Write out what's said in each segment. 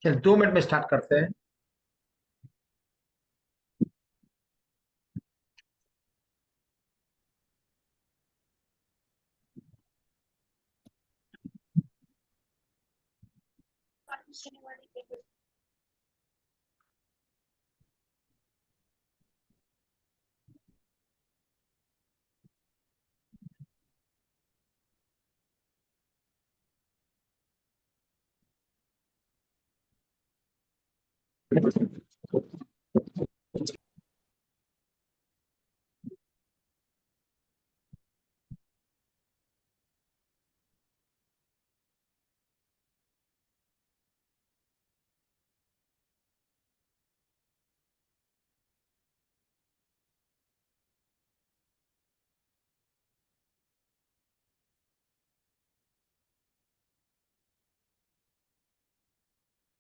चल 2 मिनट में स्टार्ट करते हैं।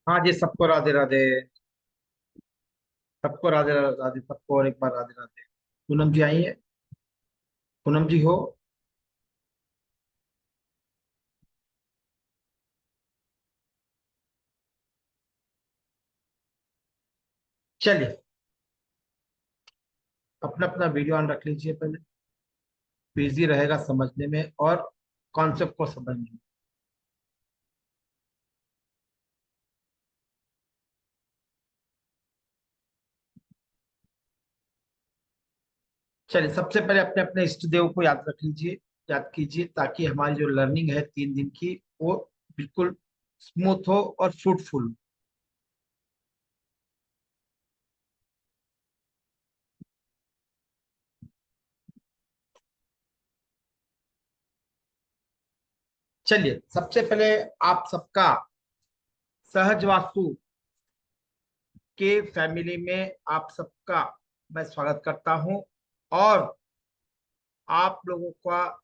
हाँ जी, सबको राधे राधे। सबको राधे राधे, सबको और एक बार राधे राधे। पूनम जी आई है? पूनम जी हो? चलिए, अपना अपना वीडियो ऑन रख लीजिए पहले। बिजी रहेगा समझने में और कॉन्सेप्ट को समझने में। चलिए, सबसे पहले अपने अपने इष्ट देव को याद रख लीजिए, याद कीजिए, ताकि हमारी जो लर्निंग है 3 दिन की वो बिल्कुल स्मूथ हो और फ्रूटफुल। चलिए, सबसे पहले आप सबका सहज वास्तु के फैमिली में आप सबका मैं स्वागत करता हूं। और आप लोगों का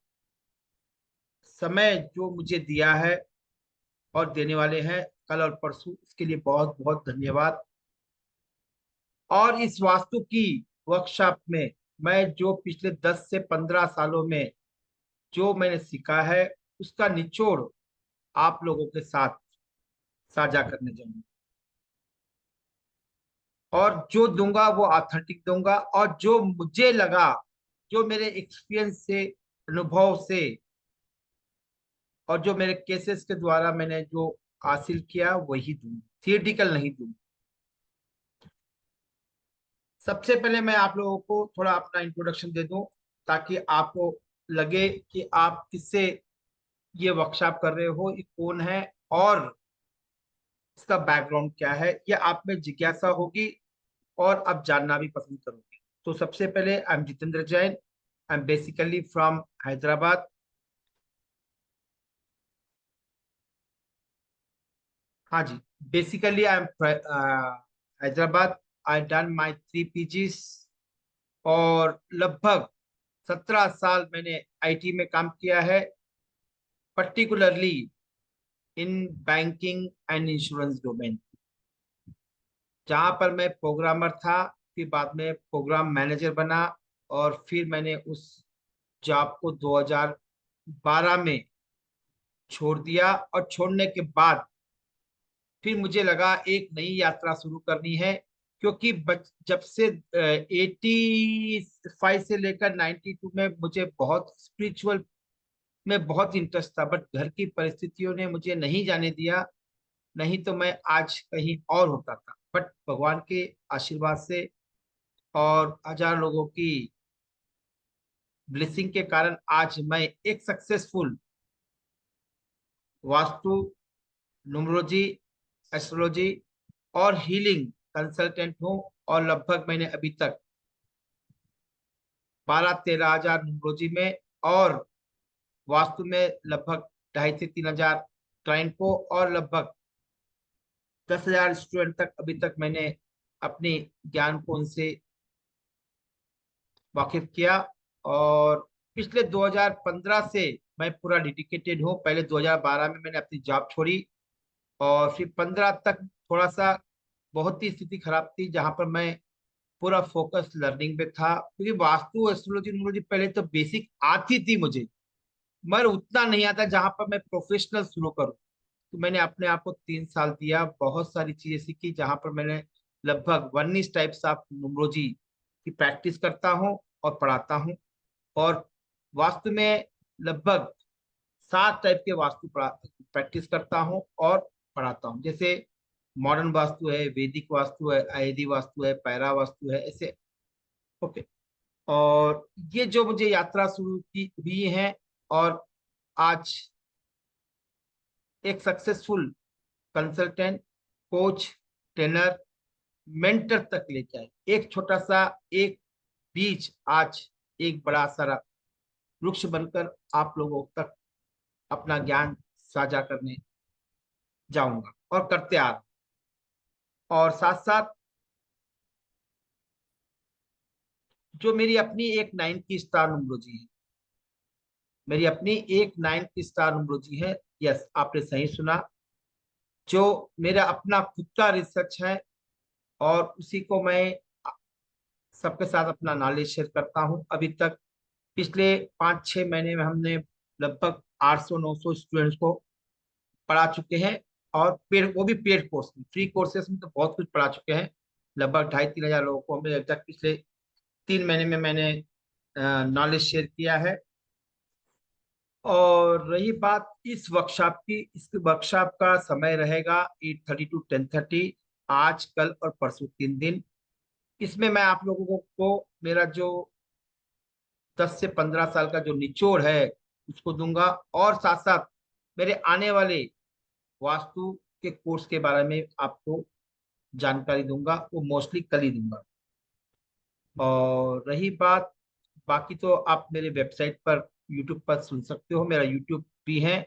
समय जो मुझे दिया है और देने वाले हैं कल और परसों, इसके लिए बहुत बहुत धन्यवाद। और इस वास्तु की वर्कशॉप में मैं जो पिछले 10 से 15 सालों में जो मैंने सीखा है उसका निचोड़ आप लोगों के साथ साझा करने जाऊंगा। और जो दूंगा वो ऑथेंटिक दूंगा, और जो मुझे लगा, जो मेरे एक्सपीरियंस से, अनुभव से, और जो मेरे केसेस के द्वारा मैंने जो हासिल किया वही दूंगा, थियोटिकल नहीं दूंगा। सबसे पहले मैं आप लोगों को थोड़ा अपना इंट्रोडक्शन दे दूं, ताकि आपको लगे कि आप किससे ये वर्कशॉप कर रहे हो, ये कौन है और इसका बैकग्राउंड क्या है। ये आप में जिज्ञासा होगी और आप जानना भी पसंद करोगे। तो सबसे पहले I am Jitendra Jain. I am basically from Hyderabad. हाँ जी, basically I am Hyderabad. I done my 3 PGs। और लगभग 17 साल मैंने आईटी में काम किया है, particularly in banking and insurance domain, जहाँ पर मैं प्रोग्रामर था, फिर बाद में प्रोग्राम मैनेजर बना। और फिर मैंने उस जॉब को 2012 में छोड़ दिया। और छोड़ने के बाद फिर मुझे लगा एक नई यात्रा शुरू करनी है, क्योंकि जब से 85 से लेकर 92 में मुझे बहुत स्पिरिचुअल में बहुत इंटरेस्ट था, बट घर की परिस्थितियों ने मुझे नहीं जाने दिया। नहीं तो मैं आज कहीं और होता था, बट भगवान के आशीर्वाद से और हजार लोगों की ब्लेसिंग के कारण आज मैं एक सक्सेसफुल वास्तु, न्यूमरोलॉजी, एस्ट्रोलॉजी और हीलिंग कंसल्टेंट हूँ। और लगभग मैंने अभी तक 12-13 हजार न्यूमरोलॉजी में और वास्तु में लगभग 2500 से 3000 क्लाइंट को, और लगभग 10,000 स्टूडेंट तक अभी तक मैंने अपने ज्ञान को उनसे वाकिफ किया। और पिछले 2015 से मैं पूरा डेडिकेटेड हूँ। पहले 2012 में मैंने अपनी जॉब छोड़ी, और फिर 15 तक थोड़ा सा बहुत ही स्थिति खराब थी, जहां पर मैं पूरा फोकस लर्निंग पे था, क्योंकि वास्तु एस्ट्रोलॉजी न्यूमरोलॉजी पहले तो बेसिक आती थी मुझे, मगर उतना नहीं आता जहां पर मैं प्रोफेशनल शुरू करूँ। तो मैंने अपने आप को 3 साल दिया, बहुत सारी चीजें सीखी, जहां पर मैंने लगभग 19 टाइप्स ऑफ न्यूमरोलॉजी की प्रैक्टिस करता हूँ और पढ़ाता हूँ। और वास्तु में लगभग 7 टाइप के वास्तु प्रैक्टिस करता हूँ और पढ़ाता हूँ। जैसे मॉडर्न वास्तु है, वैदिक वास्तु है, अयदी वास्तु है, पैरा वास्तु है, ऐसे। ओके। और ये जो मुझे यात्रा शुरू की हुई है, और आज एक successful consultant, coach, trainer, mentor तक लेके आए। एक छोटा सा एक बीज आज एक बड़ा सारा वृक्ष बनकर आप लोगों तक अपना ज्ञान साझा करने जाऊंगा, और करते आ रहा हूं। और साथ साथ जो मेरी अपनी एक 9 की स्टार न्यूमरोलॉजी है, मेरी अपनी एक 9 की स्टार न्यूमरोलॉजी है। यस, आपने सही सुना। जो मेरा अपना खुद का रिसर्च है, और उसी को मैं सबके साथ अपना नॉलेज शेयर करता हूँ। अभी तक पिछले 5-6 महीने में हमने लगभग 800-900 स्टूडेंट्स को पढ़ा चुके हैं। और पेड, वो भी पेड कोर्स में, फ्री कोर्सेस में तो बहुत कुछ पढ़ा चुके हैं। लगभग 2,500-3,000 लोगों को हमने अब तक पिछले 3 महीने में मैंने नॉलेज शेयर किया है। और रही बात इस वर्कशॉप की, इस वर्कशॉप का समय रहेगा 8:30 to 10:30, आज, कल और परसों 3 दिन। इसमें मैं आप लोगों को मेरा जो 10 से 15 साल का जो निचोड़ है उसको दूंगा, और साथ साथ मेरे आने वाले वास्तु के कोर्स के बारे में आपको जानकारी दूंगा, वो मोस्टली कल ही दूंगा। और रही बात, बाकी तो आप मेरे वेबसाइट पर, यूट्यूब पर सुन सकते हो। मेरा यूट्यूब भी है,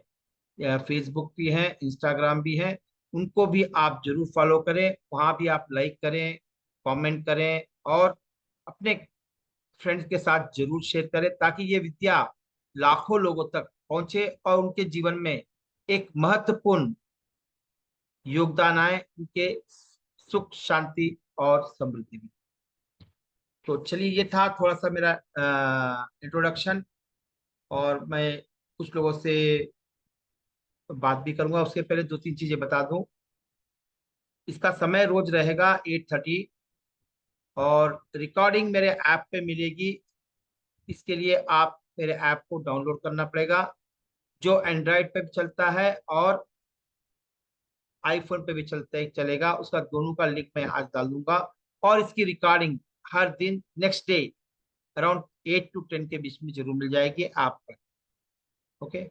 या फेसबुक भी है, इंस्टाग्राम भी है। उनको भी आप जरूर फॉलो करें, वहां भी आप लाइक करें, कमेंट करें, और अपने फ्रेंड्स के साथ जरूर शेयर करें, ताकि ये विद्या लाखों लोगों तक पहुंचे और उनके जीवन में एक महत्वपूर्ण योगदान आए, उनके सुख, शांति और समृद्धि में। तो चलिए, ये था थोड़ा सा मेरा इंट्रोडक्शन। और मैं कुछ लोगों से बात भी करूंगा, उसके पहले 2-3 चीजें बता दूं। इसका समय रोज रहेगा 8:30, और रिकॉर्डिंग मेरे ऐप पे मिलेगी। इसके लिए आप मेरे ऐप को डाउनलोड करना पड़ेगा, जो एंड्रॉयड पे भी चलता है और आईफोन पे भी चलेगा। उसका दोनों का लिंक मैं आज डाल दूंगा। और इसकी रिकॉर्डिंग हर दिन नेक्स्ट डे अराउंड 8 to 10 के बीच में जरूर मिल जाएगी आप पर। ओके।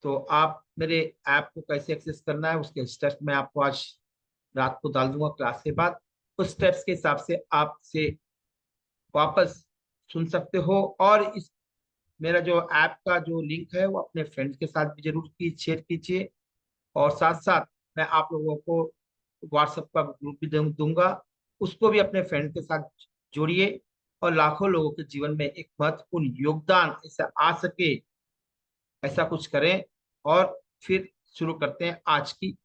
तो आप मेरे ऐप को कैसे एक्सेस करना है, उसके स्टेप्स मैं आपको आज रात को डाल दूंगा क्लास के बाद। उस स्टेप्स के हिसाब से आपसे वापस सुन सकते हो। और इस मेरा जो ऐप का जो लिंक है, वो अपने फ्रेंड्स के साथ भी जरूर की शेयर कीजिए। और साथ साथ मैं आप लोगों को व्हाट्सएप का ग्रुप भी दूंगा, उसको भी अपने फ्रेंड के साथ जोड़िए, और लाखों लोगों के जीवन में एक महत्वपूर्ण योगदान ऐसा आ सके, ऐसा कुछ करें। और फिर शुरू करते हैं आज की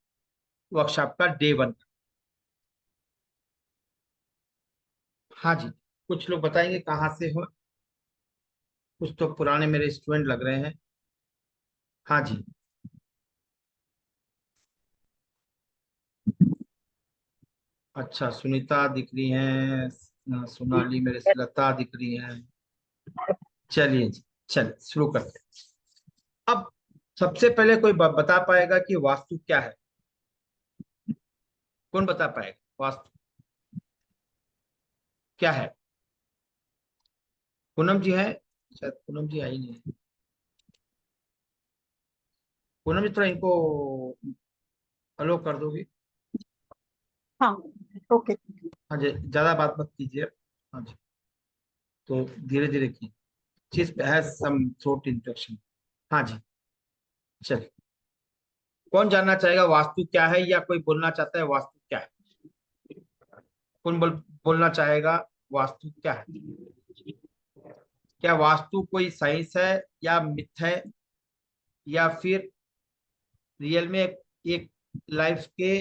वर्कशॉप का डे 1। हाँ जी, कुछ लोग बताएंगे कहाँ से हो। कुछ तो पुराने मेरे स्टूडेंट लग रहे हैं। हाँ जी। अच्छा, सुनीता दिख रही हैं, सोनाली, मेरे से लता दिख रही हैं। चलिए जी, चलिए शुरू करते हैं। अब सबसे पहले कोई बता पाएगा कि वास्तु क्या है? कौन बता पाएगा वास्तु क्या है? पूनम जी है? शायद पूनम जी आई नहीं है। पूनम जी, थोड़ा इनको अलो कर दोगे? हाँ। ओके। हाँ जी, ज्यादा बात मत कीजिए। हाँ जी, तो धीरे धीरे की चीज हैज सम थ्रोट इन्फेक्शन। हाँ जी, चलिए। कौन जानना चाहेगा वास्तु क्या है, या कोई बोलना चाहता है वास्तु क्या है? कौन बोलना चाहेगा वास्तु क्या है? क्या वास्तु कोई साइंस है, या मिथ है, या फिर रियल में एक लाइफ के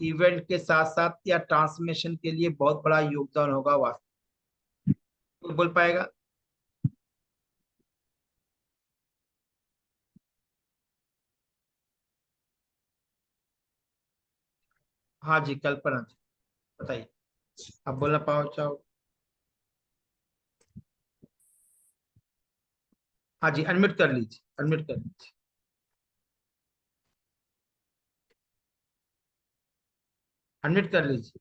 इवेंट के साथ साथ या ट्रांसफॉर्मेशन के लिए बहुत बड़ा योगदान होगा वास्तु? कोई बोल पाएगा? हाँ जी, कल्पना जी, बताइए। आप बोलना पाओ चाहो? हाँ जी, अनम्यूट कर लीजिए, अनम्यूट कर लीजिए। अनम्यूट कर लीजिए,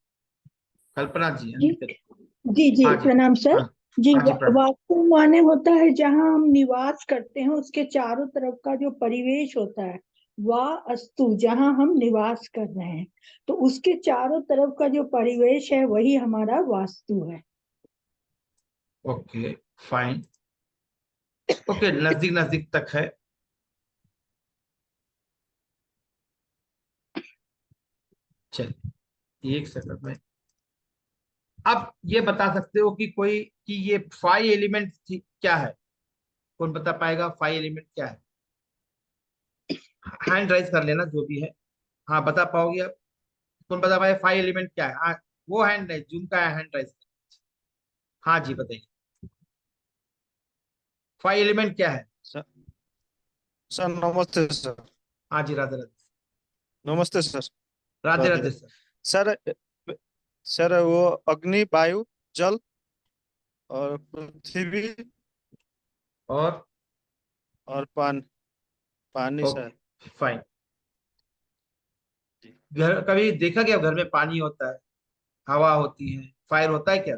कल्पना जी, जी अनम्यूट कर। जी जी, हाँ जी। प्रणाम सर। हाँ। जी, हाँ जी, प्रणाम। वास्तु माने होता है जहाँ हम निवास करते हैं उसके चारों तरफ का जो परिवेश होता है, वास्तु जहाँ हम निवास कर रहे हैं, तो उसके चारों तरफ का जो परिवेश है वही हमारा वास्तु है। Okay, fine. ओके, नजदीक नजदीक तक है। चलिए, एक सेकंड में। आप ये बता सकते हो कि कोई कि ये 5 एलिमेंट क्या है? कौन बता पाएगा 5 एलिमेंट क्या है? हैंड राइज कर लेना जो भी है। हाँ, बता पाओगे आप? कौन बता पाए 5 एलिमेंट क्या है? हाँ, वो हैंड राइज, जूम का हैंड राइज। हाँ जी, बताइए। 5 एलिमेंट क्या है? सर सर नमस्ते सर। हाँ जी, राधे राधे। नमस्ते sir. Radhe Radhe Radhe Radhe. Sir. Sir sir वो अग्नि वायु जल और पृथ्वी और और पानी सर। Okay, fine. जी। घर कभी देखा क्या घर में पानी होता है, हवा होती है, फायर होता है क्या?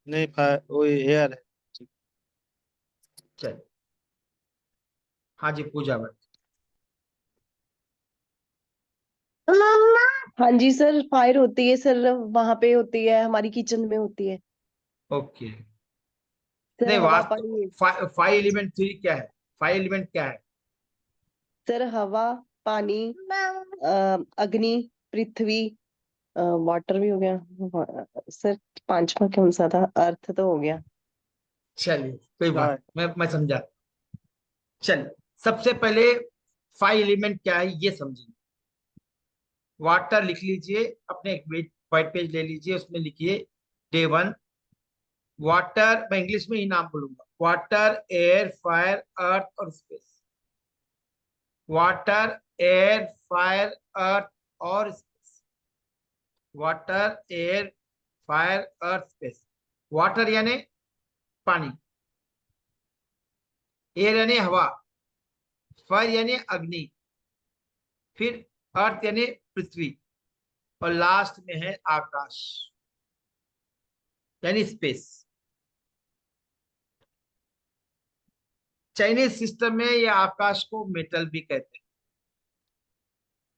नहीं वो एयर है। जी। चलिए। हाँ जी, पूजा भट्ट। हाँ जी सर, फायर होती है सर, वहां पे होती है, हमारी किचन में होती है ओके। सर। नहीं, हवा वास्तु पानी। 5 एलिमेंट थ्री क्या है? 5 एलिमेंट क्या है? सर हवा, पानी, अग्नि, पृथ्वी, वाटर भी हो गया। सर पांचवा कौन सा था? अर्थ तो हो गया। चलिए, कोई बात, हाँ। मैं समझा। चलिए, सबसे पहले 5 एलिमेंट क्या है ये समझिए। वाटर लिख लीजिए, अपने एक व्हाइट पेज ले लीजिए, उसमें लिखिए डे 1। वाटर, मैं इंग्लिश में ही नाम बोलूंगा, वाटर, एयर, फायर, अर्थ और स्पेस। वाटर, एयर, फायर, अर्थ और स्पेस। वाटर, एयर, फायर, अर्थ, स्पेस। वाटर यानी पानी, एयर यानी हवा, फायर यानी अग्नि, फिर अर्थ यानी पृथ्वी, और लास्ट में है आकाश यानी स्पेस। चाइनीज सिस्टम में ये आकाश को मेटल भी कहते हैं,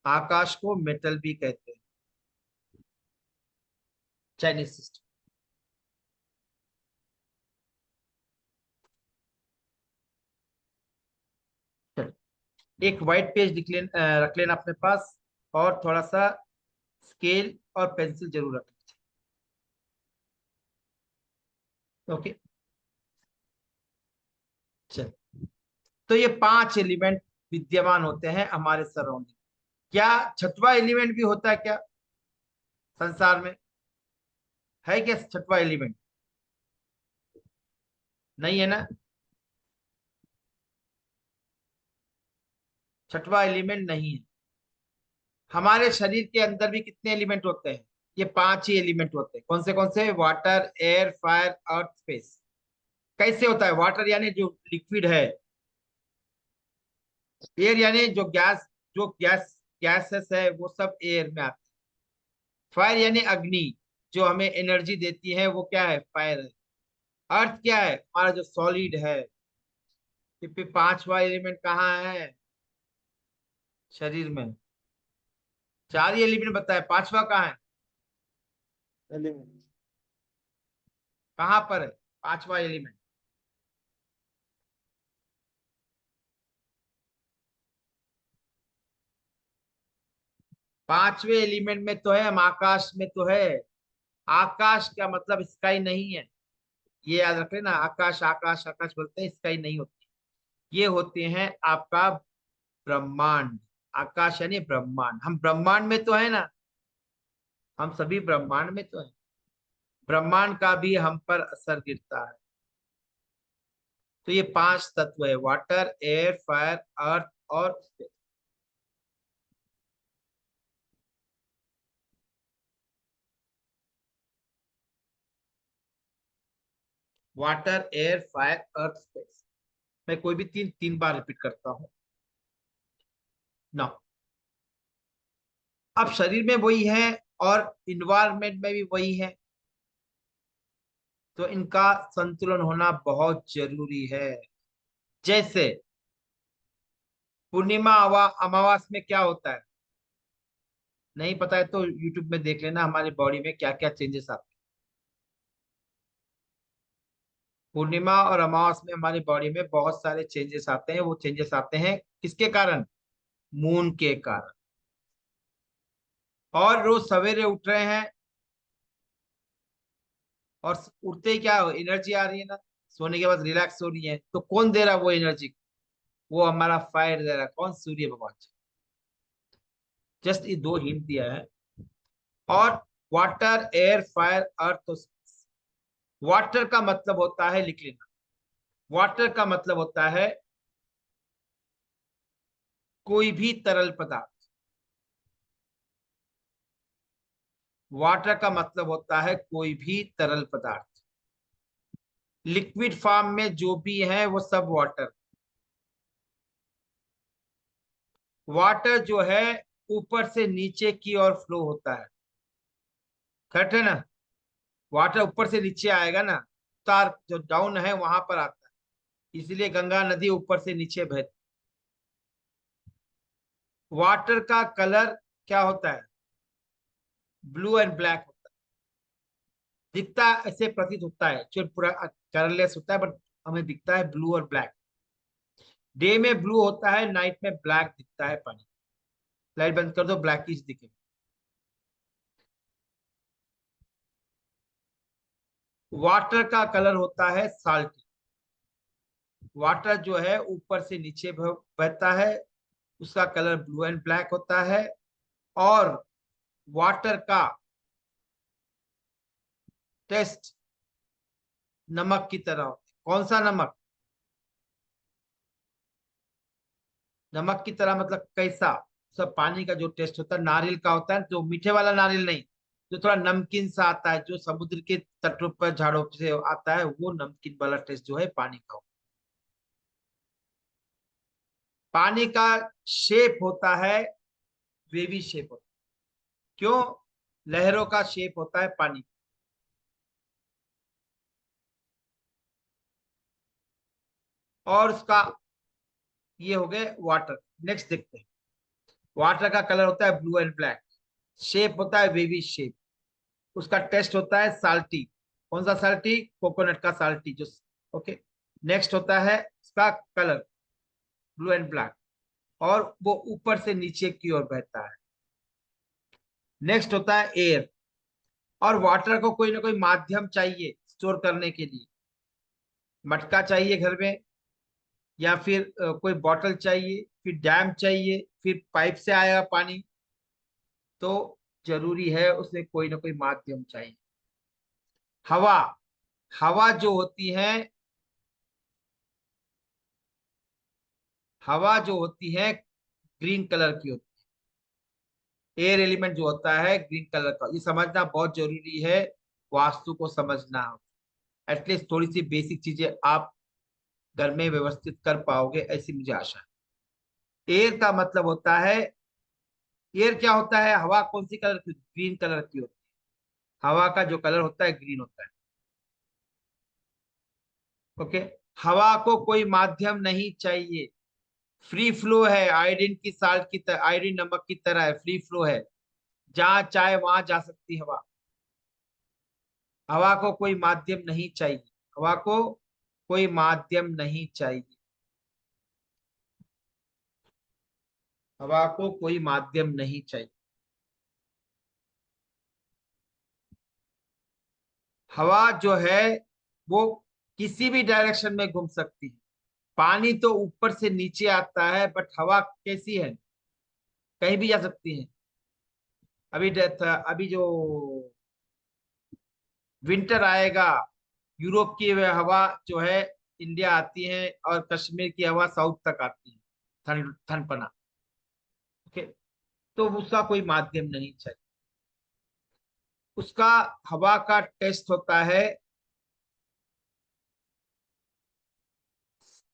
आकाश को मेटल भी कहते हैं, चाइनीज सिस्टम। एक व्हाइट पेज रख लेना अपने पास, और थोड़ा सा स्केल और पेंसिल जरूर रख लीजिए। ओके, चल। तो ये 5 एलिमेंट विद्यमान होते हैं हमारे सराउंडिंग। क्या छठवां एलिमेंट भी होता है क्या संसार में? है क्या छठवां एलिमेंट? नहीं है ना? छठवां एलिमेंट नहीं है। हमारे शरीर के अंदर भी कितने एलिमेंट होते हैं? ये 5 ही एलिमेंट होते हैं। कौन से? वाटर, एयर, फायर, अर्थ, स्पेस। कैसे होता है? वाटर यानी जो लिक्विड है, एयर यानी जो गैसेस है वो सब एयर में आते हैं। फायर यानी अग्नि, जो हमें एनर्जी देती है, वो क्या है? फायर है। अर्थ क्या है? हमारा जो सॉलिड है। फिर पांचवा एलिमेंट कहाँ है शरीर में? 4 ही एलिमेंट बताया, पांचवा कहाँ है? एलिमेंट। कहाँ पर है पांचवा एलिमेंट? पांचवें एलिमेंट में तो है, हम आकाश में तो है। आकाश का मतलब स्काई नहीं है, ये याद रख लेना। आकाश आकाश आकाश बोलते हैं, स्काई नहीं होती। ये होते हैं आपका ब्रह्मांड। आकाश यानी ब्रह्मांड, हम ब्रह्मांड में तो है ना, हम सभी ब्रह्मांड में तो है। ब्रह्मांड का भी हम पर असर गिरता है। तो ये पांच तत्व है, वाटर, एयर, फायर, अर्थ और स्पेस। वाटर, एयर, फायर, अर्थ, स्पेस। मैं कोई भी तीन तीन बार रिपीट करता हूं ना। अब शरीर में वही है और इन्वायरमेंट में भी वही है, तो इनका संतुलन होना बहुत जरूरी है। जैसे पूर्णिमा अमावास में क्या होता है, नहीं पता है तो यूट्यूब में देख लेना हमारी बॉडी में क्या क्या चेंजेस आते हैं। पूर्णिमा और अमावस में हमारी बॉडी में बहुत सारे चेंजेस आते हैं। वो चेंजेस आते हैं किसके कारण? मून के कारण। और रोज सवेरे उठ रहे हैं और उठते ही क्या एनर्जी आ रही है ना, सोने के बाद रिलैक्स हो रही है, तो कौन दे रहा है वो एनर्जी? वो हमारा फायर दे रहा है। कौन? सूर्य भगवान। जस्ट ये दो हिंट दिया है। और वाटर, एयर, फायर, अर्थ। वाटर का मतलब होता है, लिख लेना, वाटर का मतलब होता है कोई भी तरल पदार्थ। वाटर का मतलब होता है कोई भी तरल पदार्थ। लिक्विड फॉर्म में जो भी है वो सब वाटर। वाटर जो है ऊपर से नीचे की ओर फ्लो होता है, करेक्ट है ना? वाटर ऊपर से नीचे आएगा ना, तार जो डाउन है वहां पर आता है, इसलिए गंगा नदी ऊपर से नीचे बहती। वाटर का कलर क्या होता है? ब्लू एंड ब्लैक होता है। दिखता ऐसे प्रतीत होता है, जो पूरा कलरलेस होता है, बट हमें दिखता है ब्लू और ब्लैक। डे में ब्लू होता है, नाइट में ब्लैक दिखता है पानी। लाइट बंद कर दो, ब्लैकिश दिखे। वाटर का कलर होता है साल्टी। वाटर जो है ऊपर से नीचे बहता है, उसका कलर ब्लू एंड ब्लैक होता है। और वाटर का टेस्ट नमक की तरह होता है। कौन सा नमक? नमक की तरह मतलब कैसा? सब पानी का जो टेस्ट होता है नारियल का होता है, जो मीठे वाला नारियल नहीं, जो थोड़ा नमकीन सा आता है, जो समुद्र के तटों पर झाड़ों से आता है, वो नमकीन वाला टेस्ट जो है पानी का। पानी का शेप होता है वेवी शेप होता है। क्यों? लहरों का शेप होता है पानी। और उसका ये हो गए वाटर। नेक्स्ट देखते हैं। वाटर का कलर होता है ब्लू एंड ब्लैक, शेप होता है वेवी शेप, उसका टेस्ट होता है साल्टी। कौन सा साल्टी? कोकोनट का साल्टी जो। ओके। नेक्स्ट होता है उसका कलर ब्लू एंड ब्लैक, और वो ऊपर से नीचे की ओर बहता है। नेक्स्ट होता है एयर। और वाटर को कोई ना कोई माध्यम चाहिए स्टोर करने के लिए। मटका चाहिए घर में, या फिर कोई बॉटल चाहिए, फिर डैम चाहिए, फिर पाइप से आएगा पानी। तो जरूरी है उसमें कोई ना कोई माध्यम चाहिए। हवा। हवा जो होती है, हवा जो होती है ग्रीन कलर की होती है। एयर एलिमेंट जो होता है ग्रीन कलर का, ये समझना बहुत जरूरी है। वास्तु को समझना, एटलीस्ट थोड़ी सी बेसिक चीजें आप घर में व्यवस्थित कर पाओगे, ऐसी मुझे आशा है। एयर का मतलब होता है, एयर क्या होता है? हवा कौन सी कलर की? ग्रीन कलर की होती है। हवा का जो कलर होता है ग्रीन होता है। ओके। हवा को कोई माध्यम नहीं चाहिए, फ्री फ्लो है। आयोडीन की साल्ट की तरह, आयोडीन नमक की तरह है, फ्री फ्लो है, जहां चाहे वहां जा सकती है हवा। हवा को कोई माध्यम नहीं चाहिए, हवा को कोई माध्यम नहीं चाहिए, हवा को कोई माध्यम नहीं चाहिए। हवा जो है वो किसी भी डायरेक्शन में घूम सकती है। पानी तो ऊपर से नीचे आता है, बट हवा कैसी है, कहीं भी जा सकती है। अभी जो विंटर आएगा, यूरोप की वह हवा जो है इंडिया आती है, और कश्मीर की हवा साउथ तक आती है, ठंड ठंडपना। ओके, तो उसका कोई माध्यम नहीं चाहिए। उसका हवा का टेस्ट होता है,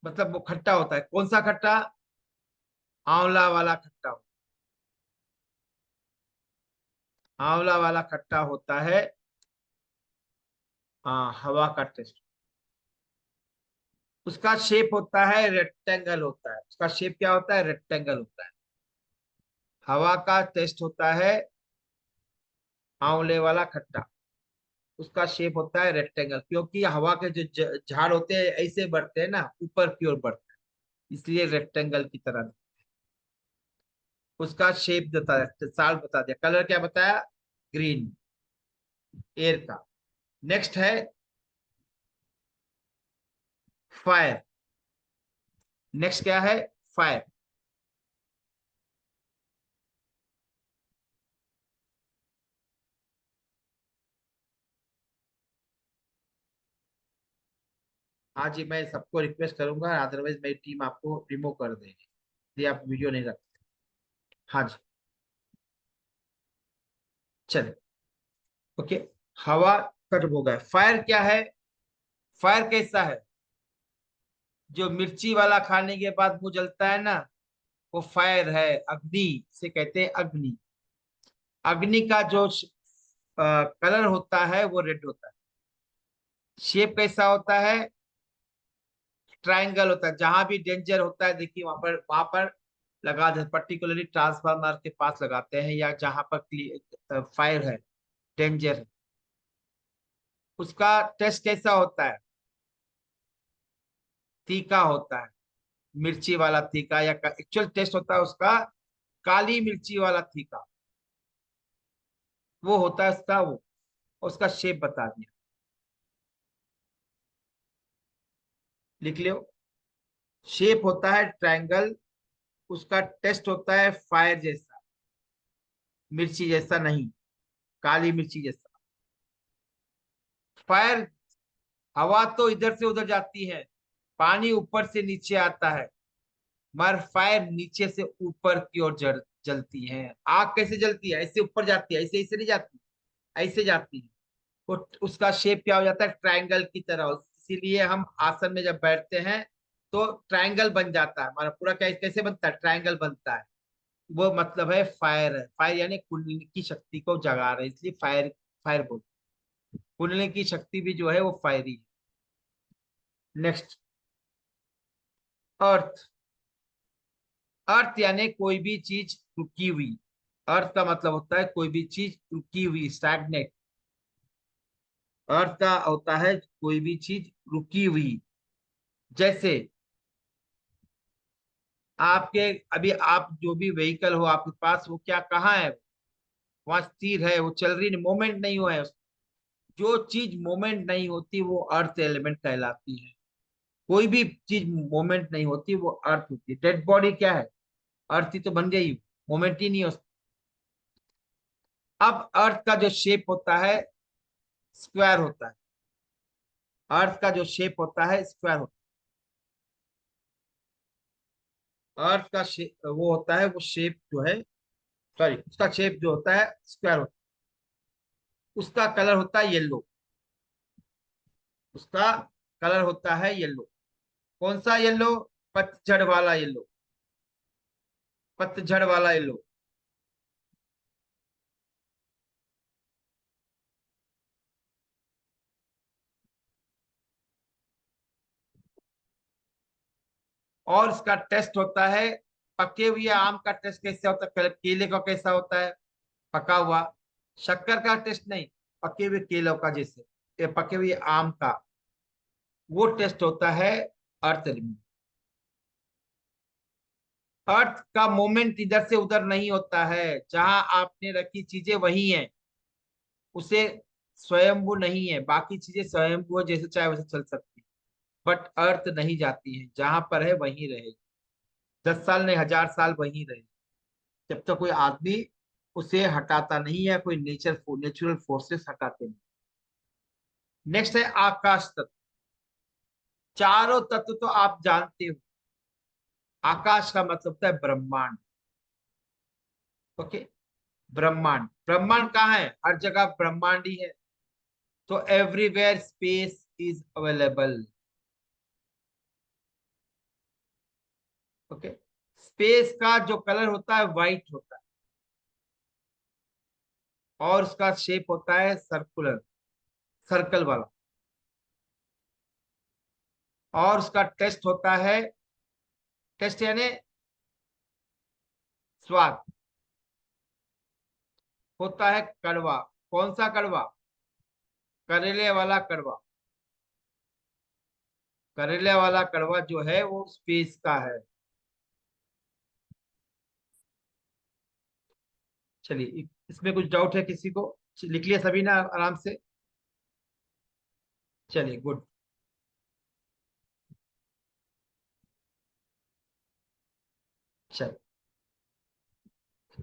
मतलब वो खट्टा होता है। कौन सा खट्टा? आंवला वाला खट्टा। आंवला वाला खट्टा होता है। हाँ, हवा का टेस्ट। उसका शेप होता है रेक्टेंगल होता है। उसका शेप क्या होता है? रेक्टेंगल होता है। हवा का टेस्ट होता है आंवले वाला खट्टा। उसका शेप होता है रेक्टेंगल, क्योंकि हवा के जो झाड़ होते हैं ऐसे बढ़ते हैं ना, ऊपर की ओर बढ़ते हैं, इसलिए रेक्टेंगल की तरह। उसका शेप बता, साल बता दिया। कलर क्या बताया? ग्रीन, एयर का। नेक्स्ट है फायर। नेक्स्ट क्या है? फायर। हाँ जी, मैं सबको रिक्वेस्ट करूंगा, अदरवाइज मेरी टीम आपको रिमूव कर देगी यदि आप वीडियो नहीं रखते। हाँ जी, चलिए। ओके, हवा कट हो गया। फायर क्या है? फायर कैसा है? जो मिर्ची वाला खाने के बाद मुंह जलता है ना, वो फायर है। अग्नि से कहते हैं अग्नि। अग्नि का जो कलर होता है वो रेड होता है। शेप कैसा होता है? ट्रायंगल होता है। जहां भी डेंजर होता है, देखिए वहां पर लगा दे, पर्टिकुलरली ट्रांसफार्मर के पास लगाते हैं, या जहां पर फायर है, डेंजर है। उसका टेस्ट कैसा होता है? तीखा होता है, मिर्ची वाला तीखा, या एक्चुअल टेस्ट होता है उसका काली मिर्ची वाला तीखा। वो होता है उसका शेप बता दिया, लिख लो। शेप होता है ट्रायंगल। उसका टेस्ट होता है फायर जैसा, मिर्ची जैसा नहीं, काली मिर्ची जैसा। फायर, हवा तो इधर से उधर जाती है, पानी ऊपर से नीचे आता है, मगर फायर नीचे से ऊपर की ओर जलती है। आग कैसे जलती है? ऐसे ऊपर जाती है, ऐसे ऐसे नहीं जाती, ऐसे जाती है। तो उसका शेप क्या हो जाता है? ट्रायंगल की तरह। इसीलिए हम आसन में जब बैठते हैं तो ट्रायंगल बन जाता है हमारा पूरा। कैसे बनता है? ट्रायंगल बनता है। वो मतलब है फायर है। फायर यानी कुंडली की शक्ति को जगा रहे हैं, इसलिए फायर। फायर बोल, कुंडली की शक्ति भी जो है वो फायरी है। नेक्स्ट, अर्थ। अर्थ यानी कोई भी चीज रुकी हुई। अर्थ का मतलब होता है कोई भी चीज रुकी हुई, स्टैग्नेट। अर्थ का होता है कोई भी चीज रुकी हुई। जैसे आपके, अभी आप जो भी व्हीकल हो आपके पास, वो क्या, कहाँ है? वहां स्थिर है, वो चल रही नहीं, मोमेंट नहीं हुआ है। जो चीज मोमेंट नहीं होती वो अर्थ एलिमेंट कहलाती है। कोई भी चीज मोमेंट नहीं होती वो अर्थ होती है। डेड बॉडी क्या है? अर्थ ही तो बन गई, मोमेंट ही नहीं हो। अब अर्थ का जो शेप होता है स्क्वायर होता है। अर्थ का जो शेप होता है स्क्वायर होता है। अर्थ का शेप वो होता है, वो शेप जो है, सॉरी, उसका शेप जो होता है स्क्वायर होता है। उसका कलर होता है येलो। उसका कलर होता है येलो। कौन सा येलो? पतझड़ वाला येलो। पतझड़ वाला येलो। और इसका टेस्ट होता है, पके हुए आम का टेस्ट कैसे होता है? केले का कैसा होता है? पका हुआ। शक्कर का टेस्ट नहीं, पके हुए केलों का, जैसे ये पके हुए आम का, वो टेस्ट होता है अर्थ एलिमेंट। अर्थ का मूवमेंट इधर से उधर नहीं होता है, जहां आपने रखी चीजें वही हैं। उसे स्वयंभू नहीं है, बाकी चीजें स्वयंभू है, जैसे चाहे वैसे चल सकती है, बट अर्थ नहीं जाती है, जहां पर है वहीं रहेगी, 10 साल नहीं 1000 साल वहीं रहेगी, जब तक कोई आदमी उसे हटाता नहीं है, कोई नेचुरल फोर्सेस हटाते नहीं। नेक्स्ट है आकाश तत्व। चारों तत्व तो आप जानते हो, आकाश का मतलब होता है ब्रह्मांड। ओके, ब्रह्मांड, ब्रह्मांड कहाँ है? हर जगह ब्रह्मांड ही है, तो everywhere space is available. Okay, space का जो कलर होता है व्हाइट होता है, और उसका शेप होता है सर्कुलर, सर्कल वाला, और उसका टेस्ट होता है, टेस्ट यानी स्वाद, होता है कड़वा। कौन सा कड़वा? करेले वाला कड़वा। करेले वाला कड़वा जो है वो स्पेस का है। चलिए, इसमें कुछ डाउट है किसी को? लिख लिया सभी ना आराम से? चलिए, गुड। चलिए,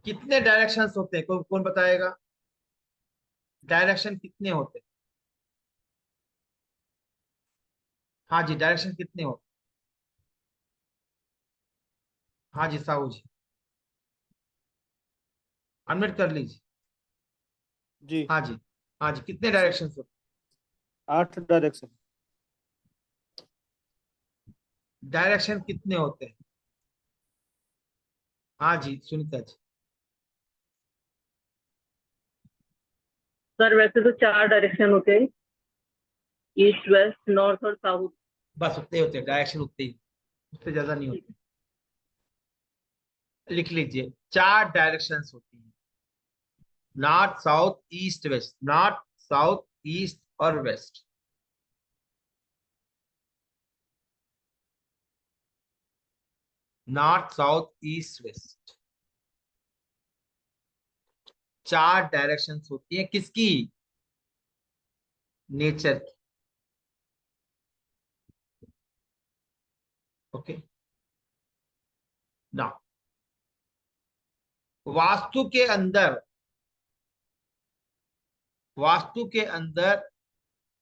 कितने डायरेक्शंस होते हैं? कौन कौन बताएगा? डायरेक्शन कितने होते हैं? हाँ जी, डायरेक्शन कितने होते हैं? हाँ जी, साहू जी, अनम्यूट कर लीजिए। जी। हाँ जी, हाँ जी, कितने डायरेक्शंस होते 8 डायरेक्शन। हैं? डायरेक्शन कितने होते हैं? हाँ जी, सुनीता जी। सर वैसे तो 4 डायरेक्शन होते हैं, ईस्ट वेस्ट नॉर्थ और साउथ। बस उतने होते हैं डायरेक्शन, उतने ही, उससे ज्यादा नहीं होते। लिख लीजिए, 4 डायरेक्शंस होती हैं, north south east west, north south east और west. North south east west, 4 directions होती हैं, किसकी? नेचर की। ओके ना, वास्तु के अंदर, वास्तु के अंदर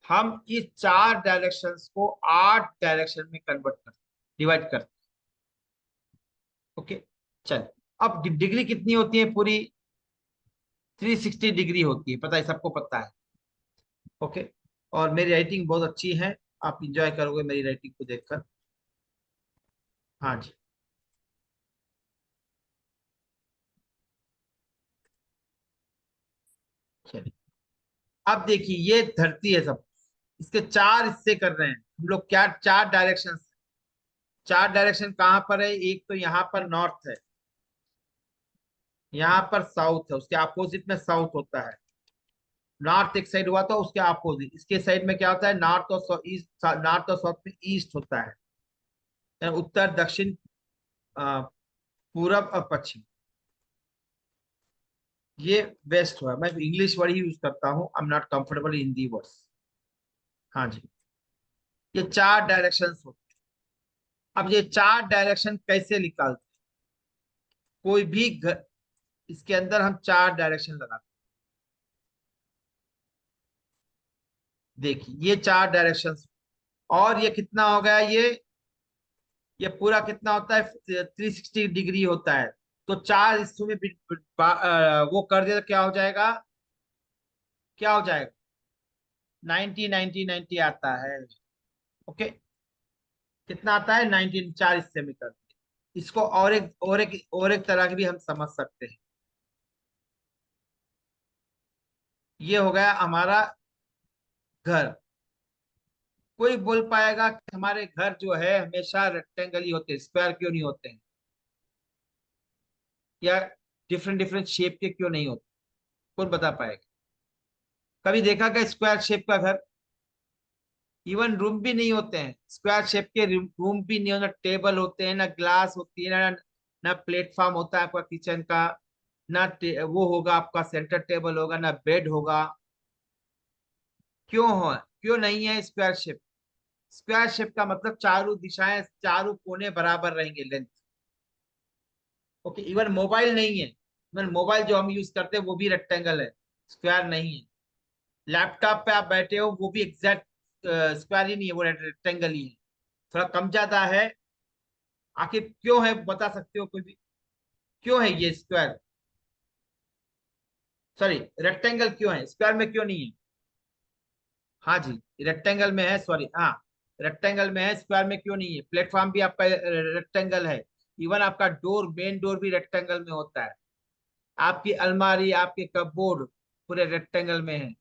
हम इस 4 डायरेक्शंस को 8 डायरेक्शन में कन्वर्ट करते, डिवाइड करते। ओके, चल, अब डिग्री कितनी होती है पूरी? 360 डिग्री होती है, पता है, सबको पता है। ओके, और मेरी राइटिंग बहुत अच्छी है, आप इंजॉय करोगे मेरी राइटिंग को देखकर। हाँ जी, चलिए, अब देखिए, ये धरती है सब, इसके 4 हिस्से कर रहे हैं हम लोग, क्या 4 डायरेक्शन? 4 डायरेक्शन कहाँ पर है? एक तो यहाँ पर नॉर्थ है, यहाँ पर साउथ है, उसके अपोजिट में साउथ होता है। नॉर्थ एक साइड हुआ तो उसके अपोजिट, इसके साइड में क्या होता है? नॉर्थ और ईस्ट, नॉर्थ और साउथ में ईस्ट होता है, यानी उत्तर दक्षिण, अ, पूरब और पश्चिम। ये वेस्ट हुआ। मैं इंग्लिश वर्ड ही यूज करता हूँ, I am not comfortable in Hindi words. हाँ जी, ये 4 डायरेक्शंस होते हैं। अब ये 4 डायरेक्शन कैसे निकालते हैं? कोई भी घर, इसके अंदर हम 4 डायरेक्शन लगाते हैं। देखिए, ये 4 डायरेक्शंस, और ये कितना हो गया? ये पूरा कितना होता है? 360 डिग्री होता है, तो 4 हिस्सों में वो कर दिया तो क्या हो जाएगा? क्या हो जाएगा? 90 90 90 आता है। ओके, कितना आता है? 19, 4 हिस्से में कर दिया। इसको और एक तरह की भी हम समझ सकते हैं। ये हो गया हमारा घर। कोई बोल पाएगा कि हमारे घर जो है हमेशा रेक्टेंगल ही होते हैं, स्क्वायर क्यों नहीं होते हैं, या डिफरेंट डिफरेंट शेप के क्यों नहीं होते? कौन बता पाएगा? कभी देखा क्या स्क्वायर शेप का घर? इवन रूम भी नहीं होते हैं स्क्वायर शेप के, रूम भी नहीं होना, टेबल होते हैं ना, ग्लास होती है ना, ना प्लेटफॉर्म होता है आपका किचन का, ना वो होगा आपका सेंटर टेबल होगा, ना बेड होगा। क्यों नहीं है स्क्वायर शेप? स्क्वायर शेप का मतलब चारों दिशाएं, चारों कोने बराबर रहेंगे, लेंथ। ओके, इवन मोबाइल नहीं है, इवन मोबाइल जो हम यूज करते हैं वो भी रेक्टेंगल है, स्क्वायर नहीं है। लैपटॉप पे आप बैठे हो वो भी एग्जैक्ट स्क्वायर ही नहीं है, वो रेक्टेंगल ही है, थोड़ा कम ज्यादा है। आखिर क्यों है, बता सकते हो कोई भी? क्यों है ये स्क्वायर, सॉरी रेक्टेंगल क्यों है, स्क्वायर में क्यों नहीं है? हाँ जी, रेक्टेंगल में है, सॉरी, हाँ रेक्टेंगल में है, स्क्वायर में क्यों नहीं है? प्लेटफॉर्म भी आपका रेक्टेंगल है, इवन आपका डोर, मेन डोर भी रेक्टेंगल में होता है, आपकी अलमारी, आपके कपबोर्ड पूरे रेक्टेंगल में है।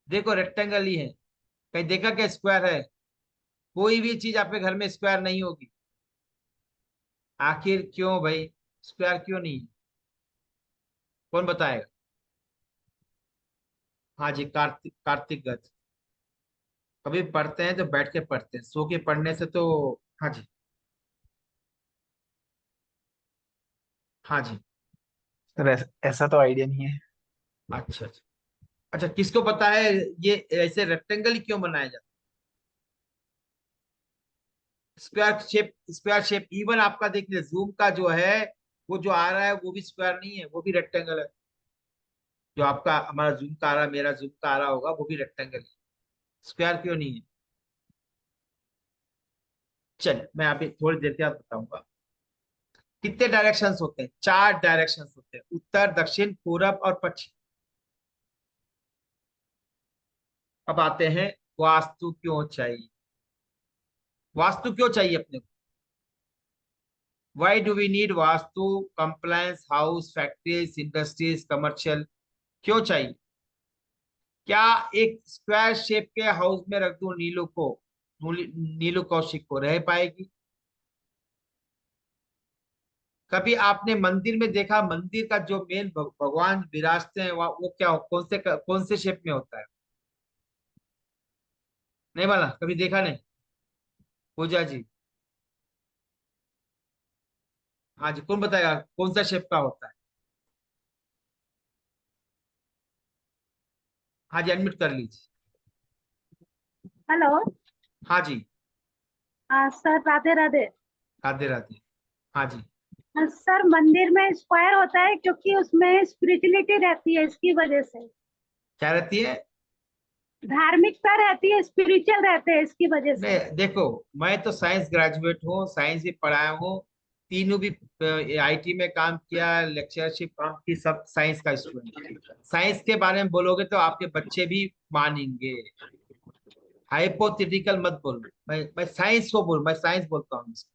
देखो रेक्टेंगल ही है, कहीं देखा क्या स्क्वायर है? कोई भी चीज आपके घर में स्क्वायर नहीं होगी। आखिर क्यों भाई, स्क्वायर क्यों नहीं है? कौन बताएगा? हाँ जी, कार्तिक, कार्तिक गज। कभी पढ़ते हैं तो बैठ के पढ़ते हैं, सो के पढ़ने से तो। हाँ जी, हाँ जी। सर ऐसा तो आइडिया नहीं है। अच्छा अच्छा। अच्छा, किसको पता है ये ऐसे रेक्टेंगल ही क्यों बनाया जाता है? स्क्वायर शेप इवन आपका देख लीजिए, जूम का जो है, वो जो आ रहा है वो भी स्क्वायर नहीं है, वो भी रेक्टेंगल है। जो आपका हमारा जूम का आ रहा है, मेरा जूम का आ रहा होगा, वो भी रेक्टेंगल है, स्क्वायर क्यों नहीं है? चल मैं अभी थोड़ी देर के बाद बताऊंगा। कितने डायरेक्शंस होते हैं? 4 डायरेक्शंस होते हैं, उत्तर, दक्षिण, पूरब और पश्चिम। अब आते हैं, वास्तु क्यों चाहिए? वास्तु क्यों चाहिए अपने को? Why do we need vastu? Compliance, house, factories, industries, commercial, क्यों चाहिए? क्या एक स्क्वायर शेप के हाउस में रख दूं नीलू को, नीलू कौशिक को, रह पाएगी? कभी आपने मंदिर में देखा, मंदिर का जो मेन भगवान विराजते हैं वो क्या, कौन से शेप में होता है? नहीं माना, कभी देखा नहीं? पूजा जी, हाँ जी, कौन बताएगा कौन सा शेप का होता है? हाँ जी, एडमिट कर लीजिए। हेलो। हाँ जी, सर राधे राधे। राधे राधे। हाँ जी, सर मंदिर में स्क्वायर होता है क्योंकि उसमें स्पिरिचुअलिटी रहती है, इसकी वजह से क्या रहती है? धार्मिकता रहती है, स्पिरिचुअल रहते हैं इसकी वजह से। नहीं देखो, मैं तो साइंस ग्रेजुएट हूँ, साइंस भी पढ़ाया हूँ, तीनों भी आईटी में काम किया, लेक्चरशिप काम की, सब साइंस का स्टूडेंट। साइंस के बारे में बोलोगे तो आपके बच्चे भी मानेंगे। हाइपोथेटिकल मत बोलो, मैं साइंस को बोल, मैं साइंस बोलता हूँ इसको।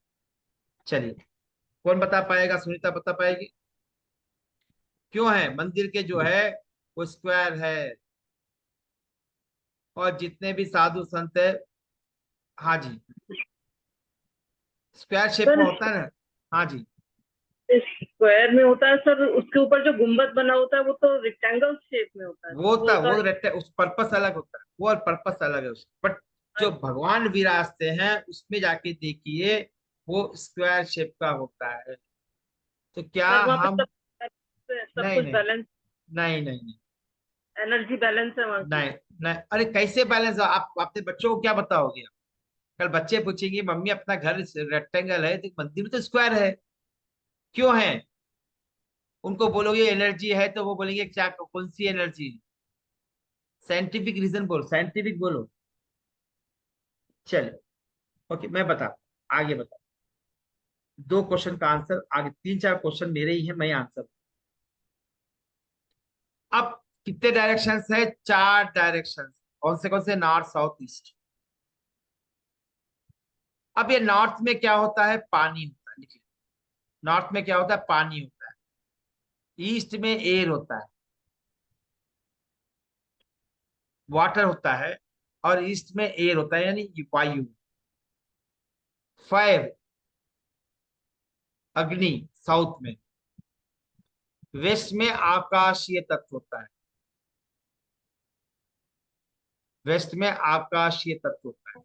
चलिए, कौन बता पाएगा? सुनीता बता पाएगी क्यों है मंदिर के जो है वो स्क्वायर है? और जितने भी साधु संत है, हाँ जी, स्क्वायर शेप में सर होता है ना। हाँ जी, स्क्वायर में होता है सर, उसके ऊपर जो गुम्बद बना होता है वो तो रेक्टेंगल शेप में होता है, वो वो होता, तो। वो रहता है, उस पर्पस अलग होता है, वो और पर्पस अलग है उसका, बट जो भगवान विराजते हैं उसमें जाके देखिए, वो स्क्वायर शेप का होता है। तो क्या सर वहाँ पे हम, सब नहीं कुछ नहीं, बैलेंस, नहीं नहीं नहीं, एनर्जी बैलेंस है वहाँ की। नहीं नहीं, अरे कैसे बैलेंस? आप अपने बच्चों को क्या बताओगे? कल बच्चे पूछेंगे मम्मी अपना घर रेक्टेंगल है तो मंदिर में तो स्क्वायर है, क्यों है? उनको बोलोगे एनर्जी है तो वो बोलेंगे क्या, कौन सी एनर्जी? साइंटिफिक रीजन बोलो, साइंटिफिक बोलो। चलो, ओके, मैं बता, आगे बता। 2 क्वेश्चन का आंसर, आगे 3 4 क्वेश्चन मेरे ही है, मैं आंसर। अब कितने डायरेक्शंस है? 4 डायरेक्शंस। कौन से? North, south, east. अब ये नॉर्थ में क्या होता है? पानी होता है, लिखिए। नॉर्थ में क्या होता है? पानी होता है। ईस्ट में एयर होता है, वाटर होता है। और ईस्ट में एयर होता है, यानी वायु। फायर, अग्नि, साउथ में। वेस्ट में आकाशीय तत्व होता है, वेस्ट में आकाशीय तत्व होता है।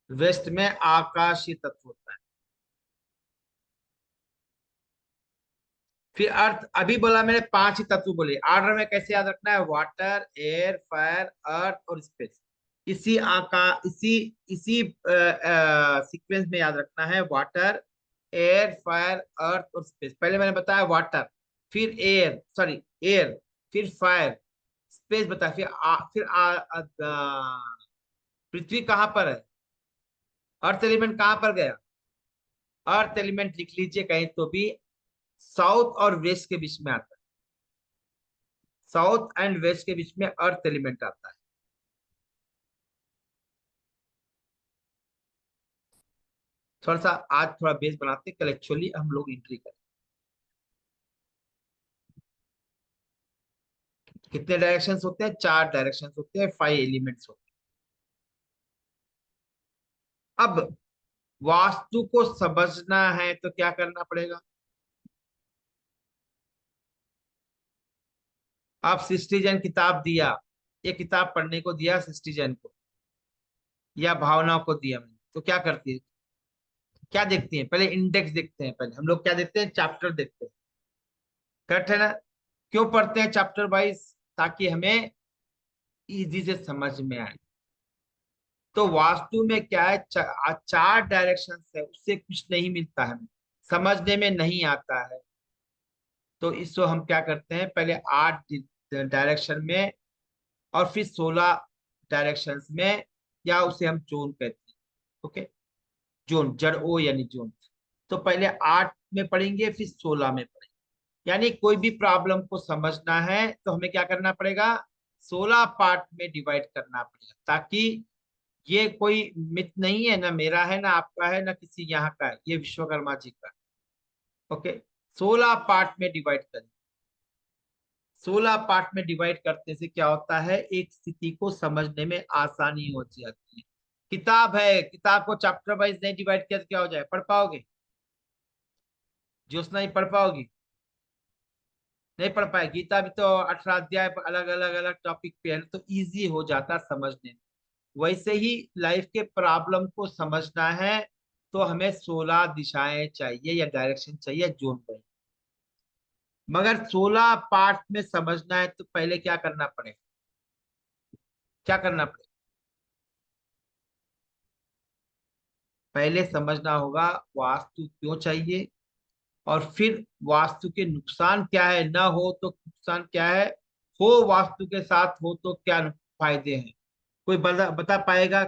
वेस्ट में आकाशीय तत्व होता है। फिर अर्थ, अभी बोला मैंने 5 ही तत्व बोले, ऑर्डर में कैसे याद रखना है, वाटर, एयर, फायर, अर्थ और स्पेस। इसी इसी सीक्वेंस में याद रखना है, वाटर, एयर, फायर, अर्थ और स्पेस। पहले मैंने बताया वाटर, फिर एयर, सॉरी एयर, फिर फायर, स्पेस बताया, पृथ्वी कहाँ पर है, अर्थ एलिमेंट कहाँ पर गया। अर्थ एलिमेंट लिख लीजिए कहीं तो भी, साउथ और वेस्ट के बीच में आता है, साउथ एंड वेस्ट के बीच में अर्थ एलिमेंट आता है। थोड़ा सा आज थोड़ा बेस बनाते, कल एक्चुअली हम लोग एंट्री करें। कितने डायरेक्शंस होते हैं, 4 डायरेक्शंस होते हैं, 5 एलिमेंट्स होते हैं। अब वास्तु को समझना है तो क्या करना पड़ेगा। आप सृष्टिजन किताब दिया, ये किताब पढ़ने को दिया सृष्टिजन को या भावनाओं को दिया मैंने, तो क्या करती है, क्या देखती है, पहले इंडेक्स देखते हैं, पहले हम लोग क्या देखते हैं, चैप्टर देखते हैं। करेक्ट है ना। क्यों पढ़ते हैं चैप्टर वाइज, ताकि हमें इजी से समझ में आए। तो वास्तु में क्या है, 4 डायरेक्शन है, उससे कुछ नहीं मिलता है, समझने में नहीं आता है। तो इसको हम क्या करते हैं, पहले 8 डायरेक्शन में और फिर 16 डायरेक्शंस में, या उसे हम जोन कहते हैं। ओके, जोन, जड़ ओ यानी जोन। तो पहले 8 में पढ़ेंगे, फिर 16 में पढ़ेंगे। यानी कोई भी प्रॉब्लम को समझना है तो हमें क्या करना पड़ेगा, 16 पार्ट में डिवाइड करना पड़ेगा, ताकि ये कोई मिथ नहीं है, ना मेरा है, ना आपका है, ना किसी यहाँ का है, ये विश्वकर्मा जी का। ओके, 16 पार्ट में डिवाइड करें। 16 पार्ट में डिवाइड करने से क्या होता है, एक स्थिति को समझने में आसानी हो जाती है। किताब है, किताब को चैप्टर वाइज नहीं डिवाइड किया तो क्या हो जाए, पढ़ पाओगे, ज्योत्सना नहीं पढ़ पाओगी, नहीं पढ़ पाए। गीता भी तो 18 अध्याय अलग अलग अलग टॉपिक पे है, तो इजी हो जाता समझने में। वैसे ही लाइफ के प्रॉब्लम को समझना है तो हमें 16 दिशाएं चाहिए या डायरेक्शन चाहिए, जोन पे। मगर 16 पार्ट में समझना है तो पहले क्या करना पड़ेगा, क्या करना पड़ेगा, पहले समझना होगा वास्तु क्यों चाहिए, और फिर वास्तु के नुकसान क्या है, ना हो तो नुकसान क्या है, हो वास्तु के साथ हो तो क्या फायदे हैं। कोई बता पाएगा,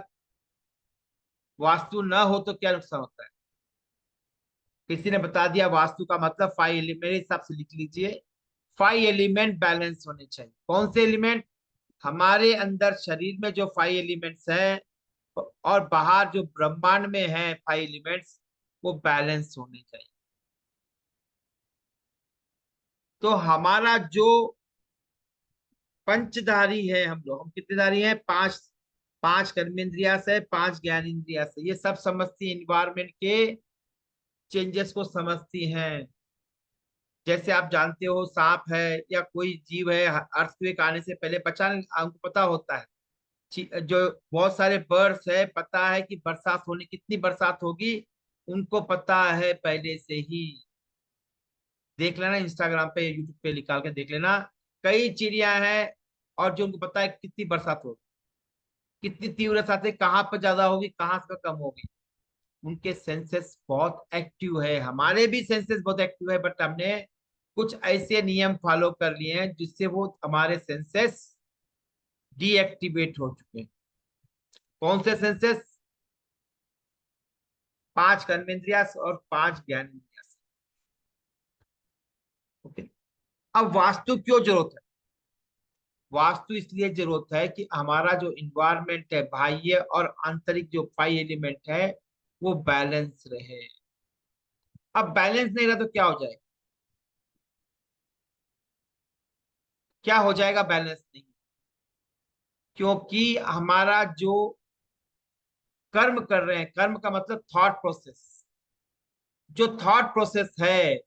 वास्तु ना हो तो क्या नुकसान होता है। किसी ने बता दिया वास्तु का मतलब 5 एलिमेंट, मेरे हिसाब से लिख लीजिए, 5 एलिमेंट बैलेंस होने चाहिए। कौन से एलिमेंट, हमारे अंदर शरीर में जो 5 एलिमेंट्स हैं और बाहर जो ब्रह्मांड में है 5 एलिमेंट्स, वो बैलेंस होने चाहिए। तो हमारा जो पंचधारी है, हम कितने धारी हैं, 5, 5 कर्मेंद्रिया से, 5 ज्ञान इंद्रिया से, ये सब समझती है, इन्वायरमेंट के चेंजेस को समझती हैं। जैसे आप जानते हो, सांप है या कोई जीव है, अर्थक्वेक आने से पहले पहचान हमको पता होता है। जो बहुत सारे बर्ड्स है, पता है कि बरसात होने, कितनी बरसात होगी उनको पता है पहले से ही। देख लेना इंस्टाग्राम पे, यूट्यूब पे निकाल के देख लेना, कई चिड़िया हैं और जो उनको पता है कितनी बरसात होगी, कितनी तीव्र बरसात है, कहाँ पर ज्यादा होगी, कहाँ से कम होगी। उनके सेंसेस बहुत एक्टिव है, हमारे भी सेंसेस बहुत एक्टिव है, बट हमने कुछ ऐसे नियम फॉलो कर लिए हैं जिससे वो हमारे सेंसेस डीएक्टिवेट हो चुके हैं। कौन से सेंसेस, 5 कर्मेंद्रिया और 5 ज्ञान इंद्रिया। ओके, अब वास्तु क्यों जरूरत है, वास्तु इसलिए जरूरत है कि हमारा जो इन्वायरमेंट है, बाह्य और आंतरिक जो 5 एलिमेंट है, वो बैलेंस रहे। अब बैलेंस नहीं रहा तो क्या हो जाएगा, क्या हो जाएगा, बैलेंस नहीं, क्योंकि हमारा जो कर्म कर रहे हैं, कर्म का मतलब थॉट प्रोसेस, जो थॉट प्रोसेस है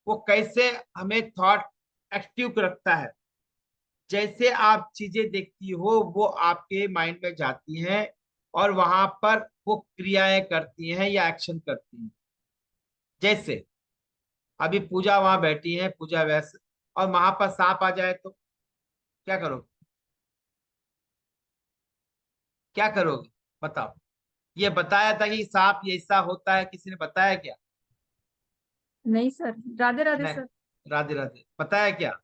वो कैसे हमें थॉट एक्टिव रखता है। जैसे आप चीजें देखती हो वो आपके माइंड में जाती हैं और वहां पर वो क्रियाएं करती हैं या एक्शन करती हैं। जैसे अभी पूजा वहां बैठी है, पूजा वैसे, और वहां पर सांप आ जाए तो क्या करोगे? क्या करोगे बताओ? ये बताया था कि सांप ये ऐसा होता है, किसी ने बताया क्या? नहीं सर, राधे राधे नहीं। सर। राधे राधे बताया क्या?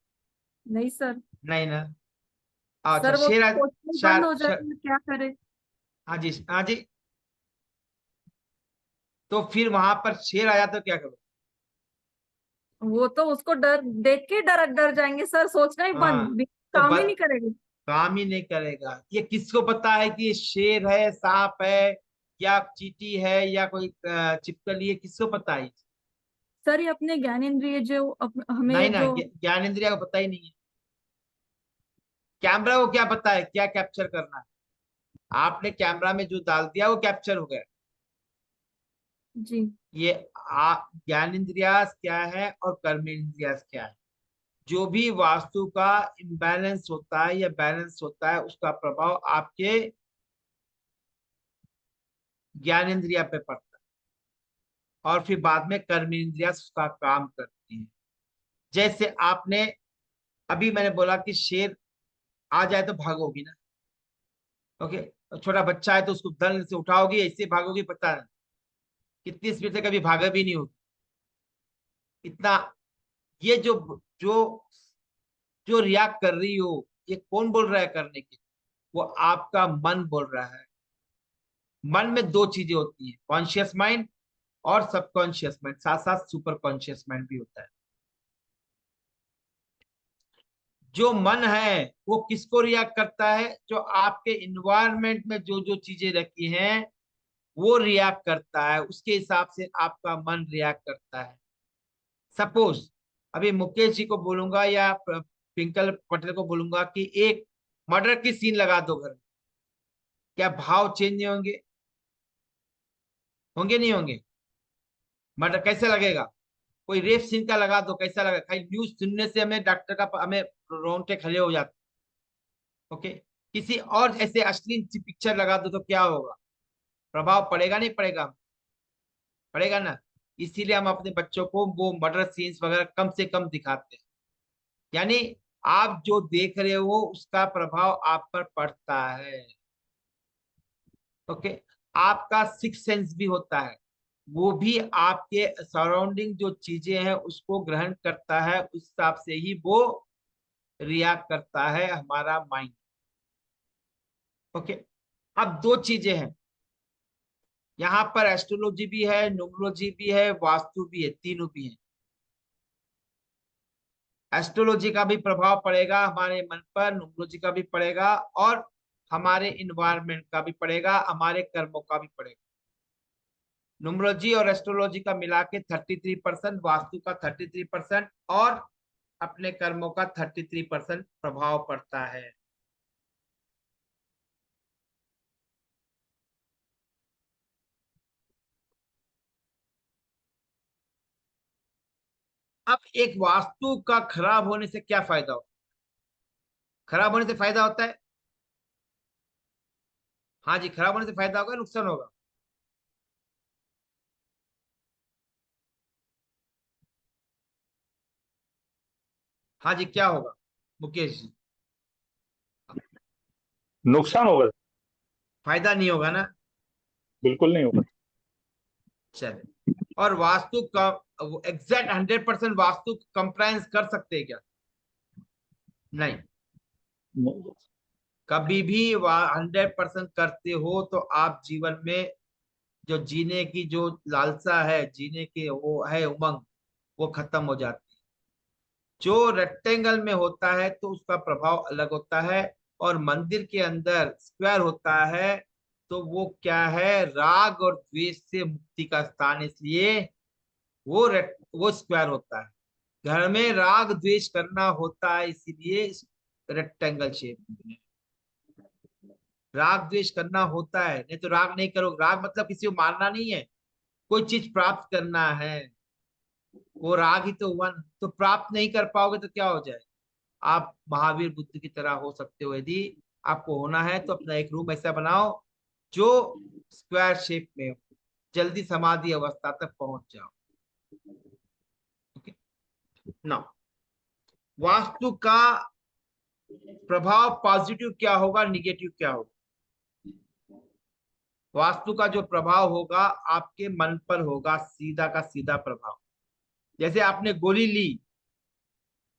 नहीं सर। नहीं ना। अच्छा सर वो शेर सोचना ही बंद शार, हो जाए तो क्या करे? हाँ जी हाँ जी। तो फिर वहां पर शेर आया तो क्या करो? वो तो उसको डर देख के डर डर जाएंगे सर, सोचना ही हाँ बंद, तो काम ही नहीं करेगा। काम ही नहीं करेगा। ये किसको पता है कि ये शेर है, सांप है, या चींटी है, या कोई छिपकली है? किसको पता है? सर ये अपने ज्ञानेंद्रिय जो नहीं हमें ना, जो। ज्ञान इंद्रिया को पता ही नहीं है। कैमरा को क्या पता है क्या कैप्चर करना है? आपने कैमरा में जो डाल दिया वो कैप्चर हो गया। जी। ये ज्ञान इंद्रियास क्या है और कर्म इंद्रियास क्या है? जो भी वास्तु का इम्बैलेंस होता है या बैलेंस होता है, उसका प्रभाव आपके ज्ञान इंद्रिया पे पड़ता है, और फिर बाद में कर्म इंद्रिया उसका काम करती है। जैसे आपने अभी मैंने बोला कि शेर आ जाए तो भागोगी ना। ओके। छोटा बच्चा है तो उसको दल से उठाओगी, ऐसे भागोगी, पता नहीं कितनी स्पीड से, कभी भागा भी नहीं होगी इतना। ये जो जो जो रिएक्ट कर रही हो, ये कौन बोल रहा है करने के? वो आपका मन बोल रहा है। मन में दो चीजें होती है, कॉन्शियस माइंड और सबकॉन्शियस माइंड, साथ साथ सुपर कॉन्शियस माइंड भी होता है। जो मन है वो किसको रिएक्ट करता है? जो आपके इन्वायरमेंट में जो जो चीजें रखी हैं वो रिएक्ट करता है, उसके हिसाब से आपका मन रिएक्ट करता है। सपोज अभी मुकेश जी को बोलूंगा या पिंकल पटेल को बोलूंगा कि एक मर्डर की सीन लगा दो घर में, क्या भाव चेंज नहीं होंगे? होंगे नहीं होंगे? मर्डर कैसे लगेगा? कोई रेप सीन का लगा दो, कैसा लगेगा? खाली न्यूज सुनने से हमें डॉक्टर का हमें रोंगटे खड़े हो जाते। ओके। किसी और ऐसे अश्लील पिक्चर लगा दो तो क्या होगा? प्रभाव पड़ेगा नहीं पड़ेगा? पड़ेगा ना। इसीलिए हम अपने बच्चों को वो मर्डर सीन्स वगैरह कम से कम दिखाते हैं। यानी आप जो देख रहे हो उसका प्रभाव आप पर पड़ता है। ओके। आपका सिक्स सेंस भी होता है, वो भी आपके सराउंडिंग जो चीजें हैं उसको ग्रहण करता है, उस हिसाब से ही वो रिएक्ट करता है हमारा माइंड। ओके। अब दो चीजें हैं यहाँ पर, एस्ट्रोलॉजी भी है, न्यूमरोलॉजी भी है, वास्तु भी है, तीनों भी है। एस्ट्रोलॉजी का भी प्रभाव पड़ेगा हमारे मन पर, न्यूमरोलॉजी का भी पड़ेगा, और हमारे इन्वायरमेंट का भी पड़ेगा, हमारे कर्मों का भी पड़ेगा। न्यूमरोलॉजी और एस्ट्रोलॉजी का मिला के 33%, वास्तु का 33%, और अपने कर्मों का 33% प्रभाव पड़ता है। अब एक वास्तु का खराब होने से क्या फायदा होता है? खराब होने से फायदा होता है? हाँ जी, खराब होने से फायदा होगा, नुकसान होगा? हाँ जी, क्या होगा मुकेश जी? नुकसान होगा। फायदा नहीं होगा ना? बिल्कुल नहीं होगा। चले। और वास्तु का एग्जैक्ट 100% वास्तु कंप्लायंस कर सकते हैं क्या? नहीं। कभी भी 100% करते हो तो आप जीवन में जो जीने की जो लालसा है, जीने की वो है उमंग, वो खत्म हो जाती है। जो रेक्टेंगल में होता है तो उसका प्रभाव अलग होता है, और मंदिर के अंदर स्क्वायर होता है तो वो क्या है, राग और द्वेष से मुक्ति का स्थान, इसलिए वो स्क्वायर होता है। घर में राग द्वेष करना होता है, इसीलिए रेक्टेंगल शेप में राग द्वेष करना होता है। नहीं तो राग नहीं करो, राग मतलब किसी को मारना नहीं है, कोई चीज प्राप्त करना है, वो राग ही तो हुआ ना। तो प्राप्त नहीं कर पाओगे तो क्या हो जाए? आप महावीर बुद्ध की तरह हो सकते हो। यदि आपको होना है तो अपना एक रूम ऐसा बनाओ जो स्क्वायर शेप में हो, जल्दी समाधि अवस्था तक पहुंच जाओ। ना वास्तु का प्रभाव पॉजिटिव क्या होगा, निगेटिव क्या होगा? वास्तु का जो प्रभाव होगा आपके मन पर होगा, सीधा का सीधा प्रभाव। जैसे आपने गोली ली,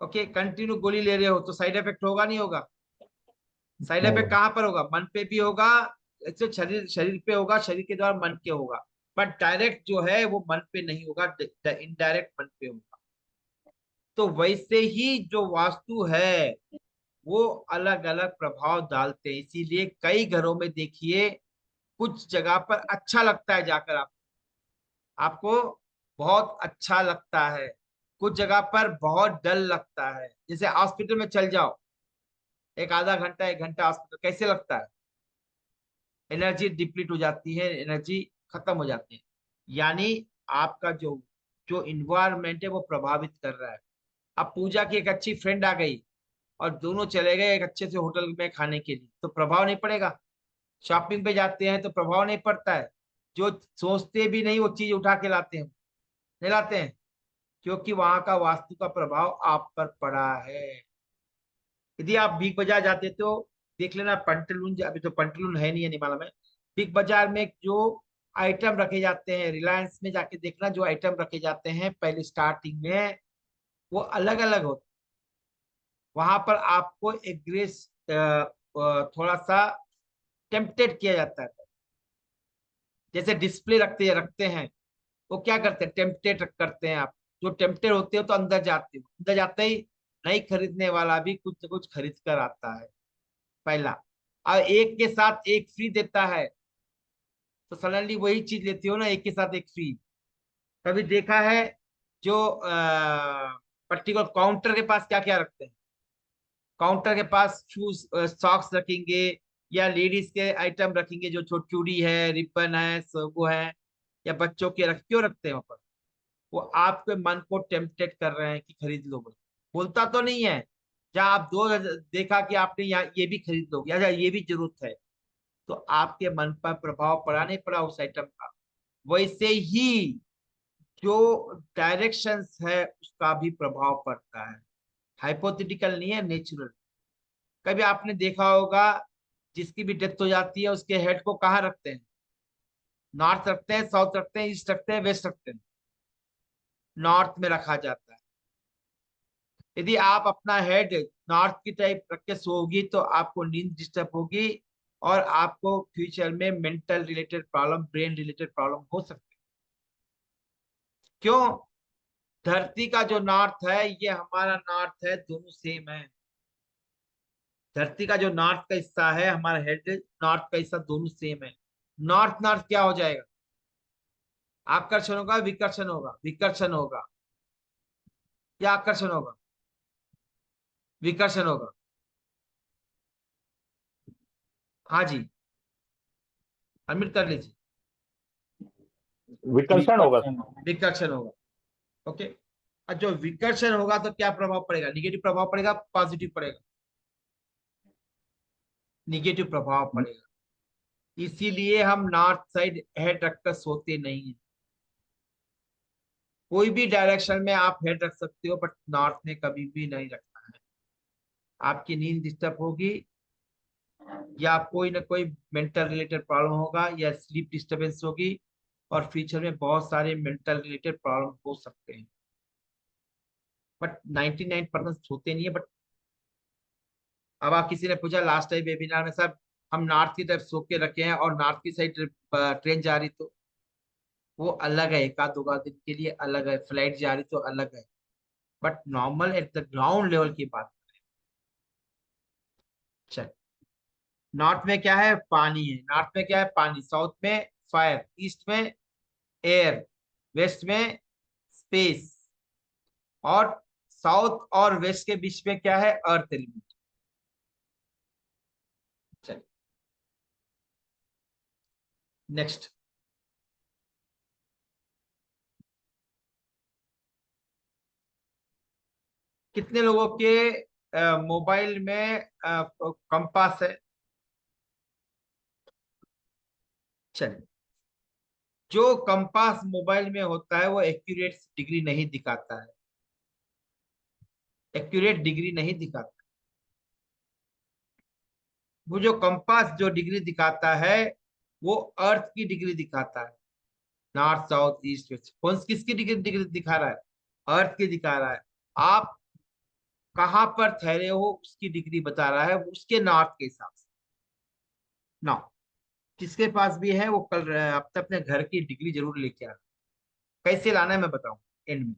ओके, कंटिन्यू गोली ले रहे हो तो साइड इफेक्ट होगा नहीं होगा? साइड इफेक्ट कहाँ पर होगा? मन पे भी होगा, ऐसे शरीर शरीर पे होगा, शरीर के द्वारा मन के होगा, बट डायरेक्ट जो है वो मन पे नहीं होगा, इनडायरेक्ट मन पे होगा। तो वैसे ही जो वास्तु है वो अलग अलग प्रभाव डालते हैं। इसीलिए कई घरों में देखिए, कुछ जगह पर अच्छा लगता है जाकर आपको बहुत अच्छा लगता है, कुछ जगह पर बहुत डल लगता है। जैसे हॉस्पिटल में चल जाओ, एक आधा घंटा 1 घंटा हॉस्पिटल, कैसे लगता है? एनर्जी डिप्लीट हो जाती है, एनर्जी खत्म हो जाती है। यानी आपका जो जो इन्वायरमेंट है वो प्रभावित कर रहा है। अब पूजा की एक अच्छी फ्रेंड आ गई और दोनों चले गए एक अच्छे से होटल में खाने के लिए, तो प्रभाव नहीं पड़ेगा? शॉपिंग पे जाते हैं तो प्रभाव नहीं पड़ता है? जो सोचते भी नहीं वो चीज उठा के लाते हैं, नहीं लाते हैं? क्योंकि वहां का वास्तु का प्रभाव आप पर पड़ा है। यदि आप बिग बाजार जाते तो देख लेना, पंटलून, अभी तो पंटलून है नहीं है, नहीं मालूम है। बिग बाजार में जो आइटम रखे जाते हैं, रिलायंस में जाके देखना, जो आइटम रखे जाते हैं पहले स्टार्टिंग में वो अलग अलग होते। वहां पर आपको एग्रेस थोड़ा सा टेम्पटेड किया जाता है। जैसे डिस्प्ले रखते रखते हैं, वो क्या करते हैं? टेम्पटेड करते हैं। आप जो टेम्पटेड होते हो तो अंदर जाते हो, अंदर जाते ही नहीं खरीदने वाला भी कुछ न कुछ खरीद कर आता है, पहला। और एक के साथ एक फ्री देता है, तो सडनली वही चीज लेती हो ना, एक के साथ एक फ्री। कभी देखा है जो पर्टिकुलर काउंटर के पास क्या क्या रखते हैं? काउंटर के पास शूज, सॉक्स रखेंगे, या लेडीज के आइटम रखेंगे, जो छोट चूड़ी है, रिबन है, वो है, या बच्चों के क्यों रखते हैं वहां पर? वो आपके मन को टेम्पटेड कर रहे हैं कि खरीद लो बोलो। बोलता तो नहीं है। जहाँ आप दो देखा कि आपने यहाँ ये भी खरीद लो, या ये भी जरूरत है, तो आपके मन पर प्रभाव पड़ा नहीं पड़ा उस आइटम का? वैसे ही जो डायरेक्शंस है उसका भी प्रभाव पड़ता है। हाइपोथेटिकल नहीं है, नेचुरल। कभी आपने देखा होगा, जिसकी भी डेथ हो जाती है उसके हेड को कहाँ रखते हैं? नॉर्थ रखते हैं, साउथ रखते हैं, ईस्ट रखते हैं, वेस्ट रखते हैं? नॉर्थ में रखा जाता है। यदि आप अपना हेड नॉर्थ की टाइप रख के सोओगी तो आपको नींद डिस्टर्ब होगी, और आपको फ्यूचर में mental related problem, brain related problem हो सकते हैं। क्यों? धरती का जो नॉर्थ है, ये हमारा नॉर्थ है, दोनों सेम है। धरती का जो नॉर्थ का हिस्सा है, हमारा हेड नॉर्थ का हिस्सा, दोनों सेम है। नॉर्थ नॉर्थ क्या हो जाएगा? आकर्षण होगा, विकर्षण होगा? विकर्षण होगा या आकर्षण होगा? विकर्षण होगा। हाँ जी, अनम्यूट कर लीजिए। विकर्षण होगा। विकर्षण होगा, ओके। और जो विकर्षण होगा तो क्या प्रभाव पड़ेगा? निगेटिव प्रभाव पड़ेगा, पॉजिटिव पड़ेगा? निगेटिव प्रभाव पड़ेगा। इसीलिए हम नॉर्थ साइड हेड रखकर सोते नहीं हैं। कोई भी डायरेक्शन में आप हेड रख सकते हो, बट नॉर्थ में कभी भी नहीं रखना है। आपकी नींद डिस्टर्ब होगी, या कोई ना कोई मेंटल रिलेटेड प्रॉब्लम होगा, या स्लीप डिस्टर्बेंस होगी, और फ्यूचर में बहुत सारे मेंटल रिलेटेड प्रॉब्लम हो सकते हैं। बट 99% होते नहीं है। बट अब आप किसी ने पूछा लास्ट टाइम वेबिनार में, सर हम नॉर्थ की तरफ सो के रखे हैं और नॉर्थ की साइड ट्रेन जा रही, तो वो अलग है। एक आध दो दिन के लिए अलग है, फ्लाइट जा रही तो अलग है। But normal at the ground level की बात करें, चल। नॉर्थ में क्या है? पानी है। नॉर्थ में क्या है? पानी। साउथ में फायर, ईस्ट में एयर, वेस्ट में स्पेस, और साउथ और वेस्ट के बीच में क्या है? Earth element. चल, नेक्स्ट। कितने लोगों के मोबाइल में कंपास है? चलिए, जो कंपास मोबाइल में होता है वो एक्यूरेट डिग्री नहीं दिखाता है, एक्यूरेट डिग्री नहीं दिखाता। वो जो कंपास जो डिग्री दिखाता है वो अर्थ की डिग्री दिखाता है, नॉर्थ साउथ ईस्ट वेस्ट। कौन किसकी डिग्री डिग्री दिखा रहा है? अर्थ की दिखा रहा है। आप कहां पर ठहरे हो उसकी डिग्री बता रहा है, उसके नॉर्थ के हिसाब से। ना किसके पास भी है वो कल अपने घर की डिग्री जरूर लेके आना। कैसे लाना है मैं बताऊं एंड में।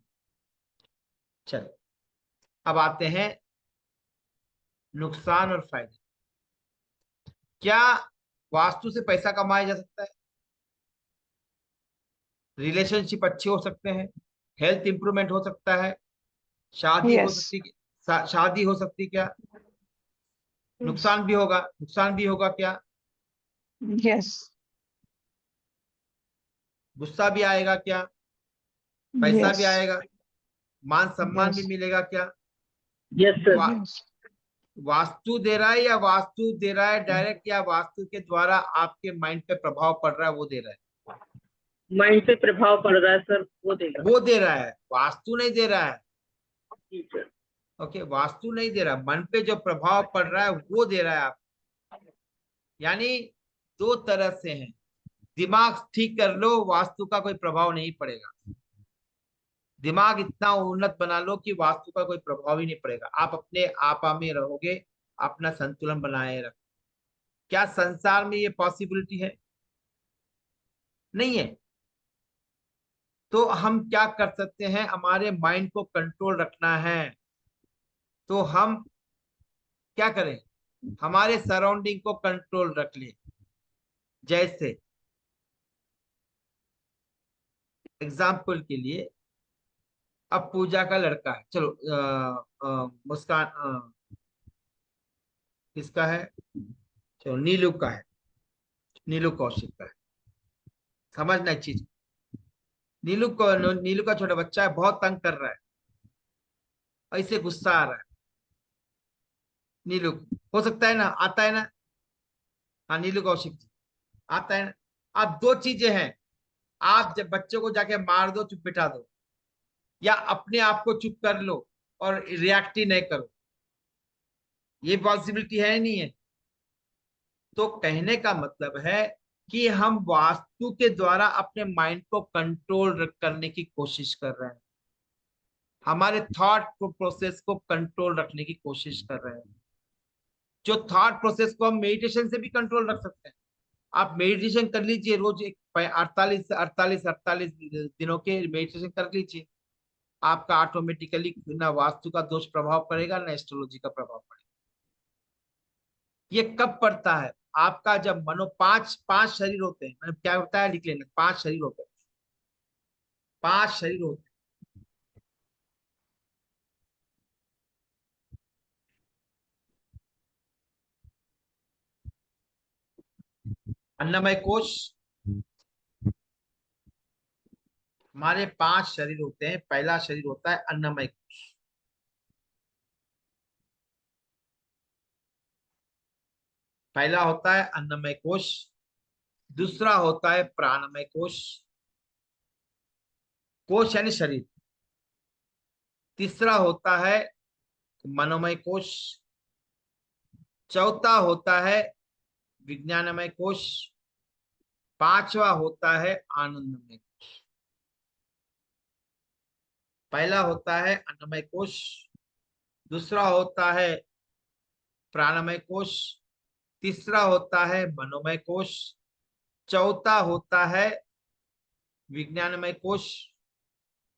चलो, अब आते हैं नुकसान और फायदे। क्या वास्तु से पैसा कमाया जा सकता है? रिलेशनशिप अच्छे हो सकते हैं, हेल्थ इंप्रूवमेंट हो सकता है, शादी हो यस सकती, शादी हो सकती क्या? नुकसान भी होगा, नुकसान भी होगा क्या? यस गुस्सा भी आएगा क्या? पैसा भी यस आएगा, मान सम्मान भी यस मिलेगा क्या? Yes sir. वा, वास्तु दे रहा है या वास्तु दे रहा है डायरेक्ट, या वास्तु के द्वारा आपके माइंड पे प्रभाव पड़ रहा है वो दे रहा है? माइंड पे प्रभाव पड़ रहा है सर, वो देगा। वो दे रहा है, वास्तु नहीं दे रहा है। जी सर। ओके, वास्तु नहीं दे रहा, मन पे जो प्रभाव पड़ रहा है वो दे रहा है आप। यानी दो तरह से हैं। दिमाग ठीक कर लो, वास्तु का कोई प्रभाव नहीं पड़ेगा। दिमाग इतना उन्नत बना लो कि वास्तु का कोई प्रभाव ही नहीं पड़ेगा। आप अपने आपा में रहोगे, अपना संतुलन बनाए रखो। क्या संसार में ये पॉसिबिलिटी है? नहीं है। तो हम क्या कर सकते हैं? हमारे माइंड को कंट्रोल रखना है, तो हम क्या करें? हमारे सराउंडिंग को कंट्रोल रख ले। जैसे एग्जाम्पल के लिए, अब पूजा का लड़का है, चलो मुस्कान किसका है? चलो नीलू का है, नीलू कौशिक का है। समझना एक चीज, नीलू का छोटा बच्चा है, बहुत तंग कर रहा है, ऐसे गुस्सा आ रहा है नीलू को। हो सकता है ना, आता है ना? हाँ, नीलू कौशिक जी आता है ना? आप दो चीजें हैं, आप जब बच्चों को जाके मार दो, चुप बिठा दो, या अपने आप को चुप कर लो और रिएक्ट ही नहीं करो। ये पॉसिबिलिटी है नहीं है? तो कहने का मतलब है कि हम वास्तु के द्वारा अपने माइंड को कंट्रोल करने की कोशिश कर रहे हैं, हमारे थॉट प्रोसेस को कंट्रोल रखने की कोशिश कर रहे हैं। जो थॉट प्रोसेस को हम मेडिटेशन से भी कंट्रोल रख सकते हैं। आप मेडिटेशन कर लीजिए रोज, एक 48 दिनों के मेडिटेशन कर लीजिए। आपका ऑटोमेटिकली ना वास्तु का दोष प्रभाव पड़ेगा, ना एस्ट्रोलॉजी का प्रभाव पड़ेगा। ये कब पड़ता है? आपका जब मनो पांच पांच शरीर होते हैं, मतलब क्या होता है लिख लेना, पांच शरीर होते हैं, पांच शरीर होते हैं। अन्नमय कोश, हमारे पांच शरीर होते हैं। पहला शरीर होता है अन्नमय कोश, पहला होता है अन्नमय कोश। दूसरा होता है प्राणमय कोश, कोश यानी शरीर। तीसरा होता है मनोमय कोश। चौथा होता है विज्ञानमय कोश। पांचवा होता है आनंदमय कोश। पहला होता है अन्नमय कोश, दूसरा होता है प्राणमय कोश, तीसरा होता है मनोमय कोश, चौथा होता है विज्ञानमय कोश,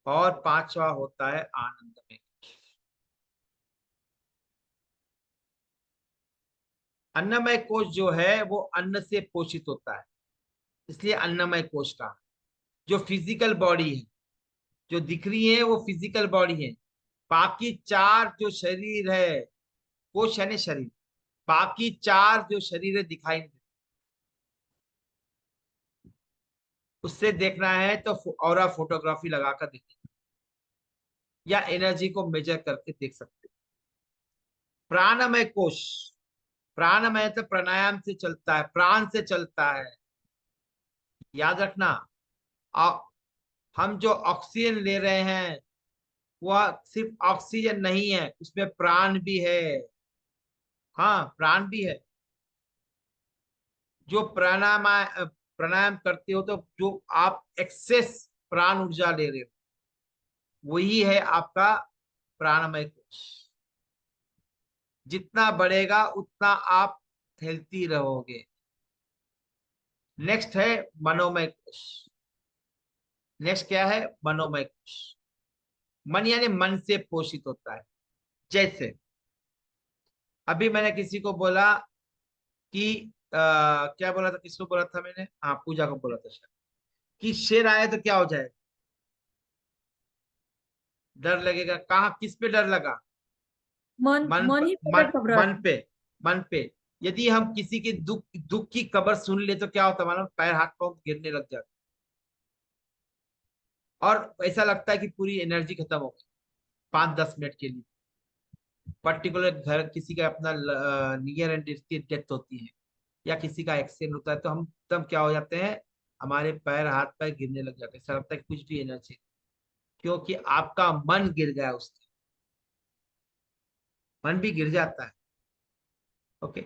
और पांचवा होता है आनंदमय कोश। अन्नमय कोश जो है वो अन्न से पोषित होता है, इसलिए अन्नमय कोश का। जो फिजिकल बॉडी है, जो दिख रही है वो फिजिकल बॉडी है। बाकी चार जो शरीर है, कोश यानी शरीर, बाकी चार जो शरीर है दिखाई नहीं देते। उससे देखना है तो ऑरा फोटोग्राफी लगाकर देखिए, या एनर्जी को मेजर करके देख सकते हैं। प्राणमय कोश, प्राणमय तो प्राणायाम से चलता है, प्राण से चलता है। याद रखना, आ, हम जो ऑक्सीजन ले रहे हैं वह सिर्फ ऑक्सीजन नहीं है, उसमें प्राण भी है। हाँ, प्राण भी है। जो प्राणायाम करते हो तो जो आप एक्सेस प्राण ऊर्जा ले रहे हो वही है आपका प्राणमय कोश। जितना बढ़ेगा उतना आप हेल्थी रहोगे। नेक्स्ट है मनोमय कोश। नेक्स्ट क्या है? मनोमय कोश। मन यानी मन से पोषित होता है। जैसे अभी मैंने किसी को बोला कि क्या बोला था, किसको बोला था मैंने? हाँ, पूजा को बोला था शायद, कि शेर आए तो क्या हो जाएगा? डर लगेगा। कहाँ, किस पे डर लगा? मन मन मन प- ही मन पहले घबराता मन पे। मन पे। यदि हम किसी की दुख दुख की खबर सुन ले तो क्या होता है मालूम? पैर हाथ पांव गिरने लग जाते और ऐसा लगता है कि पूरी एनर्जी खत्म हो गई 5-10 मिनट के लिए। पर्टिकुलर घर किसी का अपना नियर एंड डियर डेथ होती है या किसी का एक्सीडेंट होता है तो हम तब क्या हो जाते हैं? हमारे पैर हाथ पैर गिरने लग जाते हैं। ऐसा लगता है कि कुछ भी एनर्जी, क्योंकि आपका मन गिर गया उससे। मन भी गिर जाता है। ओके।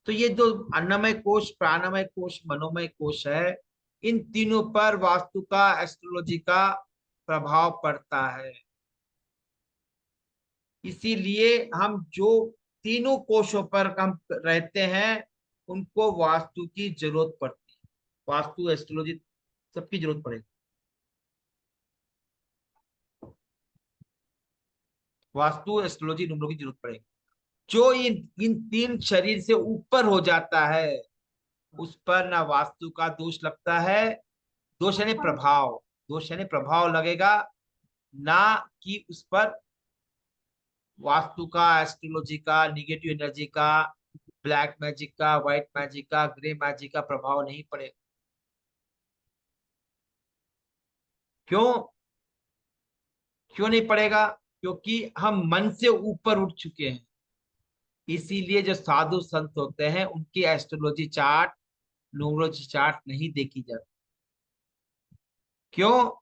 तो ये जो अन्नमय कोश, प्राणमय कोश, मनोमय कोश है, इन तीनों पर वास्तु का, एस्ट्रोलॉजी का प्रभाव पड़ता है। इसीलिए हम जो तीनों कोशों पर हम रहते हैं उनको वास्तु की जरूरत पड़ती है। वास्तु, एस्ट्रोलॉजी सबकी जरूरत पड़ेगी। वास्तु, एस्ट्रोलॉजी, न्यूमरोलॉजी की जरूरत पड़ेगी। जो इन इन तीन शरीर से ऊपर हो जाता है उस पर ना वास्तु का दोष लगता है। दोष यानी प्रभाव। दोष यानी प्रभाव लगेगा, ना कि उस पर वास्तु का, एस्ट्रोलॉजी का, निगेटिव एनर्जी का, ब्लैक मैजिक का, व्हाइट मैजिक का, ग्रे मैजिक का प्रभाव नहीं पड़ेगा। क्यों? क्यों नहीं पड़ेगा? क्योंकि हम मन से ऊपर उठ चुके हैं। इसीलिए जो साधु संत होते हैं उनकी एस्ट्रोलॉजी चार्ट, न्यूमरोलॉजी चार्ट नहीं देखी जाती। क्यों?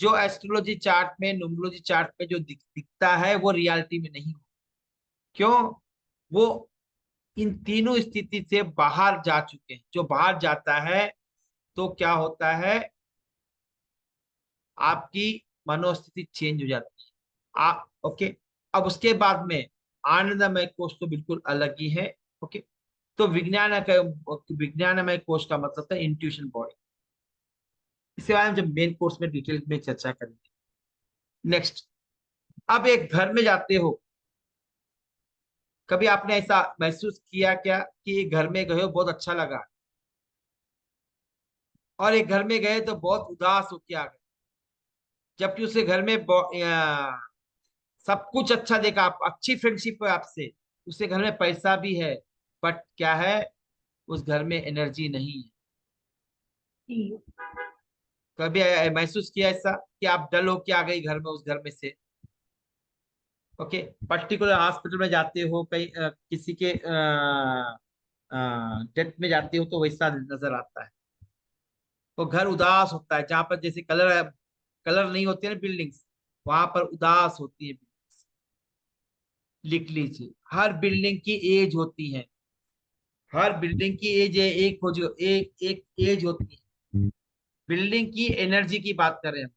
जो एस्ट्रोलॉजी चार्ट में, न्यूमरोलॉजी चार्ट में जो दिखता है वो रियलिटी में नहीं हो। क्यों? वो इन तीनों स्थिति से बाहर जा चुके हैं। जो बाहर जाता है तो क्या होता है? आपकी मनोस्थिति चेंज हो जाती है। आप ओके। अब उसके बाद में आनंदमय कोश तो बिल्कुल अलग ही है। ओके। तो विज्ञानमय कोश का मतलब था इंट्यूशन बॉडी। इसके बारे में जब मेन कोर्स में डिटेल में चर्चा करेंगे। नेक्स्ट, अब एक घर में जाते हो, कभी आपने ऐसा महसूस किया क्या कि एक घर में गए हो बहुत अच्छा लगा, और एक घर में गए तो बहुत उदास होके आ गए, जबकि उसे घर में सब कुछ अच्छा देखा, आप अच्छी फ्रेंडशिप है आपसे, उसके घर में पैसा भी है, बट क्या है? उस घर में एनर्जी नहीं है। जी। कभी महसूस किया ऐसा कि आप डल होके आ गई घर में, उस घर में से? ओके। पर्टिकुलर हॉस्पिटल में जाते हो, कहीं किसी के डेथ में जाते हो तो वैसा नजर आता है। तो घर उदास होता है, जहां पर जैसे कलर कलर नहीं होते ना बिल्डिंग्स, वहां पर उदास होती है बिल्डिंग्स। लिख लीजिए, हर बिल्डिंग की एज होती है। हर बिल्डिंग की एज है, एक हो जो एक एक एज होती है। बिल्डिंग की एनर्जी की बात कर रहे हैं हम,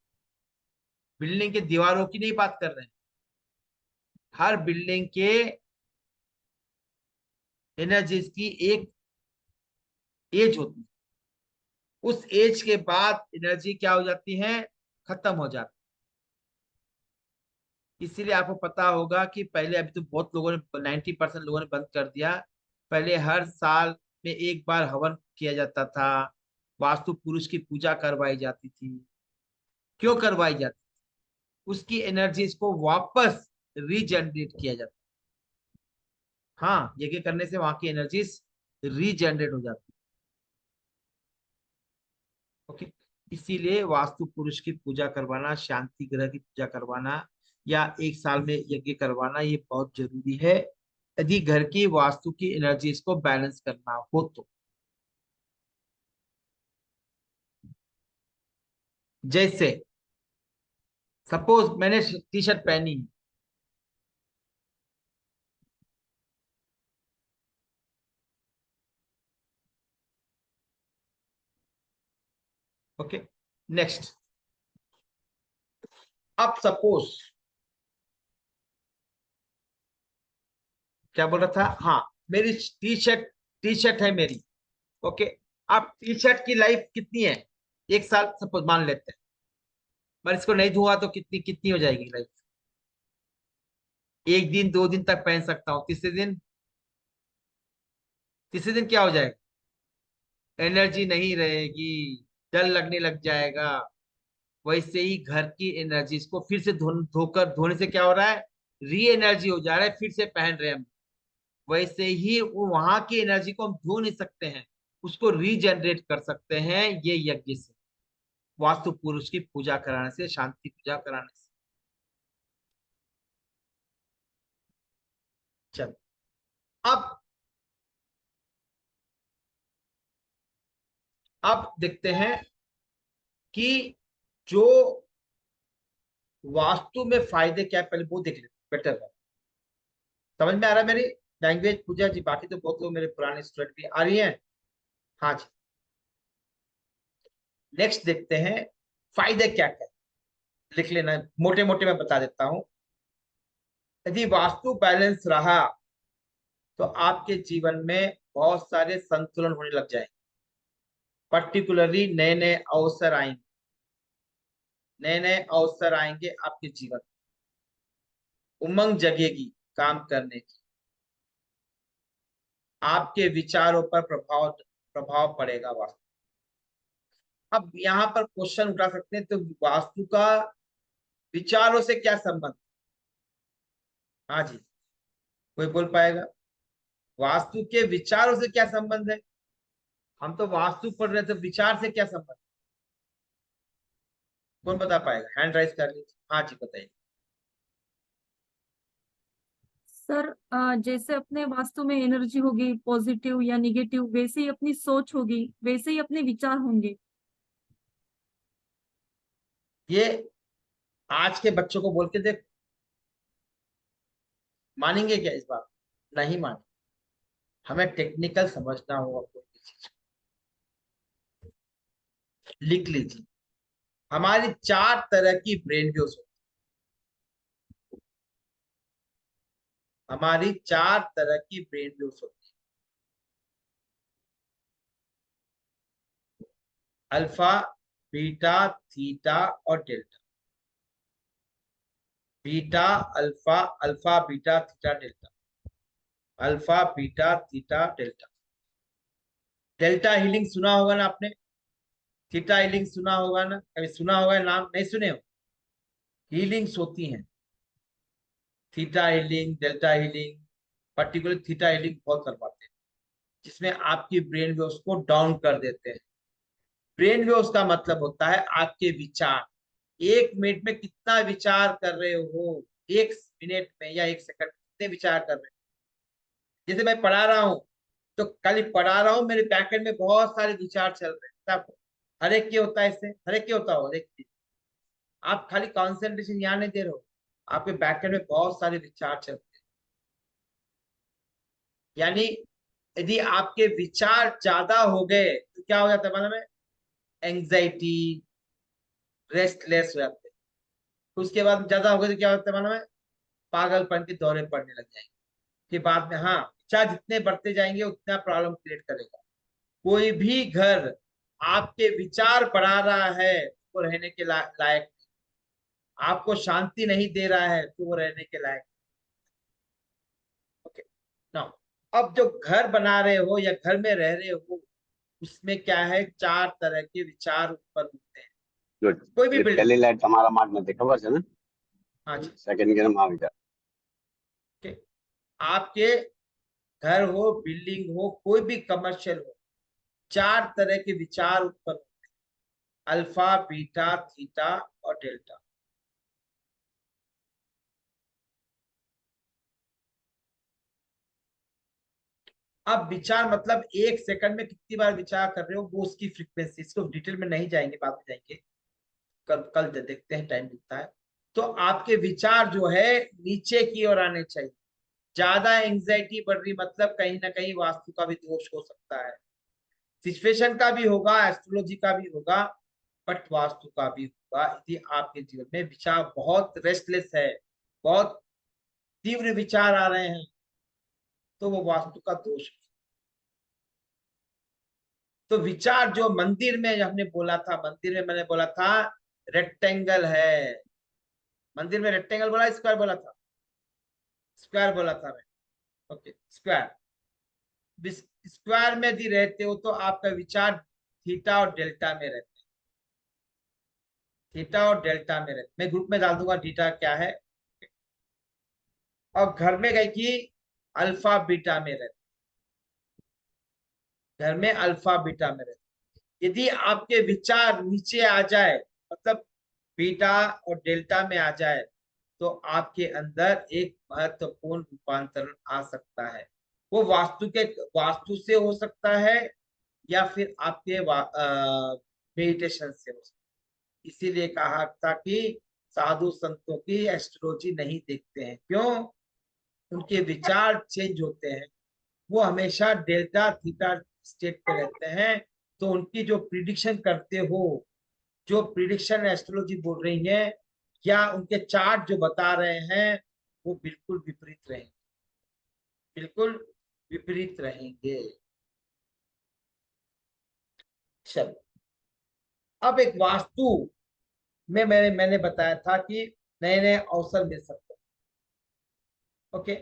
बिल्डिंग के दीवारों की नहीं बात कर रहे हैं। हर बिल्डिंग के एनर्जीज की एक एज होती है। उस एज के बाद एनर्जी क्या हो जाती है? खत्म हो जाती है। इसीलिए आपको पता होगा कि पहले, अभी तो बहुत लोगों ने, 90% लोगों ने बंद कर दिया। पहले हर साल में एक बार हवन किया जाता था, वास्तु पुरुष की पूजा करवाई जाती थी। क्यों करवाई जाती? उसकी एनर्जीज को वापस रीजनरेट किया जाता। हाँ, यज्ञ करने से वहां की एनर्जीज रीजनरेट हो जाती। ओके। इसीलिए वास्तु पुरुष की पूजा करवाना, शांति ग्रह की पूजा करवाना, या एक साल में यज्ञ करवाना, ये बहुत जरूरी है यदि घर की वास्तु की एनर्जीज को बैलेंस करना हो तो। जैसे सपोज मैंने टी शर्ट पहनी है, ओके। नेक्स्ट, अब सपोज क्या बोल रहा था, हाँ, मेरी टी शर्ट है मेरी, ओके। अब टी शर्ट की लाइफ कितनी है, 1 साल सपोज मान लेते हैं, पर इसको नहीं धुआ तो कितनी कितनी हो जाएगी लाइफ? 1 दिन 2 दिन तक पहन सकता हूँ, तीसरे दिन क्या हो जाएगा? एनर्जी नहीं रहेगी, डर लगने लग जाएगा। वैसे ही घर की एनर्जी इसको फिर से धोकर धोने से क्या हो रहा है, री एनर्जी हो जा रहा है, फिर से पहन रहे हैं हम। वैसे ही वहां की एनर्जी को हम धो नहीं सकते हैं, उसको रीजनरेट कर सकते हैं ये यज्ञ से, वास्तु पुरुष की पूजा कराने से, शांति पूजा कराने से। चलो, अब देखते हैं कि जो वास्तु में फायदे क्या है, पहले वो देख लेते बेटर है। समझ में आ रहा है मेरी लैंग्वेज पूजा जी? बाकी तो बहुत लोग मेरे पुराने स्टूडेंट भी आ रही हैं। हाँ जी, नेक्स्ट देखते हैं फायदे क्या क्या, लिख लेना, मोटे मोटे मैं बता देता हूं। यदि वास्तु बैलेंस रहा तो आपके जीवन में बहुत सारे संतुलन होने लग जाए, पर्टिकुलरली नए नए अवसर आएंगे, नए नए अवसर आएंगे आपके जीवन, उमंग जगेगी काम करने की, आपके विचारों पर प्रभाव प्रभाव पड़ेगा वास्तु। अब यहाँ पर क्वेश्चन उठा सकते हैं, तो वास्तु का विचारों से क्या संबंध? हाँ जी, कोई बोल पाएगा? वास्तु के विचारों से क्या संबंध है? हम तो वास्तु पढ़ रहे थे, विचार से क्या संबंध? कौन बता पाएगा? हैंड राइज कर लीजिए। हाँ जी, बताइए। सर जैसे अपने वास्तु में एनर्जी होगी पॉजिटिव या निगेटिव, वैसे ही अपनी सोच होगी, वैसे ही अपने विचार होंगे। ये आज के बच्चों को बोल के देख, मानेंगे क्या इस बात? नहीं माने। हमें टेक्निकल समझना होगा कोई भी चीज। लिख लीजिए, हमारी 4 तरह की ब्रेन वेव्स होती है, हमारी 4 तरह की ब्रेन वेव्स होती है, अल्फा, बीटा, थीटा और delta. Beta, alpha, alpha beta theta delta, alpha beta theta delta. Delta healing सुना होगा ना आपने, थीटा हीलिंग सुना होगा ना, कभी सुना होगा, नाम नहीं सुने हो? हीलिंग्स होती हैं, theta healing, delta healing, particular theta healing बहुत करवाते हैं, जिसमें आपकी ब्रेन वेव्स को डाउन कर देते हैं। ब्रेन वेव्स का मतलब होता है आपके विचार, 1 मिनट में कितना विचार कर रहे हो, 1 मिनट में या 1 सेकंड में कितने विचार कर रहे हो। जैसे मैं पढ़ा रहा हूँ, तो कल पढ़ा रहा हूँ, मेरे बैकएंड में बहुत सारे विचार चल रहे हैं, तब हर एक के होता है, इससे हर एक के होता हो, देखिए आप खाली कॉन्सेंट्रेशन यहाँ नहीं दे रहे हो, आपके बैकएंड में बहुत सारे विचार चल रहे हैं। यानी यदि आपके विचार ज्यादा हो गए तो क्या हो जाता है मालूम है? एंग्जाइटी, रेस्टलेस हो जाते हैं। उसके बाद ज्यादा हो गए तो क्या होता है मालूम है? पागलपन के दौरे पड़ने लग जाएंगे। फिर बाद में, हाँ, विचार जितने बढ़ते जाएंगे उतना प्रॉब्लम क्रिएट करेगा। कोई भी घर आपके विचार बढ़ा रहा है वो रहने के लायक नहीं। आपको शांति नहीं दे रहा है तो वो रहने के लायक। ओके, नाउ अब जो घर बना रहे हो या घर में रह रहे हो, उसमें क्या है, 4 तरह के विचार उत्पन्न होते हैं। गुड कोई भी પહેલી बिल्डिंग, લાઈટ તમારા માટે ખબર છે ને? हाँ जी, સેકન્ડ ગેરમાં આવી જાય. ओके, आपके घर हो, बिल्डिंग हो, कोई भी कमर्शियल हो, 4 तरह के विचार उत्पन्न होते हैं, अल्फा, बीटा, थीटा और डेल्टा। अब विचार मतलब 1 सेकंड में कितनी बार विचार कर रहे हो, वो उसकी फ्रीक्वेंसी, इसको डिटेल में नहीं जाएंगे, बाद में जाएंगे। कल देखते हैं, टाइम मिलता है। तो आपके विचार जो है नीचे की ओर आने चाहिए। ज्यादा एंजाइटी बढ़ रही मतलब कहीं ना कहीं वास्तु का भी दोष हो सकता है। सिचुएशन का भी होगा, एस्ट्रोलॉजी का भी होगा, बट वास्तु का भी होगा। यदि आपके जीवन में विचार बहुत रेस्टलेस है, बहुत तीव्र विचार आ रहे हैं, तो वो वास्तु का दोष है। तो विचार जो मंदिर में हमने बोला था, मंदिर में मैंने बोला था रेक्टेंगल है। मंदिर में रेक्टेंगल बोला, स्क्वायर बोला था? स्क्वायर बोला था मैं। Okay, square. स्क्वायर में यदि रहते हो तो आपका विचार थीटा और डेल्टा में रहते हैं। थीटा और डेल्टा में रहते, मैं ग्रुप में डाल दूंगा थीटा क्या है। और घर में गई कि अल्फा बीटा में रहते, घर में अल्फा बीटा में रहते। यदि आपके विचार नीचे आ जाए, मतलब बीटा और डेल्टा में आ जाए, तो आपके अंदर एक महत्वपूर्ण रूपांतरण आ सकता है। वो वास्तु से हो सकता है, या फिर आपके मेडिटेशन से हो सकता है। इसीलिए कहा था कि साधु संतों की एस्ट्रोलॉजी नहीं देखते हैं। क्यों? उनके विचार चेंज होते हैं, वो हमेशा डेल्टा थीटा स्टेट पे रहते हैं। तो उनकी जो प्रिडिक्शन करते हो, जो प्रिडिक्शन एस्ट्रोलॉजी बोल रही है, या उनके चार्ट जो बता रहे हैं, वो बिल्कुल विपरीत रहेंगे, बिल्कुल विपरीत रहेंगे। चलो, अब एक वास्तु में मैंने बताया था कि नए नए अवसर मिल सकते हैं। ओके,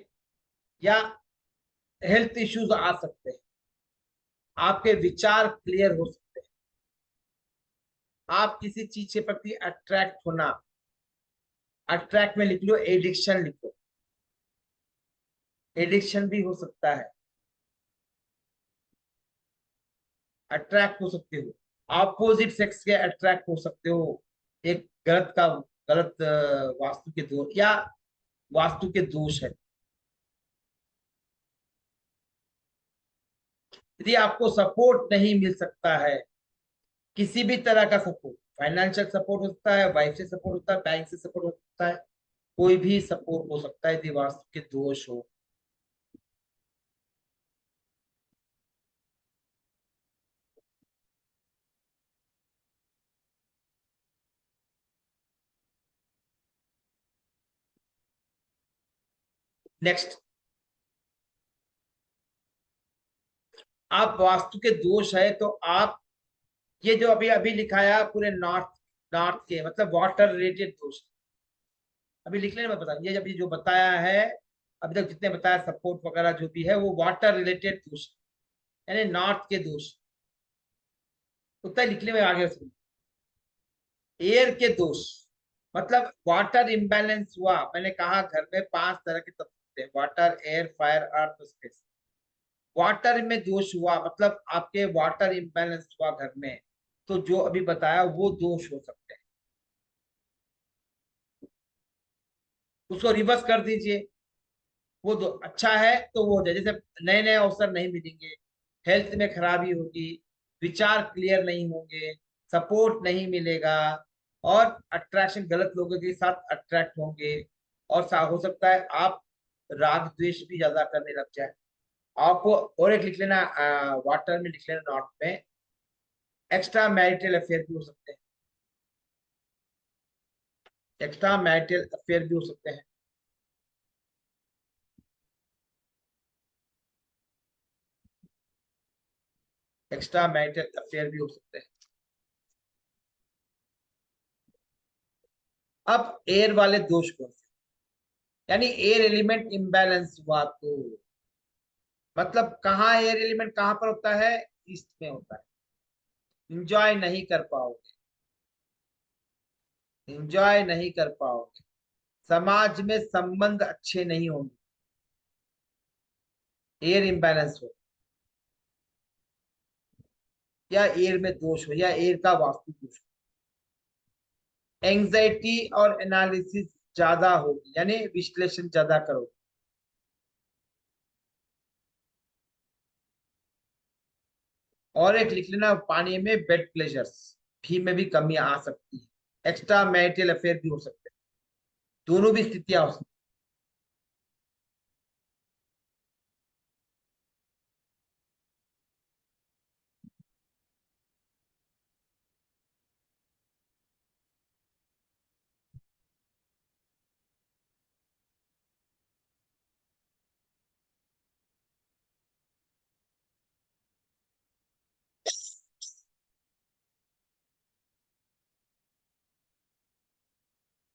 या हेल्थ इश्यूज आ सकते हैं, आपके विचार क्लियर हो सकते हैं, आप किसी चीज के प्रति अट्रैक्ट होना। अट्रैक्ट में लिख लो, एडिक्शन लिखो, एडिक्शन भी हो सकता है। अट्रैक्ट हो सकते हो, ऑपोजिट सेक्स के अट्रैक्ट हो सकते हो। एक गलत वास्तु के दोष, या वास्तु के दोष है। यदि आपको सपोर्ट नहीं मिल सकता है, किसी भी तरह का सपोर्ट, फाइनेंशियल सपोर्ट हो सकता है, वाइफ से सपोर्ट होता है, बैंक से सपोर्ट हो सकता है, कोई भी सपोर्ट हो सकता है यदि वास्तु के दोष हो। नेक्स्ट, आप वास्तु के दोष है तो आप ये जो अभी अभी लिखाया पूरे नॉर्थ नॉर्थ के, मतलब वाटर रिलेटेड दोष अभी लिख लेना, मैं बता, ये अभी जो बताया है, अभी तक जितने बताया सपोर्ट वगैरह जो भी है, वो वाटर रिलेटेड दोष, यानी नॉर्थ के दोष, उतना लिखने में आगे। एयर के दोष मतलब वाटर इम्बैलेंस हुआ। मैंने कहा घर में 5 तरह के तत्व होते हैं, वाटर, एयर, फायर, अर्थ, स्पेस। वाटर में दोष हुआ मतलब आपके वाटर इम्बैलेंस हुआ घर में, तो जो अभी बताया वो दोष हो सकते हैं। उसको रिवर्स कर दीजिए, वो अच्छा है तो वो हो जाए। जैसे नए नए अवसर नहीं मिलेंगे, हेल्थ में खराबी होगी, विचार क्लियर नहीं होंगे, सपोर्ट नहीं मिलेगा, और अट्रैक्शन गलत लोगों के साथ अट्रैक्ट होंगे, और हो सकता है आप राग द्वेष भी ज्यादा करने लग जाए। आपको और एक लिख लेना, वाटर में लिख लेना, नॉर्थ में एक्स्ट्रा मैरिटल अफेयर भी हो सकते हैं, एक्स्ट्रा मैरिटल अफेयर भी हो सकते हैं। एक्स्ट्रा मैरिटल अफेयर भी हो सकते हैं। अब एयर वाले दोष कौन से, यानी एयर एलिमेंट इम्बैलेंस हुआ तो मतलब कहाँ एयर एलिमेंट कहाँ पर होता है? ईस्ट में होता है। इंजॉय नहीं कर पाओगे, इंजॉय नहीं कर पाओगे, समाज में संबंध अच्छे नहीं होंगे, एयर इम्बैलेंस हो, या एयर में दोष हो, या एयर का वास्तु दोष हो। एंजाइटी और एनालिसिस ज्यादा होगी, यानी विश्लेषण ज्यादा करोगे। और एक लिख लेना, पानी में बेड प्लेजर्स भी में भी कमी आ सकती है। एक्स्ट्रा मैरिटल अफेयर भी हो सकते हैं, दोनों भी स्थितियां हो सकती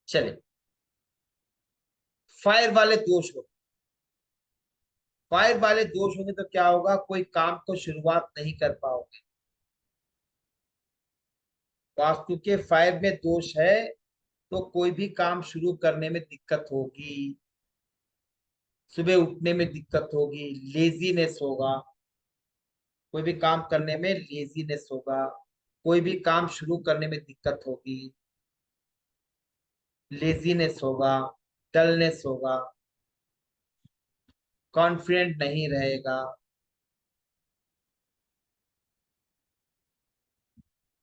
चले। फायर वाले दोष हो, फायर वाले दोष होंगे तो क्या होगा, कोई काम को शुरुआत नहीं कर पाओगे। वास्तु के फायर में दोष है तो कोई भी काम शुरू करने में दिक्कत होगी, सुबह उठने में दिक्कत होगी, लेजीनेस होगा, कोई भी काम करने में लेजीनेस होगा, कोई भी काम शुरू करने में दिक्कत होगी, लेजीनेस होगा, डलनेस होगा, कॉन्फिडेंट नहीं रहेगा,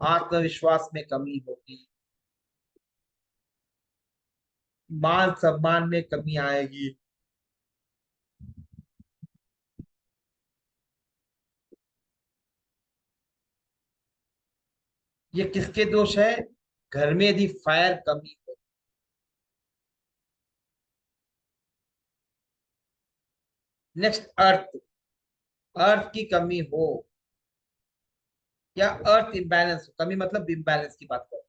आत्मविश्वास में कमी होगी, मान सम्मान में कमी आएगी। ये किसके दोष है? घर में यदि फायर कमी हो, नेक्स्ट अर्थ, अर्थ की कमी हो या अर्थ इम्बैलेंस हो, कमी मतलब इम्बैलेंस की बात करो,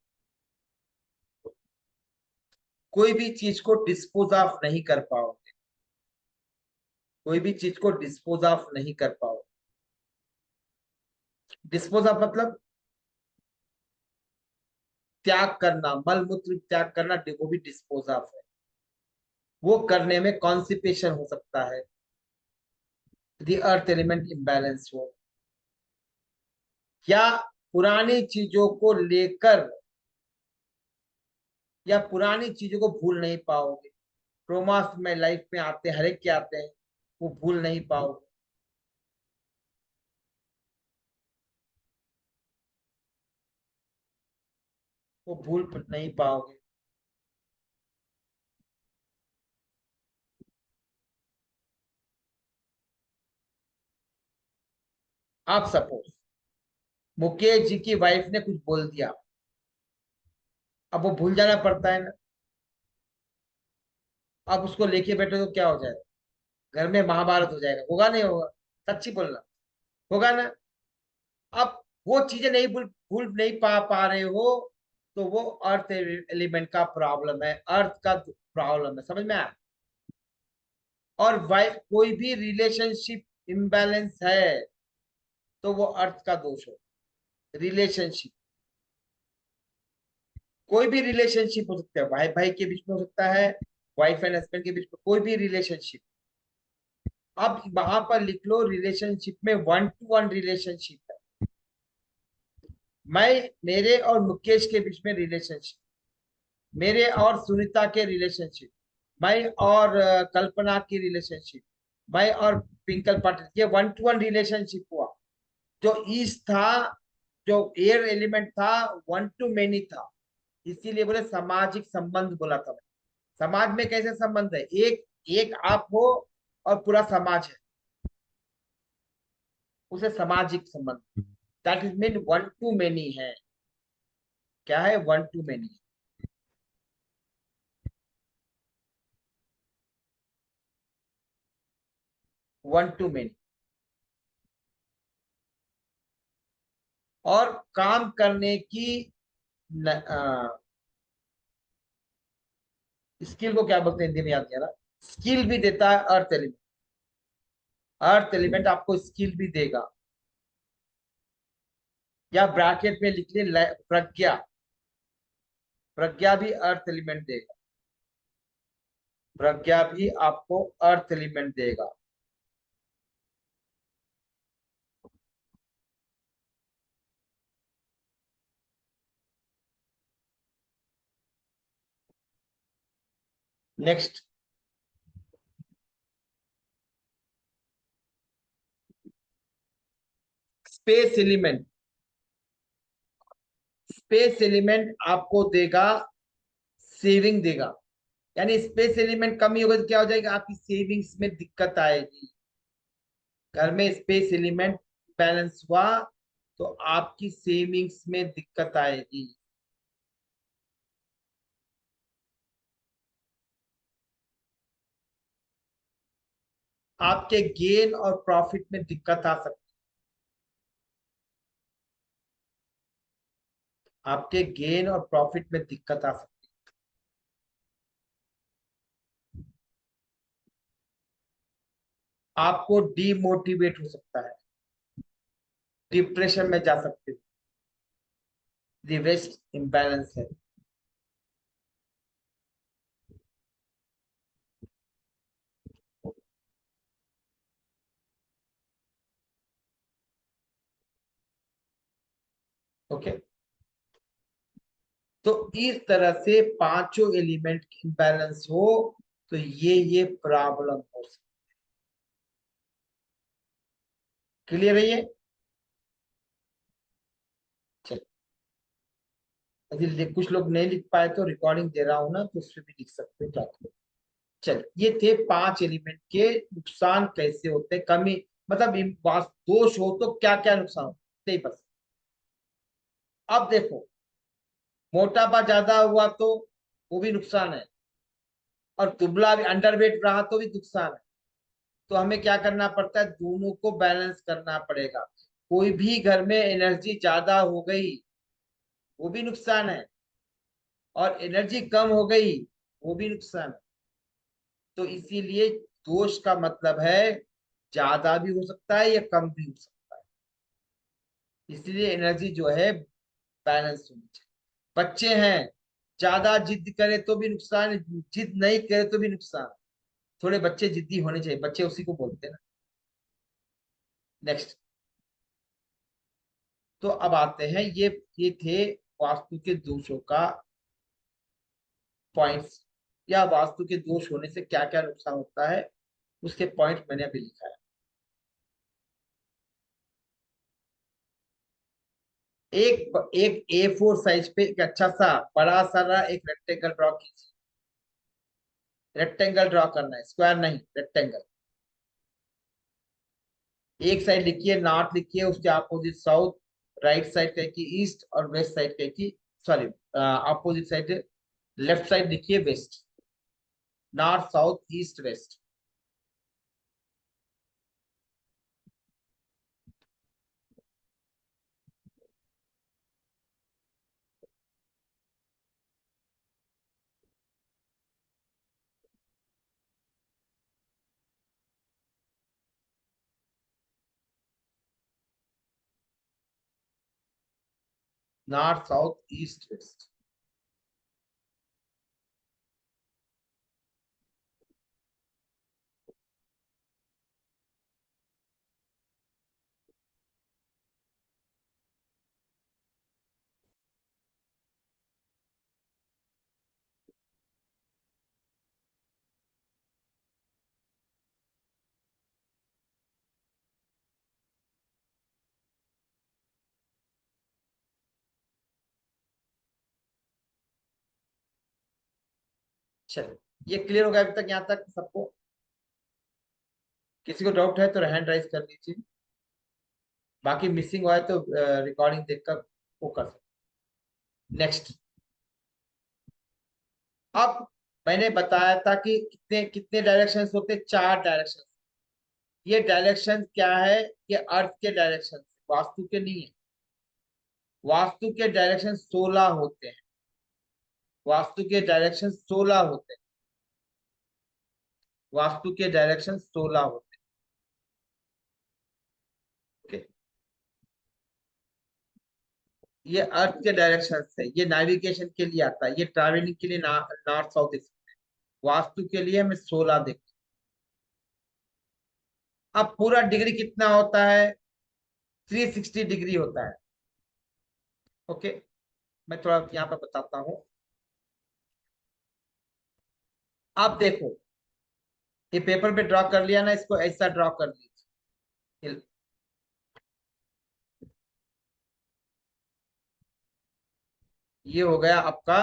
कोई भी चीज को डिस्पोज ऑफ नहीं कर पाओगे, कोई भी चीज को डिस्पोज ऑफ नहीं कर पाओगे। डिस्पोज ऑफ मतलब त्याग करना, मल मूत्र त्याग करना, वो भी डिस्पोज ऑफ है। वो करने में कॉन्स्टिपेशन हो सकता है यदि अर्थ एलिमेंट इम्बैलेंस हो, या पुरानी चीजों को लेकर, या पुरानी चीजों को भूल नहीं पाओगे। ट्रोमास में लाइफ में आते हैं, हर एक के आते हैं, वो भूल नहीं पाओगे। वो भूल नहीं पाओगे। आप सपोज मुकेश जी की वाइफ ने कुछ बोल दिया, अब वो भूल जाना पड़ता है ना। अब उसको लेके बैठे तो क्या हो जाएगा, घर में महाभारत हो जाएगा, होगा नहीं होगा? सच्ची बोलना, होगा ना। अब वो चीजें नहीं भूल नहीं पा रहे हो, तो वो अर्थ एलिमेंट का प्रॉब्लम है, अर्थ का प्रॉब्लम है, समझ में आया? और वाइफ कोई भी रिलेशनशिप इम्बैलेंस है तो वो अर्थ का दोष हो। रिलेशनशिप, कोई भी रिलेशनशिप हो सकता है, भाई भाई के बीच में हो सकता है, वाइफ एंड हस्बैंड के बीच में, कोई भी रिलेशनशिप। अब वहां पर लिख लो, रिलेशनशिप में 1-to-1 रिलेशनशिप है। मैं, मेरे और मुकेश के बीच में रिलेशनशिप, मेरे और सुनीता के रिलेशनशिप, मैं और कल्पना की रिलेशनशिप, मैं और पिंकल पाटिल, ये 1-to-1 रिलेशनशिप हुआ। जो ईस्ट था, जो एयर एलिमेंट था, 1-to-many था, इसीलिए बोले सामाजिक संबंध बोला था। समाज में कैसे संबंध है, एक एक आप हो और पूरा समाज है, उसे सामाजिक संबंध, दैट इज मीन 1-to-many है। क्या है? 1-to-many, 1-to-many। और काम करने की स्किल को क्या बोलते हैं हिंदी में, याद नहीं आ रहा। स्किल भी देता है अर्थ एलिमेंट, अर्थ एलिमेंट आपको स्किल भी देगा। या ब्रैकेट में लिख ले प्रज्ञा, प्रज्ञा भी अर्थ एलिमेंट देगा, प्रज्ञा भी आपको अर्थ एलिमेंट देगा। Next, space element, space element आपको देगा, सेविंग देगा। यानी स्पेस एलिमेंट कमी होगा तो क्या हो जाएगा, आपकी सेविंग्स में दिक्कत आएगी। घर में स्पेस एलिमेंट बैलेंस हुआ तो आपकी सेविंग्स में दिक्कत आएगी। आपके गेन और प्रॉफिट में दिक्कत आ सकती है, आपके गेन और प्रॉफिट में दिक्कत आ सकती है। आपको डीमोटिवेट हो सकता है, डिप्रेशन में जा सकते हो, वेस्ट इम्बैलेंस है। ओके, तो इस तरह से पांचों एलिमेंट इम्बैलेंस हो तो ये प्रॉब्लम हो सकती है। क्लियर है ये? चलिए, यदि कुछ लोग नहीं लिख पाए तो रिकॉर्डिंग दे रहा हूं ना, तो उसमें भी लिख सकते हो। क्या चलिए, ये थे 5 एलिमेंट के नुकसान कैसे होते हैं, कमी मतलब दोष हो तो क्या क्या नुकसान होते हैं बस। अब देखो, मोटापा ज्यादा हुआ तो वो भी नुकसान है, और दुबला भी अंडरवेट रहा तो भी नुकसान है। तो हमें क्या करना पड़ता है, दोनों को बैलेंस करना पड़ेगा। कोई भी घर में एनर्जी ज्यादा हो गई वो भी नुकसान है, और एनर्जी कम हो गई वो भी नुकसान है। तो इसीलिए दोष का मतलब है ज्यादा भी हो सकता है या कम भी हो सकता है। इसलिए एनर्जी जो है बैलेंस होनी चाहिए। बच्चे हैं, ज्यादा जिद करे तो भी नुकसान है, जिद नहीं करे तो भी नुकसान है। थोड़े बच्चे जिद्दी होने चाहिए, बच्चे उसी को बोलते हैं ना। नेक्स्ट, तो अब आते हैं, ये थे वास्तु के दोषों का पॉइंट्स, या वास्तु के दोष होने से क्या क्या नुकसान होता है उसके पॉइंट मैंने अभी लिखा है। एक A4 साइज पे एक अच्छा सा बड़ा सारा एक रेक्टेंगल ड्रॉ कीजिए। रेक्टेंगल ड्रॉ करना है, स्क्वायर नहीं, रेक्टेंगल। एक साइड लिखिए नॉर्थ, लिखिए उसके अपोजिट साउथ, राइट साइड कहे कि ईस्ट, और वेस्ट साइड कहे कि sorry opposite side left side लिखिए west. North south east west. North south east west. चलो, ये क्लियर होगा अभी तक, यहाँ तक सबको? किसी को डाउट है तो हैंड राइज कर लीजिए, बाकी मिसिंग हुआ है तो रिकॉर्डिंग देखकर वो कर सकते। नेक्स्ट, अब मैंने बताया था कि कितने कितने डायरेक्शंस होते हैं, 4 डायरेक्शन। ये डायरेक्शन क्या है, ये अर्थ के डायरेक्शन, वास्तु के नहीं है। वास्तु के डायरेक्शन 16 होते हैं। वास्तु के डायरेक्शन 16 होते हैं। वास्तु के डायरेक्शन 16 होते हैं। ओके, ये अर्थ के डायरेक्शन है, ये नेविगेशन के लिए आता है, ये ट्रैवलिंग के लिए नॉर्थ साउथ ईस्ट। वास्तु के लिए हमें 16 देख। अब पूरा डिग्री कितना होता है, 360 डिग्री होता है। ओके, मैं थोड़ा यहाँ पर बताता हूँ। आप देखो, ये पेपर पे ड्रॉ कर लिया ना, इसको ऐसा ड्रॉ कर लीजिए। ये हो गया आपका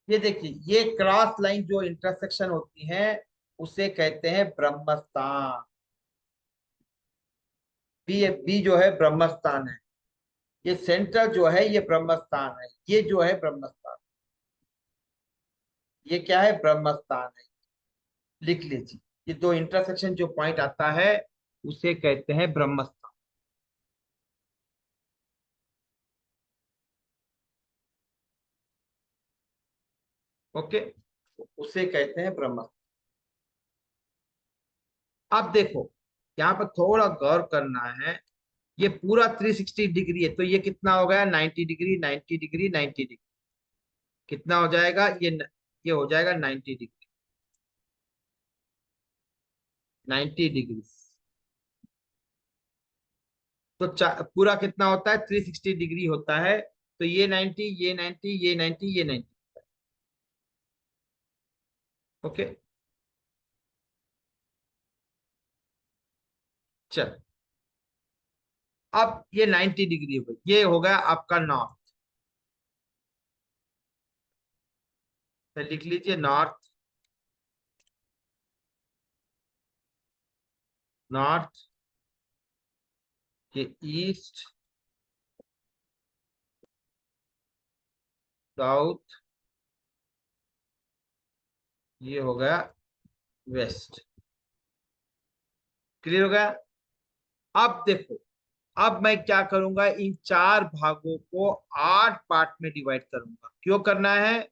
ये देखिए, ये क्रॉस लाइन जो इंटरसेक्शन होती है उसे कहते हैं ब्रह्मस्थान। बी जो है ब्रह्मस्थान है, ये सेंटर जो है ये ब्रह्मस्थान है, ये जो है ब्रह्मस्थान, ये क्या है ब्रह्मस्थान है। लिख लीजिए, ये दो इंटरसेक्शन जो पॉइंट आता है उसे कहते हैं ब्रह्मस्थान। ओके, उसे कहते हैं ब्रह्मस्थान। अब देखो, यहाँ पर थोड़ा गौर करना है, ये पूरा 360 डिग्री है, तो ये कितना हो गया 90 डिग्री 90 डिग्री 90 डिग्री, कितना हो जाएगा ये हो जाएगा 90 डिग्री 90 डिग्री। तो पूरा कितना होता है 360 डिग्री होता है, तो ये 90 ये 90 ये 90 ये 90। ओके, चल अब ये 90 डिग्री हो गई, ये हो गया आपका नॉर्थ। तो लिख लीजिए नॉर्थ, नॉर्थ, ये ईस्ट, साउथ, ये हो गया वेस्ट। क्लियर हो गया। अब देखो, अब मैं क्या करूंगा, इन चार भागों को 8 पार्ट में डिवाइड करूंगा। क्यों करना है,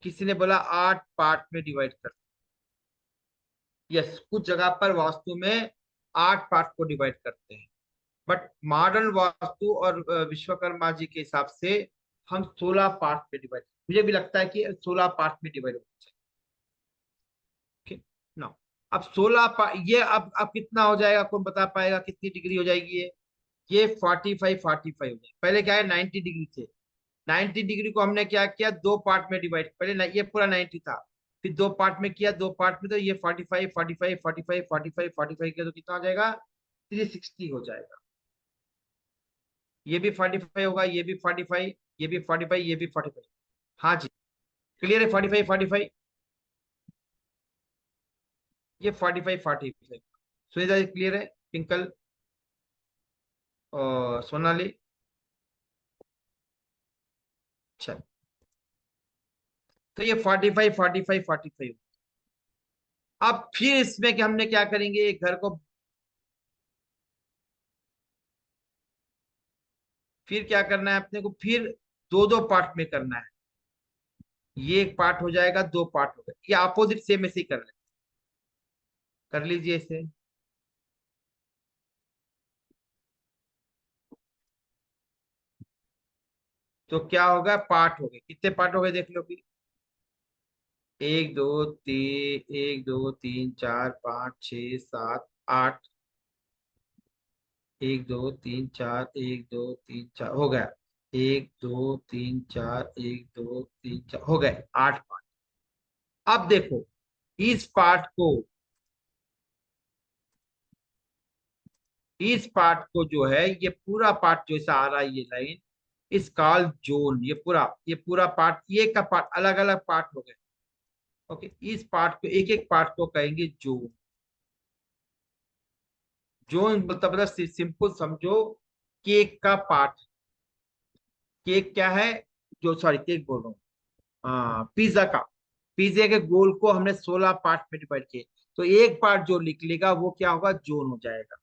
किसी ने बोला 8 पार्ट में डिवाइड कर। यस, कुछ जगह पर वास्तु में 8 पार्ट को डिवाइड करते हैं, बट मॉडर्न वास्तु और विश्वकर्मा जी के हिसाब से हम 16 पार्ट में डिवाइड, मुझे भी लगता है कि 16 पार्ट में डिवाइड होना चाहिए। ना, अब 16 ये अब कितना हो जाएगा, कौन बता पाएगा कितनी डिग्री हो जाएगी ये 45 45 हो जाएगी। पहले क्या है 90 डिग्री थे, 90 डिग्री को हमने क्या किया, दो पार्ट में डिवाइड, पहले ये पूरा 90 था, फिर दो पार्ट में किया, दो पार्ट में, तो ये 45 45 45 45 45 किया, तो कितना हो जाएगा 360 हो जाएगा। ये भी 45 होगा, ये भी 45, ये भी 45, ये भी 45। हाँ जी, क्लियर है 45 45, ये 45 45। सुनीता जी क्लियर है, पिंकल और सोनाली। अच्छा, तो ये 45 45 45। अब फिर इसमें कि हमने क्या करेंगे, एक घर को फिर क्या करना है अपने को, फिर दो दो पार्ट में करना है। ये एक पार्ट हो जाएगा, दो पार्ट हो गए, ये अपोजिट सेम ऐसे ही कर लेते, कर लीजिए इसे। तो क्या होगा, पार्ट हो गए, कितने पार्ट हो गए देख लो भी, 1 2 3 4 5 6 7 8, 1 2 3 4 1 2 3 4 हो गया, 1 2 3 4 1 2 3 4 हो गए, 8 पार्ट। अब देखो, इस पार्ट को जो है, ये पूरा पार्ट जो ऐसा आ रहा है ये लाइन, इस कॉल जोन, ये पूरा पार्ट, ये का पार्ट अलग अलग पार्ट हो गए। ओके, इस पार्ट को, एक एक पार्ट को कहेंगे जोन। जोन मतलब सिंपल समझो, केक का पार्ट। केक क्या है, जो सॉरी केक बोल रहा हूँ, हाँ पिज्जा का, पिज्जे के गोल को हमने 16 पार्ट में डिवाइड किए, तो एक पार्ट जो लिख लेगा वो क्या होगा, जोन हो जाएगा।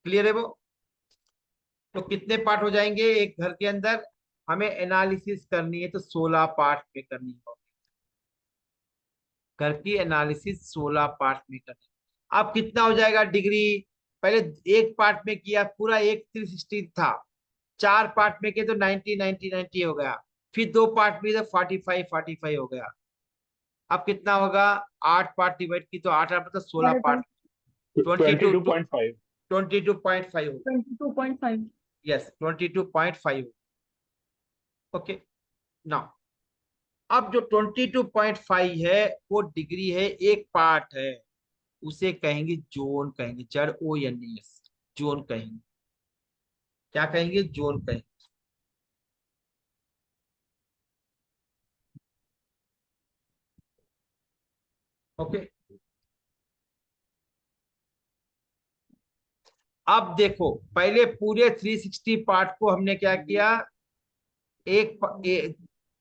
क्लियर है वो। तो कितने पार्ट हो जाएंगे एक घर के अंदर, हमें एनालिसिस करनी है तो 16 पार्ट में करनी होगी, घर की एनालिसिस 16 पार्ट में करनी। अब कितना हो जाएगा डिग्री, पहले एक पार्ट में किया पूरा एक 360 था, चार पार्ट में किया तो 90 90 90 हो गया, फिर दो पार्ट में तो 45 45 हो गया। अब कितना होगा, 8 पार्ट डिवाइड की तो 8 8 मतलब 16 पार्ट, 22.5। 22.5 हो, 22.5। यस 22.5। ओके नाउ अब जो 22.5 है वो डिग्री है, एक पार्ट है, उसे कहेंगे जोन, कहेंगे ZONES, जोन कहेंगे। क्या कहेंगे? जोन कहेंगे। ओके अब देखो, पहले पूरे 360 पार्ट को हमने क्या किया, एक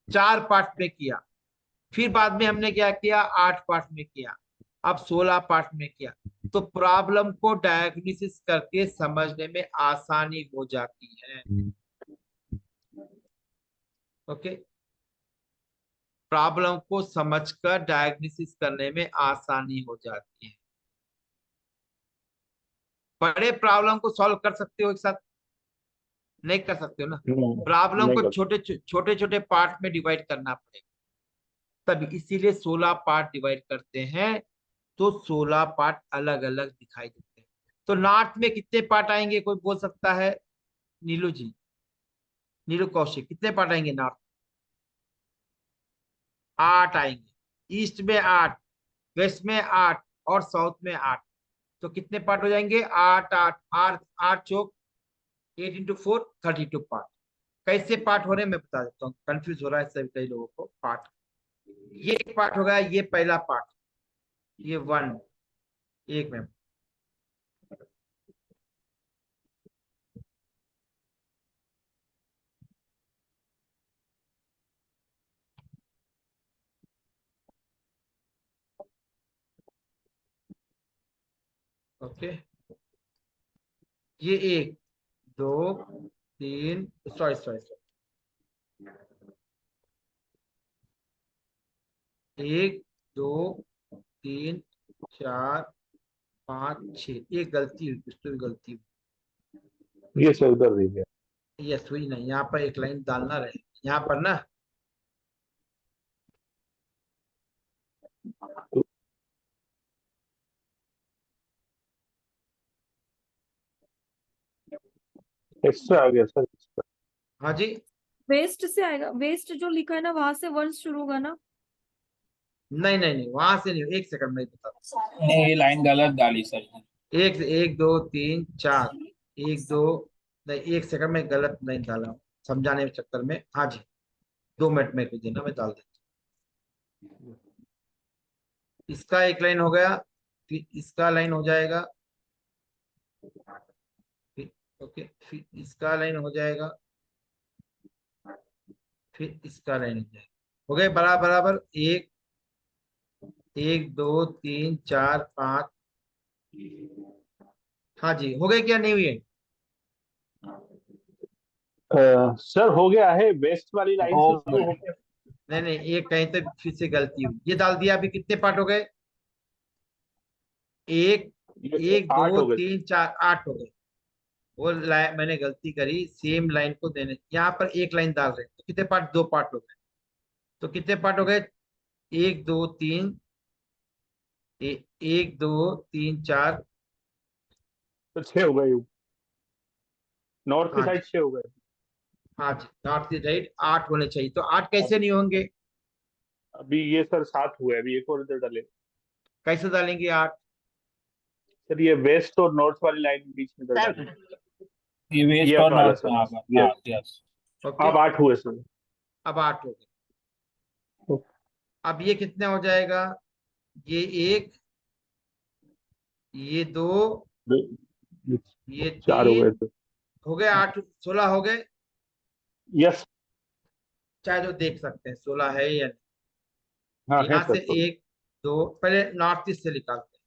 4 पार्ट में किया, फिर बाद में हमने क्या किया, 8 पार्ट में किया, अब 16 पार्ट में किया। तो प्रॉब्लम को डायग्नोसिस करके समझने में आसानी हो जाती है। ओके प्रॉब्लम को समझकर डायग्नोसिस करने में आसानी हो जाती है। बड़े प्रॉब्लम को सॉल्व कर सकते हो एक साथ? नहीं कर सकते हो ना। प्रॉब्लम नहीं को कर छोटे छोटे पार्ट में डिवाइड करना पड़ेगा, तभी इसीलिए 16 पार्ट डिवाइड करते हैं, तो 16 पार्ट अलग अलग दिखाई देते हैं। तो नॉर्थ में कितने पार्ट आएंगे, कोई बोल सकता है? नीलू जी, नीलू कौशिक, कितने पार्ट आएंगे नॉर्थ? 8 आएंगे। ईस्ट में 8, वेस्ट में 8 और साउथ में 8। तो कितने पार्ट हो जाएंगे? 8 8 8 8 चौक 8 इंटू 4 32 पार्ट। कैसे पार्ट हो रहे हैं मैं बता देता हूँ, कंफ्यूज हो रहा है सभी कई लोगों को। पार्ट, ये एक पार्ट हो गया, ये पहला पार्ट, ये 1, एक में ओके, ये 1 2 3, सॉरी सॉरी सॉरी, 1 2 3 4 5 6, एक गलती हुई, कुछ तो भी गलती हुई। ये सर उधर दे दिया। यस हुई नहीं, यहाँ पर एक लाइन डालना रहे, यहाँ पर ना। एक्स्ट्रा आ गया सर extra। हाँ जी, वेस्ट से आएगा, वेस्ट जो लिखा है ना वहां से वर्ड शुरू होगा ना। नहीं नहीं नहीं, वहां से नहीं, एक सेकंड में बता। नहीं, ये लाइन गलत डाली सर। 1 1 2 3 4, 1 2, नहीं एक सेकंड में गलत लाइन डाला हूँ, समझाने के चक्कर में। हाँ जी, 2 मिनट में देना, मैं डाल देता हूँ। इसका एक लाइन हो गया, फिर इसका लाइन हो जाएगा, फिर ओके, फिर इसका लाइन हो जाएगा, फिर इसका लाइन हो जाएगा। हो गए बराबर बराबर? 1 1 2 3 4 5। हाँ जी, हो गए क्या नहीं हुए? सर हो गया है, वेस्ट वाली लाइन से शुरू हो गया। नहीं नहीं, एक कहीं तो फिर से गलती हुई, ये डाल दिया। अभी कितने पार्ट हो गए? 1 1 8 2 हो गए। 3 4 8 हो गए। वो मैंने गलती करी, सेम लाइन को देने, यहाँ पर एक लाइन डाल रहे हैं, तो कितने पार्ट? 2 पार्ट हो गए। तो कितने पार्ट हो गए? 1 2 3, 1 2 3 4। तो 6 हो गए, नॉर्थ की हाँ साइड जी, 6 हो गए। हाँ जी, नॉर्थ की राइट 8 होने चाहिए, तो 8 कैसे नहीं होंगे? अभी ये सर 7 हुए, अभी एक और इधर डाले। कैसे डालेंगे 8? सर ये वेस्ट और नॉर्थ वाली लाइन बीच में इधर डाले। ये वेस्ट ये और वाला नॉर्थ सर, हाँ यस। यस। ओके, अब 8 हुए सर। अब 8 हो गए। अब ये कितने हो जाएगा? ये 1, ये 2, ये 4 हो 3, गए सर। हो गए 8, 16 हो गए। यस। चाहे जो देख सकते हैं 16 है या नहीं। हाँ है यहाँ सर। से 1 2, पहले नॉर्थ ईस्ट से निकालते हैं।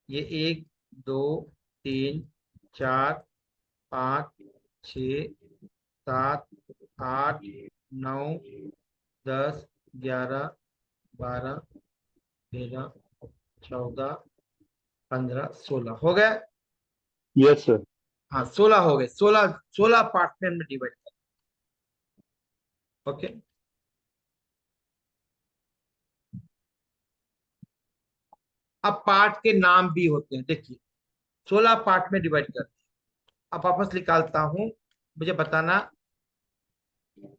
ये 1 2 3 4 5 6 7 8 9 10 11 12 13 14 15 16 हो गया। Yes sir. हाँ 16 हो गए, 16 पार्ट में हमने डिवाइड कर। ओके, अब पार्ट के नाम भी होते हैं, देखिए 16 पार्ट में डिवाइड करते हैं। अब वापस निकालता हूं, मुझे बताना,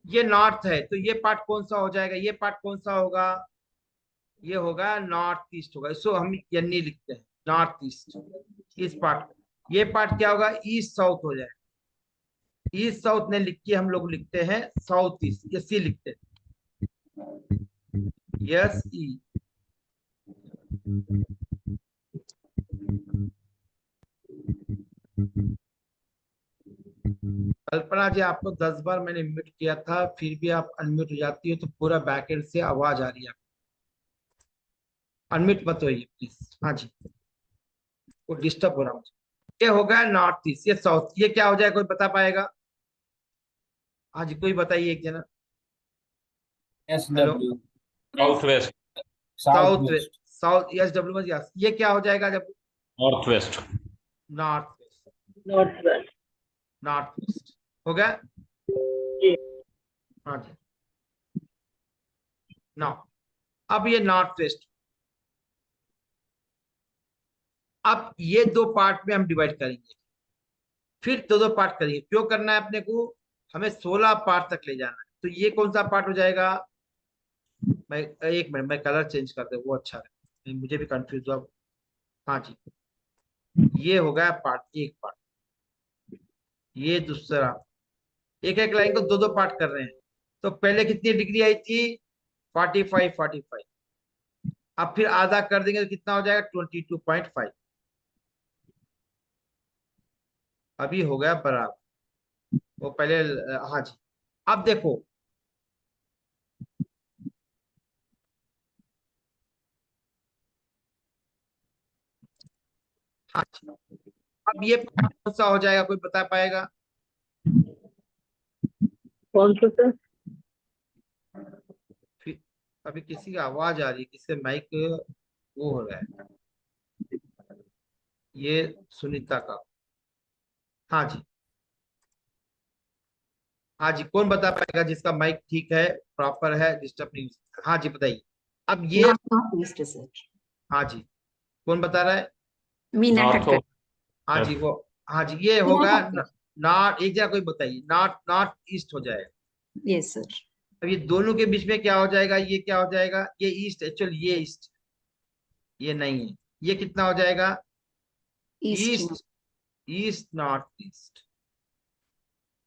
ये नॉर्थ है तो ये पार्ट कौन सा हो जाएगा, ये पार्ट कौन सा होगा, ये होगा नॉर्थ ईस्ट होगा, इसको हम यानी लिखते हैं नॉर्थ ईस्ट। इस पार्ट, ये पार्ट क्या होगा, ईस्ट साउथ हो जाएगा। ईस्ट साउथ ने लिख के हम लोग लिखते हैं साउथ ईस्ट, ये सी लिखते हैं, यस ई। कल्पना जी, आपको 10 बार मैंने म्यूट किया था, फिर भी आप अनम्यूट हो जाती हो, तो पूरा बैकएंड से आवाज आ रही है। अनम्यूट मत होइए प्लीज। हाँ जी, वो डिस्टर्ब हो रहा मुझे। ये हो गया नॉर्थ ईस्ट, ये साउथ, ये क्या हो जाएगा, कोई बता पाएगा? हाँ जी, कोई बताइए एक जना। S hello, W south west, south south west south yes W में यस। ये क्या हो जाएगा जब, north west, north west, north west. North waste हो गया। जी। हाँ जी, नौ। अब ये नॉर्थ वेस्ट, अब ये दो पार्ट में हम डिवाइड करेंगे, फिर दो दो पार्ट करेंगे। क्यों करना है अपने को, हमें 16 पार्ट तक ले जाना है। तो ये कौन सा पार्ट हो जाएगा, मैं एक मिनट, मैं कलर चेंज कर दे, वो अच्छा है, मुझे भी कंफ्यूज हुआ। हाँ जी, ये हो गया पार्ट एक पार्ट, ये दूसरा। एक एक लाइन को दो दो पार्ट कर रहे हैं। तो पहले कितनी डिग्री आई थी, 45 45। अब फिर आधा कर देंगे तो कितना हो जाएगा, 22.5। अभी हो गया बराबर, वो पहले हाँ जी। अब देखो, हाँ जी, अब ये पार्ट कौन सा हो जाएगा, कोई बता पाएगा? कौन सा सर? फिर अभी किसी की आवाज आ रही है, किससे माइक वो हो रहा है, ये सुनीता का। हाँ जी, हाँ जी, कौन बता पाएगा जिसका माइक ठीक है, प्रॉपर है, डिस्टर्ब नहीं? हाँ जी बताइए। अब ये, नॉर्थ ईस्ट सर। हाँ जी, कौन बता रहा है? मीना नॉर्थ ठक्कर। हाँ जी वो, हाँ जी ये मीना होगा ठक्कर। नॉर्थ, एक जगह कोई बताइए, नॉर्थ नॉर्थ ईस्ट हो जाएगा। Yes sir. अब ये दोनों के बीच में क्या हो जाएगा, ये क्या हो जाएगा, ये ईस्ट, एक्चुअली ये ईस्ट, ये नहीं है। ये कितना हो जाएगा, east east, east north east.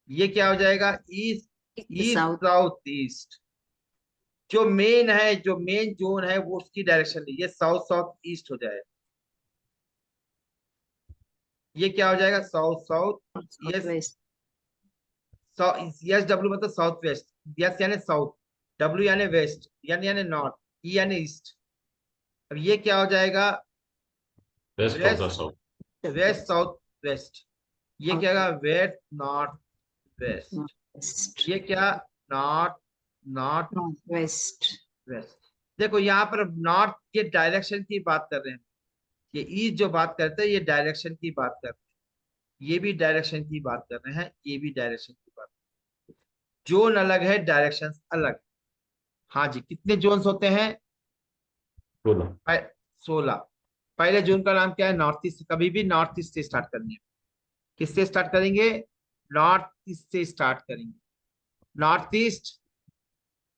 ये क्या हो जाएगा, east, east south. South east. जो मेन है, जो मेन जोन है वो उसकी डायरेक्शन है, ये साउथ साउथ ईस्ट हो जाएगा। ये क्या हो जाएगा, south south, south S, west. S W मतलब साउथ वेस्ट, यस यानी साउथ, डब्ल्यू यानी वेस्ट, यानी नॉर्थ, ई यानी ईस्ट। अब ये क्या हो जाएगा, west of the west, south, west south west. ये क्या होगा, वेस्ट नॉर्थ वेस्ट। वेस्ट। ये क्या, north north north west. West. देखो यहाँ पर नॉर्थ के डायरेक्शन की बात कर रहे हैं, ये ईस्ट जो बात करते हैं ये डायरेक्शन की बात कर रहे हैं, ये भी डायरेक्शन की बात कर रहे हैं, ये भी डायरेक्शन की बात। जोन अलग है, डायरेक्शन अलग। हाँ जी, कितने जोन्स होते हैं, 16। पहले जोन का नाम क्या है, नॉर्थ ईस्ट। कभी भी नॉर्थ ईस्ट से स्टार्ट करनी है। किससे स्टार्ट करेंगे, नॉर्थ ईस्ट से स्टार्ट करेंगे। नॉर्थ ईस्ट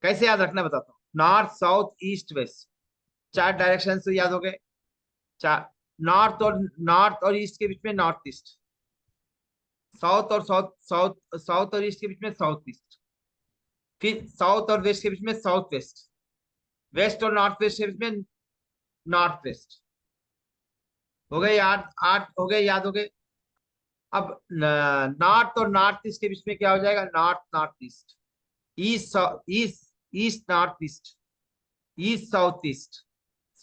कैसे याद रखना बताता हूँ, north south east west, 4 direction से याद हो गए। 4, नॉर्थ और ईस्ट के बीच में नॉर्थ ईस्ट, साउथ और साउथ साउथ साउथ और ईस्ट के बीच में साउथ ईस्ट, फिर साउथ और वेस्ट के बीच में साउथ वेस्ट, वेस्ट और नॉर्थ वेस्ट के बीच में नॉर्थ वेस्ट। हो गए याद, 8 हो गए, याद हो गए। अब नॉर्थ और नॉर्थ ईस्ट के बीच में क्या हो जाएगा, north north east, east east, east north east, east south east,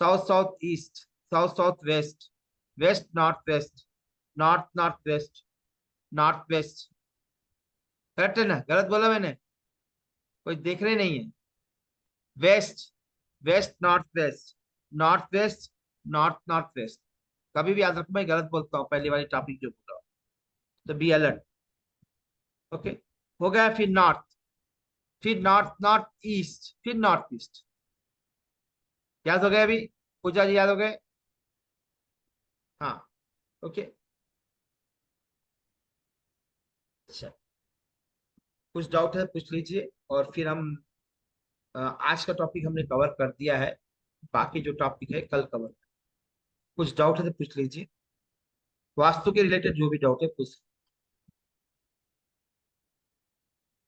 south south east, south south west, west north west, north north west, north waste. Correct है ना, गलत बोला मैंने? कोई देख रहे नहीं है? West, west north west, north west, north north west. कभी भी याद रखो, मैं गलत बोलता हूँ पहली वाली टॉपिक जो बोला, तो बी अलर्ट। ओके, हो गया। फिर नॉर्थ, फिर नॉर्थ नॉर्थ ईस्ट, फिर नॉर्थ ईस्ट। याद हो गया अभी, पूजा जी याद हो गए? हाँ, ओके, अच्छा। कुछ डाउट है पूछ लीजिए, और फिर हम आज का टॉपिक हमने कवर कर दिया है, बाकी जो टॉपिक है कल कवर। कुछ डाउट है तो पूछ लीजिए, वास्तु के रिलेटेड जो भी डाउट है पूछ।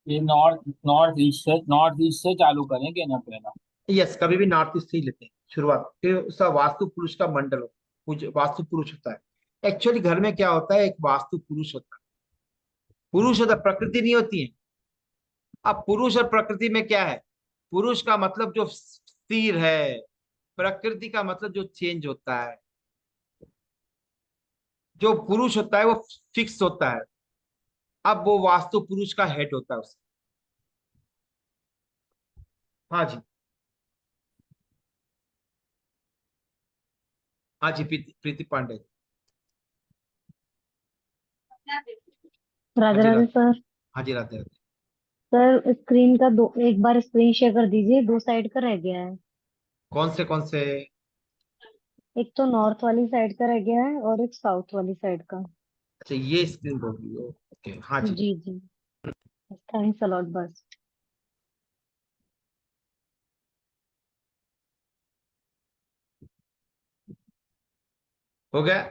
ये नॉर्थ ईस्ट से चालू करेंगे ना पहला। यस, कभी भी नॉर्थ ईस्ट से ही लेते हैं शुरुआत, फिर उसका वास्तु पुरुष का मंडल वास्तु पुरुष होता है। एक्चुअली घर में क्या होता है, एक वास्तु पुरुष होता है, पुरुष होता है, प्रकृति नहीं होती है। अब पुरुष और प्रकृति में क्या है, पुरुष का मतलब जो स्थिर है, प्रकृति का मतलब जो चेंज होता है। जो पुरुष होता है वो फिक्स होता है, अब वो वास्तु पुरुष का हेड होता है उसका। हाँ जी, हाँ जी, प्रीति प्रीति पांडे। हाँ राधे जी राधे सर। हाँ जी, राधे राधे। सर स्क्रीन का दो, एक बार स्क्रीन शेयर कर दीजिए, दो साइड का रह गया है। कौन से? एक तो नॉर्थ वाली साइड का रह गया है और एक साउथ वाली साइड का। अच्छा, ये स्क्रीन होगी, ओके, हाँ जी। जी जी, थैंक्स अ लॉट बस। हो गया?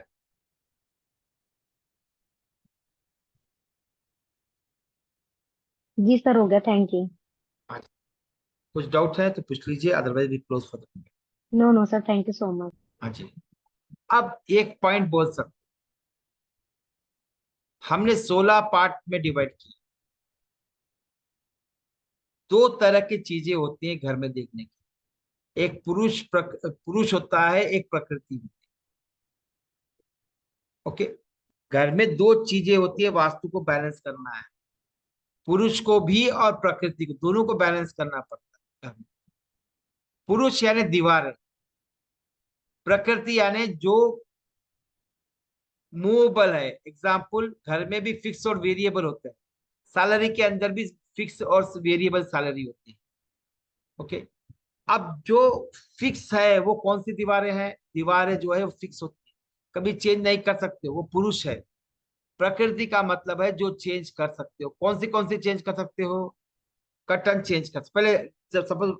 जी सर, हो गया, थैंक यू। हाँ जी। कुछ डाउट है तो पूछ लीजिए, अदरवाइज भी close for the. No no sir, thank you so much. हाँ जी। अब एक पॉइंट बोल सकते, हमने 16 पार्ट में डिवाइड किया। दो तरह की चीजें होती हैं घर में देखने की, एक पुरुष होता है, एक प्रकृति होती है। ओके, घर में दो चीजें होती है, वास्तु को बैलेंस करना है, पुरुष को भी और प्रकृति को, दोनों को बैलेंस करना पड़ता है घर में। पुरुष यानी दीवार है, प्रकृति यानी जो मूवेबल है। एग्जाम्पल, घर में भी फिक्स और वेरिएबल होते हैं, सैलरी के अंदर भी फिक्स और वेरिएबल सैलरी होती है। ओके, अब जो फिक्स है वो कौन सी दीवारें हैं? दीवारें जो है वो फिक्स होती है, कभी चेंज नहीं कर सकते, वो पुरुष है। प्रकृति का मतलब है जो चेंज कर सकते हो। कौन सी चेंज कर सकते हो? कर्टन चेंज कर, पहले जब सपोज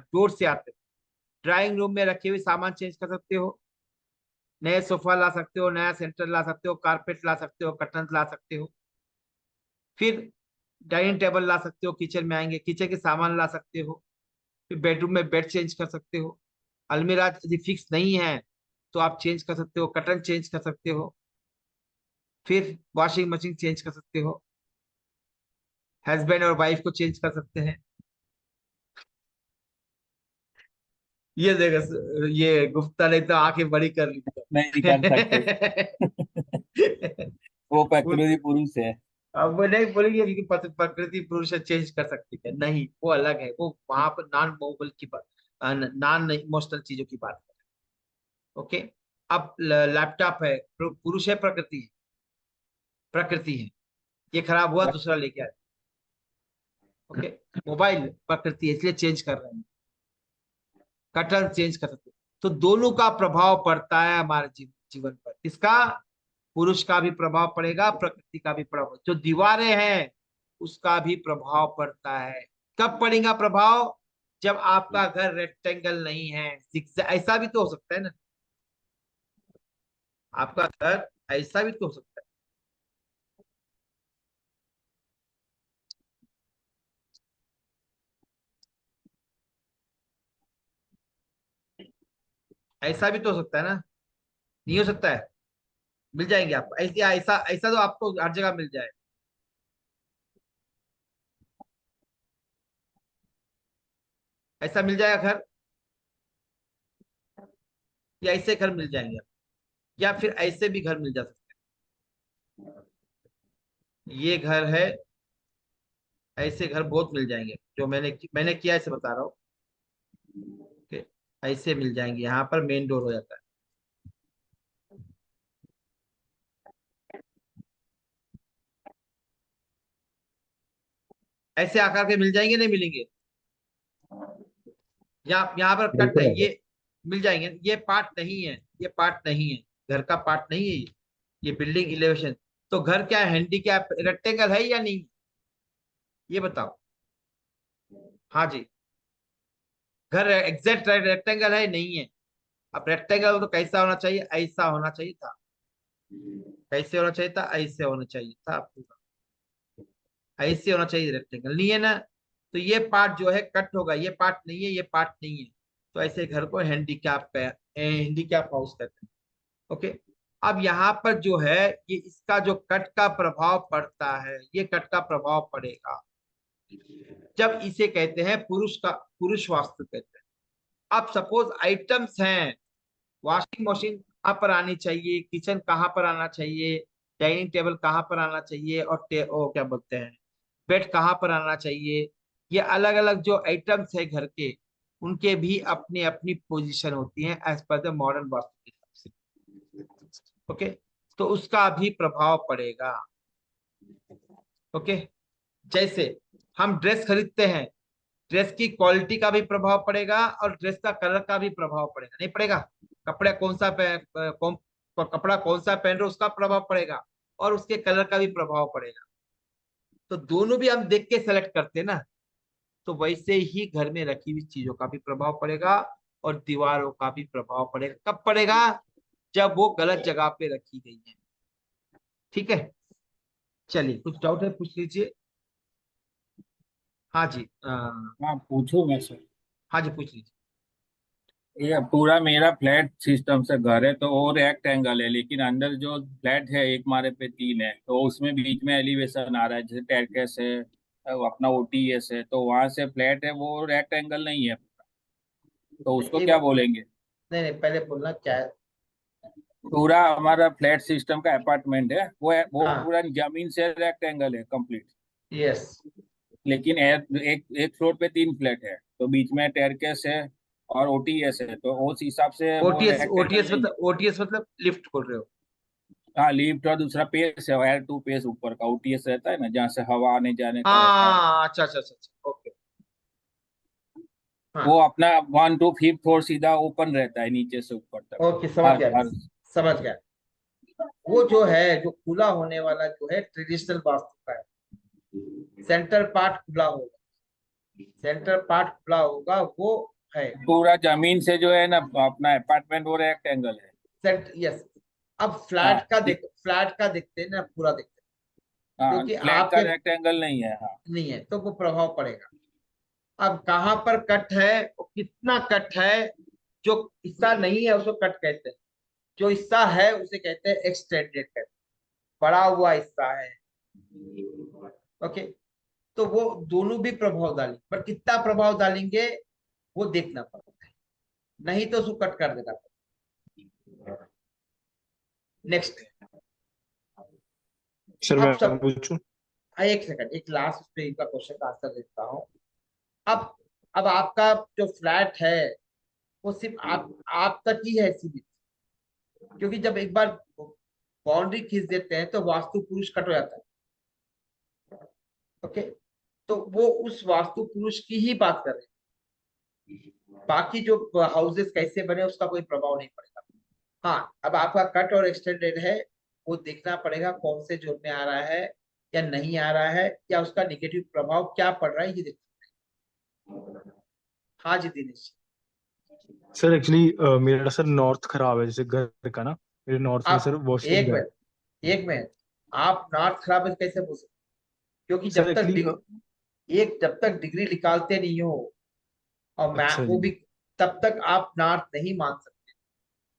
डोर से आते, ड्राइंग रूम में रखे हुए सामान चेंज कर सकते हो, नए सोफा ला सकते हो, नया सेंटर ला सकते हो, कारपेट ला सकते हो, कर्टन ला सकते हो। फिर डाइनिंग टेबल ला सकते हो, किचन में आएंगे किचन के सामान ला सकते हो। फिर बेडरूम में बेड चेंज कर सकते हो, अलमीरा यदि फिक्स नहीं है तो आप चेंज कर सकते हो, कर्टन चेंज कर सकते हो। फिर वॉशिंग मशीन चेंज कर सकते हो, हस्बैंड और वाइफ को चेंज कर सकते हैं। ये देखो, ये गुप्ता ने तो आंखें बड़ी कर ली। नहीं कर सकते। वो प्रकृति पुरुष है। अब वो नहीं बोलेंगे कि प्रकृति पुरुष चेंज कर सकती है, नहीं, वो अलग है, वो वहां पर नॉन मूवेबल की बात, नॉन इमोशनल चीजों की बात है। ओके, अब लैपटॉप है, पुरुष है, प्रकृति है? प्रकृति है, ये खराब हुआ दूसरा लेके आए। ओके, मोबाइल प्रकृति है, इसलिए चेंज कर रहे हैं, कर्टन चेंज कर सकते हैं। तो दोनों का प्रभाव पड़ता है हमारे जीवन पर। इसका पुरुष का भी प्रभाव पड़ेगा, प्रकृति का भी प्रभाव, जो दीवारें हैं उसका भी प्रभाव पड़ता है। कब पड़ेगा प्रभाव? जब आपका घर रेक्टेंगल नहीं है, ऐसा भी तो हो सकता है ना, आपका घर ऐसा भी तो हो सकता है, ऐसा भी तो हो सकता है ना, नहीं हो सकता है? मिल जाएंगे आपको ऐसा ऐसा ऐसा, तो आपको हर जगह मिल जाए, ऐसा मिल जाएगा घर, या ऐसे घर मिल जाएंगे आपको, या फिर ऐसे भी घर मिल जा सकते हैं। ये घर है, ऐसे घर बहुत मिल जाएंगे, जो मैंने किया ऐसे बता रहा हूँ। ओके, ऐसे मिल जाएंगे, यहाँ पर मेन डोर हो जाता है। ऐसे आकार के मिल जाएंगे, नहीं मिलेंगे? यहाँ पर कट है, ये मिल जाएंगे, ये पार्ट नहीं है, ये पार्ट नहीं है, घर का पार्ट नहीं है ये बिल्डिंग इलेवेशन। तो घर क्या है, हैंडीकैप रेक्टेंगल है या नहीं? ये बताओ। हाँ जी, घर एग्जैक्ट रेक्टेंगल है नहीं है? अब रेक्टेंगल तो कैसा होना चाहिए, ऐसा होना चाहिए था। कैसे होना चाहिए था? ऐसे होना चाहिए था पूरा, ऐसे होना चाहिए। रेक्टेंगल नहीं है ना, तो ये पार्ट जो है कट होगा, ये पार्ट नहीं है, ये पार्ट नहीं है। तो ऐसे घर को हैंडीकैप हाउस कहते हैं। ओके, अब यहाँ पर जो है ये इसका जो कट का प्रभाव पड़ता है, ये कट का प्रभाव पड़ेगा जब इसे कहते हैं पुरुष वास्तु कहते हैं। अब सपोज आइटम्स हैं, वॉशिंग मशीन कहाँ पर आनी चाहिए, किचन कहाँ पर आना चाहिए, डाइनिंग टेबल कहाँ पर आना चाहिए, और क्या बोलते हैं, बेड कहाँ पर आना चाहिए। ये अलग अलग जो आइटम्स है घर के, उनके भी अपनी अपनी पोजीशन होती है as per the modern vastu के हिसाब से। ओके, तो उसका भी प्रभाव पड़ेगा। ओके, जैसे हम ड्रेस खरीदते हैं, ड्रेस की क्वालिटी का भी प्रभाव पड़ेगा और ड्रेस का कलर का भी प्रभाव पड़ेगा, नहीं पड़ेगा? कपड़ा कौन सा कपड़ा कौन सा पहन रहे उसका प्रभाव पड़ेगा और उसके कलर का भी प्रभाव पड़ेगा। तो दोनों भी हम देख के सेलेक्ट करते हैं ना, तो वैसे ही घर में रखी हुई चीजों का भी प्रभाव पड़ेगा और दीवारों का भी प्रभाव पड़ेगा। कब पड़ेगा? जब वो गलत जगह पे रखी गई है। ठीक है, चलिए, कुछ डाउट है पूछ लीजिए। हाँ जी, हाँ पूछूं मैं सर? हाँ जी, पूछ लीजिए। ये पूरा मेरा फ्लैट सिस्टम से घर है, तो वो रेक्टेंगल है, लेकिन अंदर जो फ्लैट है एक माले पे 3 है, तो उसमें बीच में एलिवेशन आ रहा है, जैसे टेरकेस है, अपना ओटीएस है, तो वहां से फ्लैट है वो रेक्टेंगल नहीं है, तो उसको एक क्या बार- बोलेंगे? नहीं नहीं, पहले बोलना क्या है। पूरा हमारा फ्लैट सिस्टम का अपार्टमेंट है, वो हाँ, पूरा जमीन से रेक्टेंगल है कंप्लीट, यस। लेकिन एक एक फ्लोर पे 3 फ्लैट है, तो बीच में टेरकेस है और ओटीएस है, तो उस हिसाब से वो ओटीएस रेक्टेंगल नहीं है। ओटीएस मतलब लिफ्ट बोल रहे हो? हाँ, लिफ्ट और दूसरा पेस है, एयर टू पेस ऊपर का ओटीएस रहता है ना, जहाँ से हवा आने जाने का रहता है। हाँ, अच्छा अच्छा अच्छा अच्छा, ओके। हाँ, वो अपना 1 to 5 फ्लोर सीधा ओपन रहता है नीचे से ऊपर तक। ओके, समझ हर गया मैं, हर समझ गया। वो जो है, जो खुला होने वाला जो है ट्रेडिशनल वास्तु का है, सेंटर पार्ट खुला होगा, सेंटर पार्ट खुला होगा, वो है पूरा जमीन से जो है ना अपना अपार्टमेंट, वो रेक्टेंगल है। Cent, yes. अब हाँ फ्लैट का देखते हैं ना, पूरा देखते हैं, हाँ, क्योंकि फ्लैट का आपके रेक्टेंगल नहीं है। हाँ, नहीं है तो वो प्रभाव पड़ेगा। अब कहाँ पर कट है और कितना कट है, जो हिस्सा नहीं है उसको कट कहते हैं, जो हिस्सा है उसे कहते हैं एक्सटेंडेड कहते हैं, बड़ा हुआ हिस्सा है। ओके, तो वो दोनों भी प्रभाव डालेंगे, पर कितना प्रभाव डालेंगे वो देखना पड़ता है, नहीं तो उसको कट कर देना पड़ता। नेक्स्ट, सर अब मैं सब पूछूं? एक सेकंड, एक लास्ट उस पे इनका क्वेश्चन का आंसर देता हूँ। अब आपका जो फ्लैट है वो सिर्फ आप तक ही है सीमित, क्योंकि जब एक बार बाउंड्री खींच देते हैं तो वास्तु पुरुष कट हो जाता है। ओके, तो वो उस वास्तु पुरुष की ही बात कर रहे हैं, बाकी जो हाउसेस कैसे बने उसका कोई प्रभाव नहीं पड़ेगा। हाँ, अब आपका कट और एक्सटेंडेड है, वो देखना पड़ेगा कौन से जोन में आ रहा है या नहीं आ रहा है, या उसका निगेटिव प्रभाव क्या पड़ रहा है, ये देखना पड़ेगा। हाँ जी, दिनेश। सर एक्चुअली मेरा सर नॉर्थ खराब है, जैसे घर का ना, मेरे नॉर्थ में आप सर वॉशरूम है। एक मिनट, आप नॉर्थ खराब है कैसे बोल सकते? क्योंकि सर एक्चुअली जब तक डिग्री निकालते नहीं हो और मैं अच्छा वो जी। भी, तब तक आप नॉर्थ नहीं मान सकते।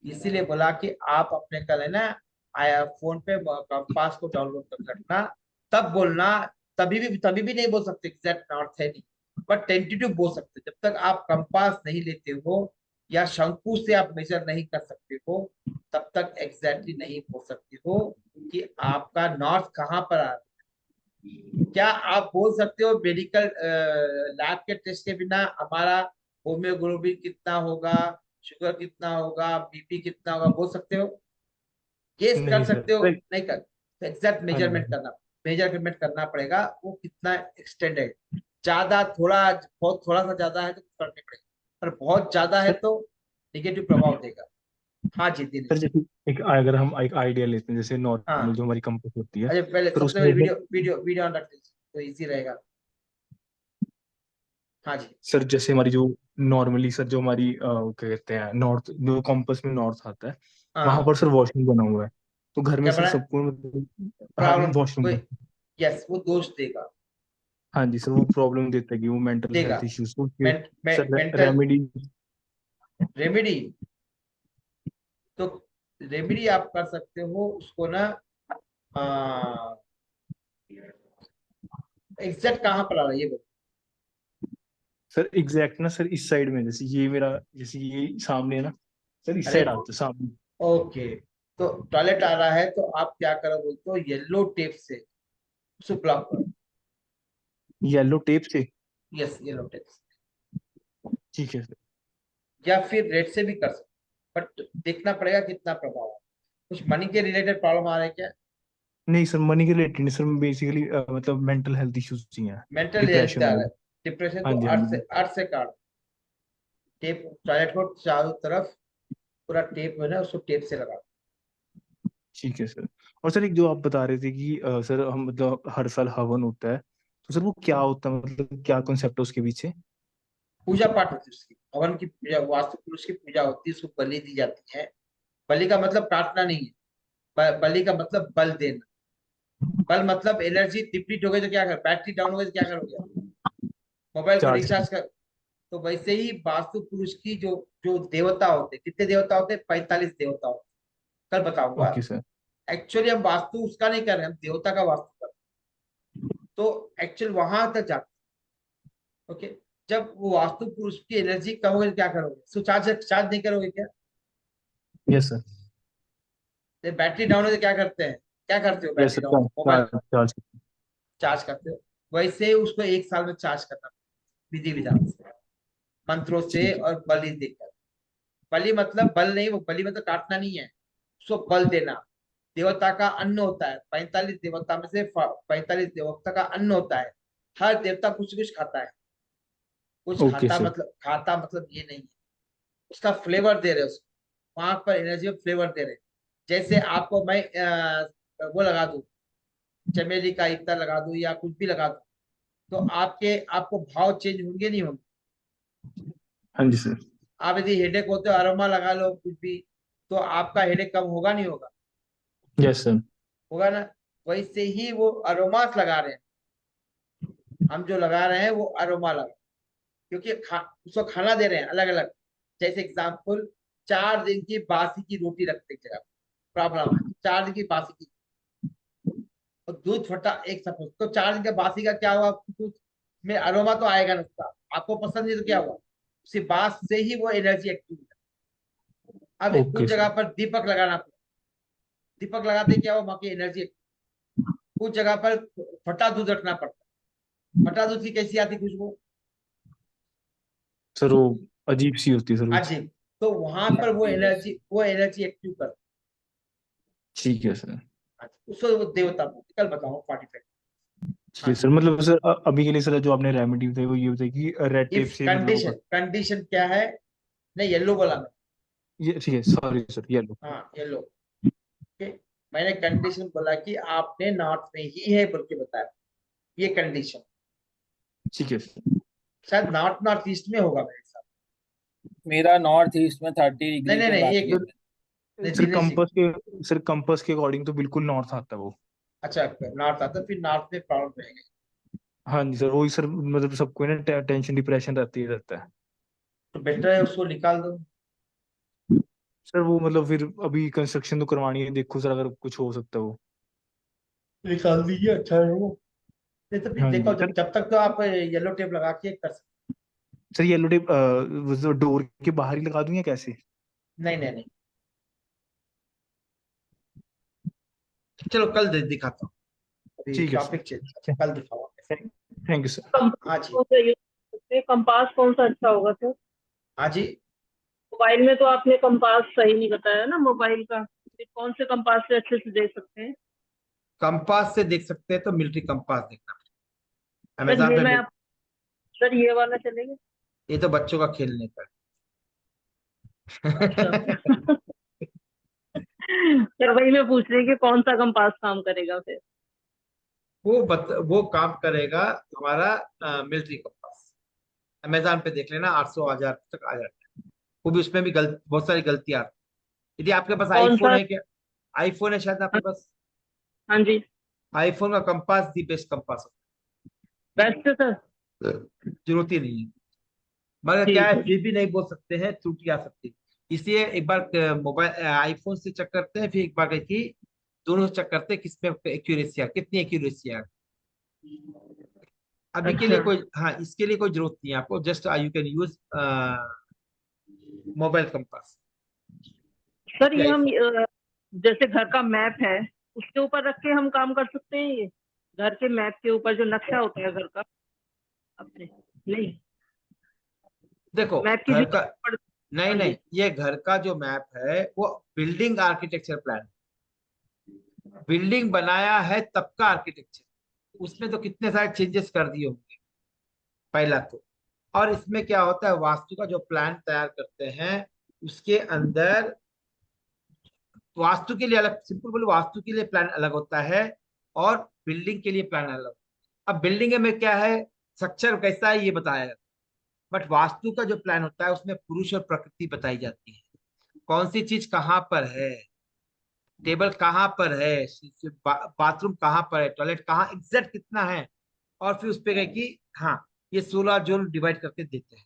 इसीलिए बोला कि आप अपने कल है ना, आया फोन पे कंपास को डाउनलोड कर रखना, तब बोलना। तभी भी नहीं बोल सकते एग्जैक्ट नॉर्थ है नहीं, बट टेंटेटिव बोल सकते। जब तक आप कंपास नहीं लेते हो या शंकु से आप मेजर नहीं कर सकते हो, तब तक एग्जैक्टली नहीं बोल सकते हो कि आपका नॉर्थ कहाँ पर आ रहा है। क्या आप बोल सकते हो मेडिकल लैब के टेस्ट के बिना हमारा होम्योग्लोबिन कितना होगा, शुगर कितना होगा, बीपी कितना होगा, बोल सकते हो? गेस कर नहीं सकते हो? सर। नहीं कर, एग्जैक्ट हाँ जी। मेजरमेंट करना पड़ेगा, वो कितना एक्सटेंड है। ज्यादा थोड़ा, बहुत थोड़ा सा ज्यादा है तो फर्क नहीं पड़ेगा, पर बहुत ज्यादा है सर तो निगेटिव प्रभाव देगा। हाँ जी, सर दिनेश। जैसे एक अगर हम एक आइडिया लेते हैं, जैसे नॉर्मल हाँ, जो हमारी कंपास होती है, अच्छा, पहले फिर सबसे उसमें पहले मतलब वीडियो वीडियो वीडियो ऑन रखते हैं, तो इजी रहेगा। हाँ जी सर जैसे हमारी जो नॉर्मली सर जो हमारी क्या कहते हैं नॉर्थ जो कॉम्पस में नॉर्थ आता है वहां हाँ पर सर वॉशरूम बना हुआ है तो घर में क्या सर बना सबको मतलब हाँ प्रॉब्लम वॉशरूम कोई, यस वो दोष देगा, हाँ जी सर वो प्रॉब्लम देता है कि वो मेंटल देगा हेल्थ इश्यूज तो फिर सर मेंटल रेमेडी रेमेडी। तो रेमेडी आप कर सकते हो उसको ना, एग्जैक्ट कहाँ पर आ रहा है ये बताओ। सर एग्जैक्ट ना सर इस साइड में जैसे ये मेरा जैसे ये सामने है ना सर इस अरे साइड आता है सामने ओके, तो टॉयलेट आ रहा है तो आप क्या करो बोलते हो, येलो टेप से उसको ब्लॉक करो। येलो टेप से यस येलो टेप से, ठीक है सर या फिर रेड से भी कर सकते, बट देखना पड़ेगा कितना प्रभाव है। कुछ मनी के रिलेटेड प्रॉब्लम आ रहा है क्या? नहीं सर मनी के रिलेटेड नहीं सर बेसिकली मतलब मेंटल हेल्थ इश्यूज ही हैं मेंटल हेल्थ डिप्रेशन आ हो रहा गया है, डिप्रेशन, हाँ तो जी हाँ जी अर्थ से काट टेप, टॉयलेट को चारों तरफ पूरा टेप है ना उसको टेप से लगा। ठीक है सर और सर एक जो आप बता रहे थे कि सर हम मतलब हर साल हवन होता है तो सर वो क्या होता है मतलब क्या कॉन्सेप्ट है उसके पीछे पूजा पाठ होती है उसकी, हवन की पूजा, वास्तु पुरुष की पूजा होती है, उसको बलि दी जाती है। बलि का मतलब काटना नहीं है, बलि का मतलब बल देना। बल मतलब एनर्जी डिप्लीट हो गई तो क्या कर, बैटरी डाउन हो गई तो क्या करोगे, मोबाइल को चार्ज रिचार्ज कर। तो वैसे ही वास्तु पुरुष की जो जो देवता होते, कितने देवता होते, 45 देवता होते, कल बताऊंगा। ओके सर एक्चुअली हम वास्तु उसका नहीं कर रहे, हम देवता का वास्तु कर रहे हैं। तो एक्चुअल वहां तक जाते, ओके। जब वो वास्तु पुरुष की एनर्जी कम होगी तो क्या करोगे, सो चार्ज चार्ज नहीं करोगे क्या? यस सर जब बैटरी डाउन हो तो क्या करते हैं, क्या करते हो yes battery sir down mobile charge charge charge करते हो? वैसे ही उसको एक साल में चार्ज करना, विधि विधान से, मंत्रों से ठीक है और बलि देकर। बलि मतलब बल नहीं, वो बलि मतलब काटना नहीं है, उसको बल देना। देवता का अन्न होता है, 45 देवता में से 45 देवता का अन्न होता है। हर देवता कुछ कुछ खाता है, कुछ ओके खाता सर मतलब खाता मतलब ये नहीं है, उसका फ्लेवर दे रहे हो उसको, वहां पर एनर्जी में फ्लेवर दे रहे हैं। जैसे आपको मैं वो लगा दूं, चमेली का इत्र लगा दूं या कुछ भी लगा दूं, तो आपको भाव चेंज होंगे नहीं होंगे? हाँ जी सर आप यदि हेडेक होते हो अरोमा लगा लो कुछ भी, तो आपका हेडेक कम होगा नहीं होगा? यस सर होगा ना। वैसे ही वो अरोमास लगा रहे हैं, हम जो लगा रहे हैं वो अरोमा लगा, क्योंकि उसको खाना दे रहे हैं अलग अलग। जैसे एग्जाम्पल, 4 दिन की बासी की रोटी रखते एक जगह, प्रॉब्लम है 4 दिन की बासी की, और दूध फटा एक सपोज, तो 4 दिन का बासी का क्या हुआ, दूध में अरोमा तो आएगा ना उसका, आपको पसंद नहीं तो क्या हुआ, उसी बास से ही वो एनर्जी एक्टिव है। अब ओके कुछ सर जगह पर दीपक लगाना पड़ा, दीपक लगाते क्या हुआ, वहां की एनर्जी। कुछ जगह पर फटा दूध रखना पड़ता, फटा दूध की कैसी आती खुशबू, सर वो अजीब सी होती है सर कुछ अजीब। तो वहां पर वो एनर्जी एक्टिव कर, ठीक है सर उसको वो देवता बोलते। कल बताओ 45। ठीक हाँ है जी। सर मतलब सर अभी के लिए सर जो आपने रेमेडी बताई वो ये बताई कि रेड टेप इफ से मतलब वो कंडीशन, कंडीशन क्या है, नहीं येलो बोला मैं, ये ठीक है सॉरी सर येलो हाँ येलो, ओके। मैंने कंडीशन बोला कि आपने नॉर्थ में ही है बोल के बताया, ये कंडीशन ठीक है सर शायद नॉर्थ नॉर्थ ईस्ट में होगा मेरे हिसाब मेरा नॉर्थ ईस्ट में 30 से। नहीं डिग्री नहीं के नहीं, बाकी एक है। नहीं, sir Dinesh ji. Sir compass के अकॉर्डिंग तो बिल्कुल नॉर्थ आता है वो अच्छा नॉर्थ आता, फिर नॉर्थ में प्रॉब्लम रहेगा। हाँ जी सर वही सर मतलब सबको ना टेंशन डिप्रेशन रहती ही रहता है तो बेटर है उसको निकाल दो। सर वो मतलब फिर अभी कंस्ट्रक्शन तो करवानी है देखो सर अगर कुछ हो सकता है वो निकाल दीजिए, अच्छा है वो। नहीं तो फिर हाँ देखो, जी जब तक तो आप येलो टेप लगा के कर सकते। सर येलो टेप डोर के बाहर ही लगा दूं या कैसे नहीं नहीं नहीं, चलो कल दिखाता हूँ, अभी ठीक है टॉपिक चेंज, अच्छा कल दिखाओ। सर थैंक यू सर हाँ जी, कौन सा यूज करते हैं, कंपास कौन सा अच्छा होगा सर? हाँ जी। मोबाइल में तो आपने कंपास सही नहीं बताया ना मोबाइल का, फिर कौन से कंपास से अच्छे से देख सकते हैं? कंपास से देख सकते हैं तो मिलिट्री कंपास देखना, सर अमेजोन ये पे मैं आप सर ये वाला चलेगा? ये तो बच्चों का खेलने का अच्छा सर वही मैं पूछ रही कि कौन सा कंपास काम करेगा फिर? वो काम करेगा हमारा मिलिट्री कंपास, अमेजोन पे देख लेना, 800 1000 तक आ जाता है। वो भी उसमें भी बहुत सारी गलतियां आती हैं। यदि आपके पास कौन आईफोन सा? है क्या? आईफोन है शायद आपके पास। हाँ जी। आईफोन का compass the best compass best है सर। जरूरत ही नहीं है। मगर क्या है, फिर भी नहीं बोल सकते हैं, त्रुटि आ सकती है। इसलिए एक बार मोबाइल आईफोन से चेक करते हैं, फिर एक बार कि दोनों से चेक करते हैं किसमें एक्यूरेसी है, कितनी एक्यूरेसी है। अभी के लिए अच्छा। कोई, हाँ, इसके लिए कोई जरूरत नहीं है आपको। Just you can use mobile compass. Sir ये हम जैसे घर का मैप है उसके ऊपर रख के हम काम कर सकते हैं, ये घर के मैप के ऊपर जो नक्शा होता है घर का अपने? नहीं, देखो मैप की घर का, जरूरत पड़। नहीं हाँ जी। नहीं, ये घर का जो मैप है वो बिल्डिंग आर्किटेक्चर प्लान, बिल्डिंग बनाया है तब का आर्किटेक्चर। उसमें तो कितने सारे चेंजेस कर दिए होंगे पहला तो। और इसमें क्या होता है, वास्तु का जो प्लान तैयार करते हैं उसके अंदर वास्तु के लिए अलग, सिंपल बोलो, वास्तु के लिए प्लान अलग होता है और बिल्डिंग के लिए प्लान अलग। अब बिल्डिंग में क्या है, स्ट्रक्चर कैसा है ये बताया जाता है, बट वास्तु का जो प्लान होता है उसमें पुरुष और प्रकृति बताई जाती है। कौन सी चीज कहाँ पर है, टेबल कहाँ पर है, बाथरूम कहाँ पर है, टॉयलेट कहाँ एग्जैक्ट कितना है, और फिर उस पे गए कि हाँ ये 16 जोन डिवाइड करके देते हैं।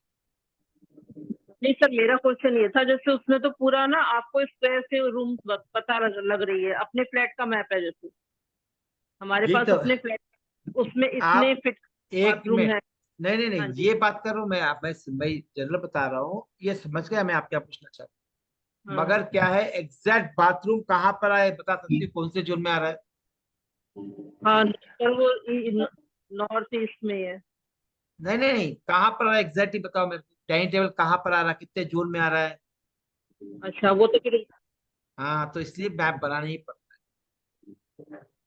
नहीं सर, मेरा क्वेश्चन ये था, जैसे उसमें तो पूरा ना आपको स्क्वायर से रूम पता लग रही है, अपने फ्लैट का मैप है जैसे हमारे ये पास तो अपने फ्लैट, उसमें इतने आप फिट एक बाथरूम मिनट, है। नहीं नहीं हाँ नहीं, जी। ये बात कर रहा हूँ मैं, मैं जनरल बता रहा हूँ, ये समझ गया मैं आप क्या पूछना चाहता हूँ। हाँ। मगर क्या है, एग्जैक्ट बाथरूम कहाँ पर है बता सकती है, कौन से जोन में आ रहा है? हाँ सर, वो नॉर्थ ईस्ट में है। नहीं नहीं नहीं, कहाँ पर आ रहा है एग्जैक्ट ही बताओ मेरे को। डाइनिंग टेबल कहाँ पर आ रहा है, कितने जोन में आ रहा है? अच्छा, वो तो फिर हाँ, तो इसलिए मैप बनाना ही पड़ता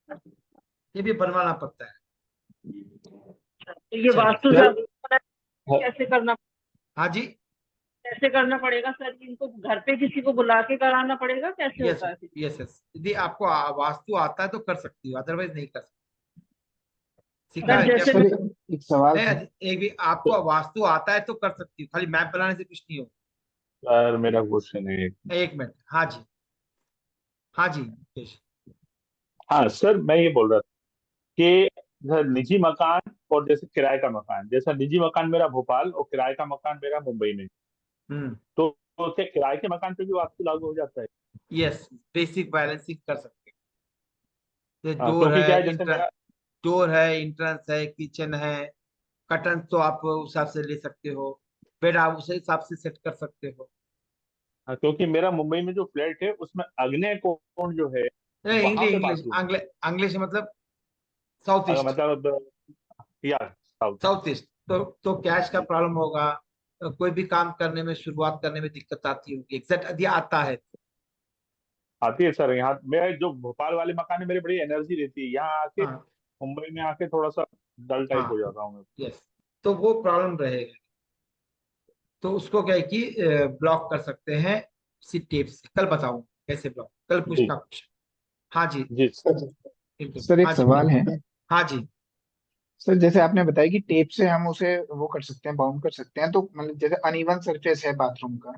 है, ये भी बनवाना पड़ता है। तो ये चलिए, वास्तु सर शास्त्र कैसे करना, हाँ जी, कैसे करना पड़ेगा सर? इनको घर पे किसी को बुला के कराना पड़ेगा, कैसे यस होता है फिर? यस यस, यदि आपको वास्तु आता है तो कर सकती हो, अदरवाइज नहीं कर सकती। सीखा सर है क्या? जैसे सर एक सवाल नहीं, था। एक भी आपको वास्तु आता है तो कर सकती हो, खाली मैप बनाने से कुछ नहीं हो। सर मेरा क्वेश्चन है। एक मिनट, हाँ जी, हाँ जी मुकेश। हाँ सर, मैं ये बोल रहा था कि सर निजी मकान और जैसे किराए का मकान, जैसा निजी मकान मेरा भोपाल और किराए का मकान मेरा मुंबई में, हम्म, तो क्या किराए के मकान पे भी वास्तु लागू हो जाता है? यस, बेसिक बैलेंसिंग कर सकते हैं। हाँ, डोर क्योंकि क्या है, है जैसे मेरा, डोर है, इंट्रेंस है, किचन है, कर्टन तो आप उस हिसाब से ले सकते हो, बेड आप उस हिसाब से सेट कर सकते हो। हाँ, क्योंकि मेरा मुंबई में जो फ्लैट है उसमें अग्नि कोण जो है नहीं, वहां इंग्लिश पे इंग्लिश बाथरूम, इंग्लिश मतलब साउथ अगर ईस्ट, मतलब या साउथ। South east. तो कैश का प्रॉब्लम होगा, कोई भी काम करने में, शुरुआत करने में दिक्कत आती होगी, एग्जैक्ट यदि आता है तो। आती है सर, यहाँ मेरे जो भोपाल वाले मकान है मेरी बड़ी एनर्जी रहती है, यहाँ आके हाँ मुंबई में आके थोड़ा सा डल टाइप हो हाँ, जाता हूँ मैं। यस, तो वो प्रॉब्लम रहेगा। तो उसको क्या है कि ब्लॉक कर सकते हैं इसी टेप से। कल बताऊं कैसे ब्लॉक, कल जी पूछना कुछ। हाँ जी, जी सर बिल्कुल, सर एक हाँ जी सवाल है। हाँ जी। सर जैसे आपने बताया कि टेप से हम उसे वो कर सकते हैं, बाउंड कर सकते हैं, तो मतलब जैसे अनइवन सरफेस है बाथरूम का, तो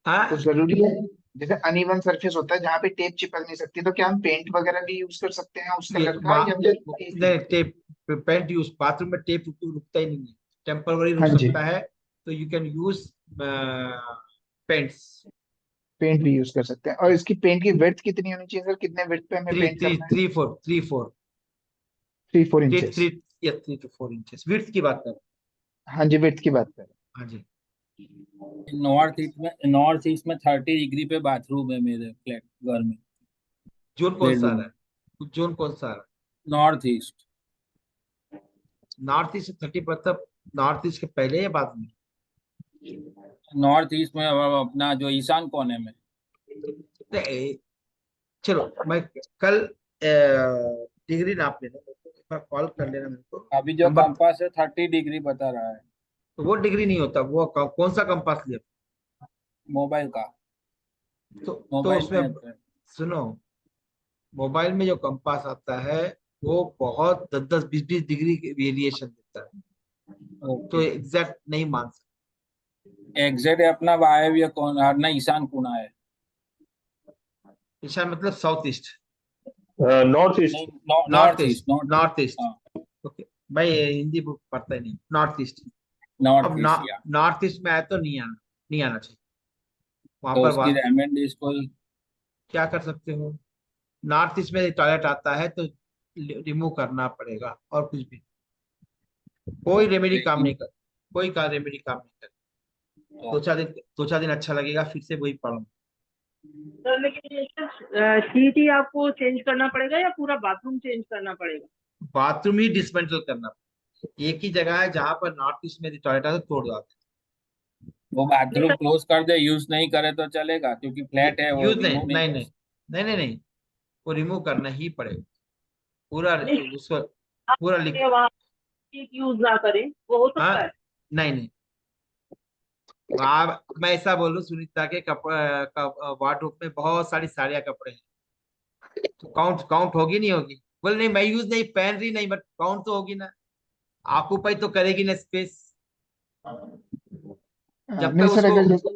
हाँ, जरूरी है, जैसे अनइवन सरफेस होता है जहाँ पे टेप चिपक नहीं सकती, तो क्या हम पेंट वगैरह भी यूज कर सकते हैं उस ये कलर का, या फिर नहीं, टेप, पेंट यूज, बाथरूम में टेप रुकता ही नहीं है, टेम्पररी रुक हाँ जी, सकता है, तो you can use paints. Paint भी यूज कर सकते हैं। और इसकी पेंट की विड्थ कितनी होनी चाहिए सर, कितने विड्थ पे हमें थ्री पेंट थ्री करना है? Three four three four 3-4 inches. Three, या 3 to 4 इंचेस विड्थ की बात कर। हाँ जी, विड्थ की बात करें। हाँ जी, नॉर्थ ईस्ट में 30 डिग्री पे बाथरूम है मेरे फ्लैट घर में, जोन कौन सा आ बेडरूम। रहा है, जोन कौन सा आ रहा नॉर्थ ईस्ट। है? नॉर्थ ईस्ट 30, मतलब नॉर्थ ईस्ट के पहले या बाद में? नॉर्थ ईस्ट में अपना जो ईशान कोने में। नहीं, चलो मैं कल डिग्री नाप लेना, मेरे को एक बार कॉल कर लेना मेरे को। अभी जो नंबर, कंपास है 30 डिग्री बता रहा है तो वो डिग्री नहीं होता, वो कौन सा कंपास लिया? मोबाइल का। तो मोबाइल में उसमें सुनो, मोबाइल में जो कंपास आता है वो बहुत 10-10 20-20 डिग्री वेरिएशन देता है। तो एग्जैक्ट नहीं मान सकते। एग्जैक्ट अपना वायव्य कोण ना ईशान कोना है। ईशान मतलब south east, north east. North east. North east. Okay भाई, हिंदी बुक पढ़ता ही नहीं। North east. नॉर्थ अब ईस्ट या नॉर्थ ईस्ट में आया तो नहीं आना चाहिए वहां तो पर। उसकी रेमेडी को क्या कर सकते हो, नॉर्थ ईस्ट में टॉयलेट आता है तो रिमूव करना पड़ेगा, और कुछ भी। कोई रेमेडी काम नहीं कर, कोई का रेमेडी काम नहीं कर। 2-4 दिन अच्छा लगेगा, फिर से वही पढ़ो। सर लेकिन शीट ही आपको चेंज करना पड़ेगा या पूरा बाथरूम चेंज करना पड़ेगा? बाथरूम ही डिसमेंटल करना पड़ेगा। एक ही जगह है जहां पर नॉर्थ ईस्ट में टॉयलेट है तो तोड़ दो। वो बाथरूम क्लोज कर दे, यूज नहीं करे तो चलेगा क्योंकि फ्लैट है वो यूज नहीं रिमूव नहीं कर नहीं नहीं नहीं नहीं, वो रिमूव करना ही पड़ेगा पूरा। उसको पूरा लिख। वहाँ यूज ना करें वो हो सकता है? नहीं नहीं, मैं ऐसा बोलूं, सुनीता के वार्डरोब में बहुत सारी साड़ियाँ कपड़े हैं, तो काउंट होगी नहीं होगी? बोले नहीं मैं यूज नहीं पहन रही, नहीं बट काउंट तो होगी ना, ऑक्यूपाई तो करेगी ना स्पेस। जब नहीं तक सर, उसको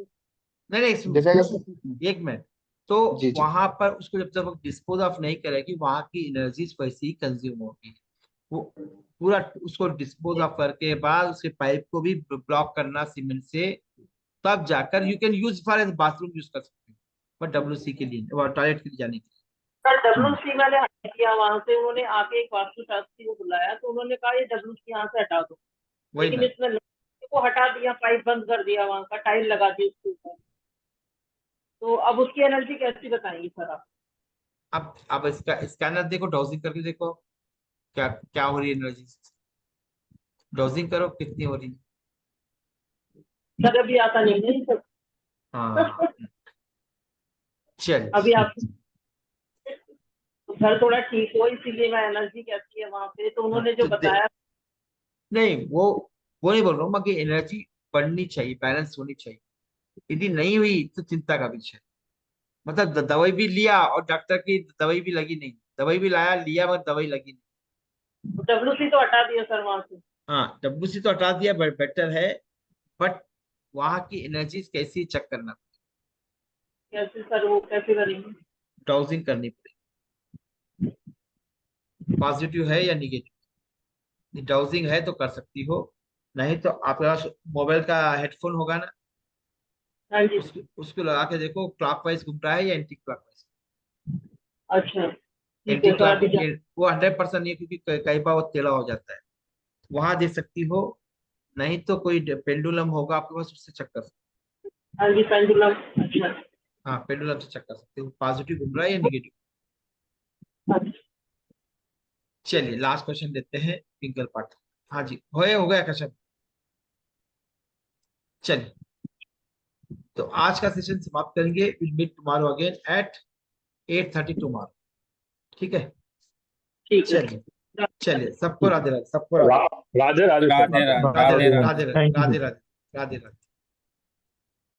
अगर जैसे एक मिनट, तो जी जी वहां पर उसको जब तक डिस्पोज ऑफ नहीं करेगी, वहां की एनर्जीज वैसे ही कंज्यूम होगी। वो पूरा उसको डिस्पोज ऑफ करके बाद उसके पाइप को भी ब्लॉक करना सीमेंट से, तब जाकर you can use for as bathroom use कर सकते हो, पर डब्ल्यूसी के लिए और टॉयलेट के लिए जाने के लिए। सर डब्ल्यूसी वाले हटा दिया वहां से, उन्होंने आके एक वास्तुशास्त्री को बुलाया तो उन्होंने कहा ये डब्ल्यूसी यहाँ से हटा दो, वही लेकिन ना, इसमें को हटा दिया, पाइप बंद कर दिया, वहां का टाइल लगा दी उसके ऊपर। तो अब उसकी एनर्जी कैसी बताएंगे सर आप? अब इसका स्कैनर देखो, डॉजिंग करके देखो क्या क्या हो रही है एनर्जी। डॉजिंग करो कितनी हो रही है। सर अभी आता नहीं है सर। हाँ चल, अभी आप घर थोड़ा ठीक हो, इसीलिए मैं एनर्जी कैसी है वहां पे, तो उन्होंने जो बताया। नहीं वो नहीं बोल रहा हूँ, मगर एनर्जी बढ़नी चाहिए, बैलेंस होनी चाहिए। यदि नहीं हुई तो चिंता का विषय। मतलब दवाई भी लिया और डॉक्टर की दवाई भी लगी नहीं, दवाई भी लाया लिया मगर दवाई लगी नहीं। डब्ल्यूसी तो हटा दिया सर वहां से। हाँ डब्ल्यूसी तो हटा दिया, बेटर है, बट वहां की एनर्जीज कैसी चेक करना, कैसे सर, वो कैसे करेंगे? डाउजिंग करनी पड़ेगी, पॉजिटिव है या निगेटिव। डाउजिंग है तो कर सकती हो, नहीं तो आपके पास मोबाइल का हेडफोन होगा ना, हाँ जी। उसको लगा के देखो क्लॉकवाइज घूम रहा है या एंटी क्लॉकवाइज। अच्छा ठीक एंटी है सर, अभी क्लॉक वो 100% नहीं है, क्योंकि कई बार वो टेढ़ा हो जाता है, वहां दे सकती हो। नहीं तो कोई पेंडुलम होगा आपके पास, उससे चेक कर सकते हाँ जी पेंडुलम। अच्छा हो। हाँ पेंडुलम से चेक कर सकते हो पॉजिटिव घूम रहा है या निगेटिव। चलिए लास्ट क्वेश्चन देते हैं, पिंगल पार्ट। हाँ जी हो गया क्वेश्चन। चलिए तो आज का सेशन समाप्त करेंगे। Will meet tomorrow again at 8:30 tomorrow. ठीक है, चलिए सबको राधे राधे, सबको राधे राधे राधे राधे राधे राधे राधे राधे राधे राधे राधे राधे।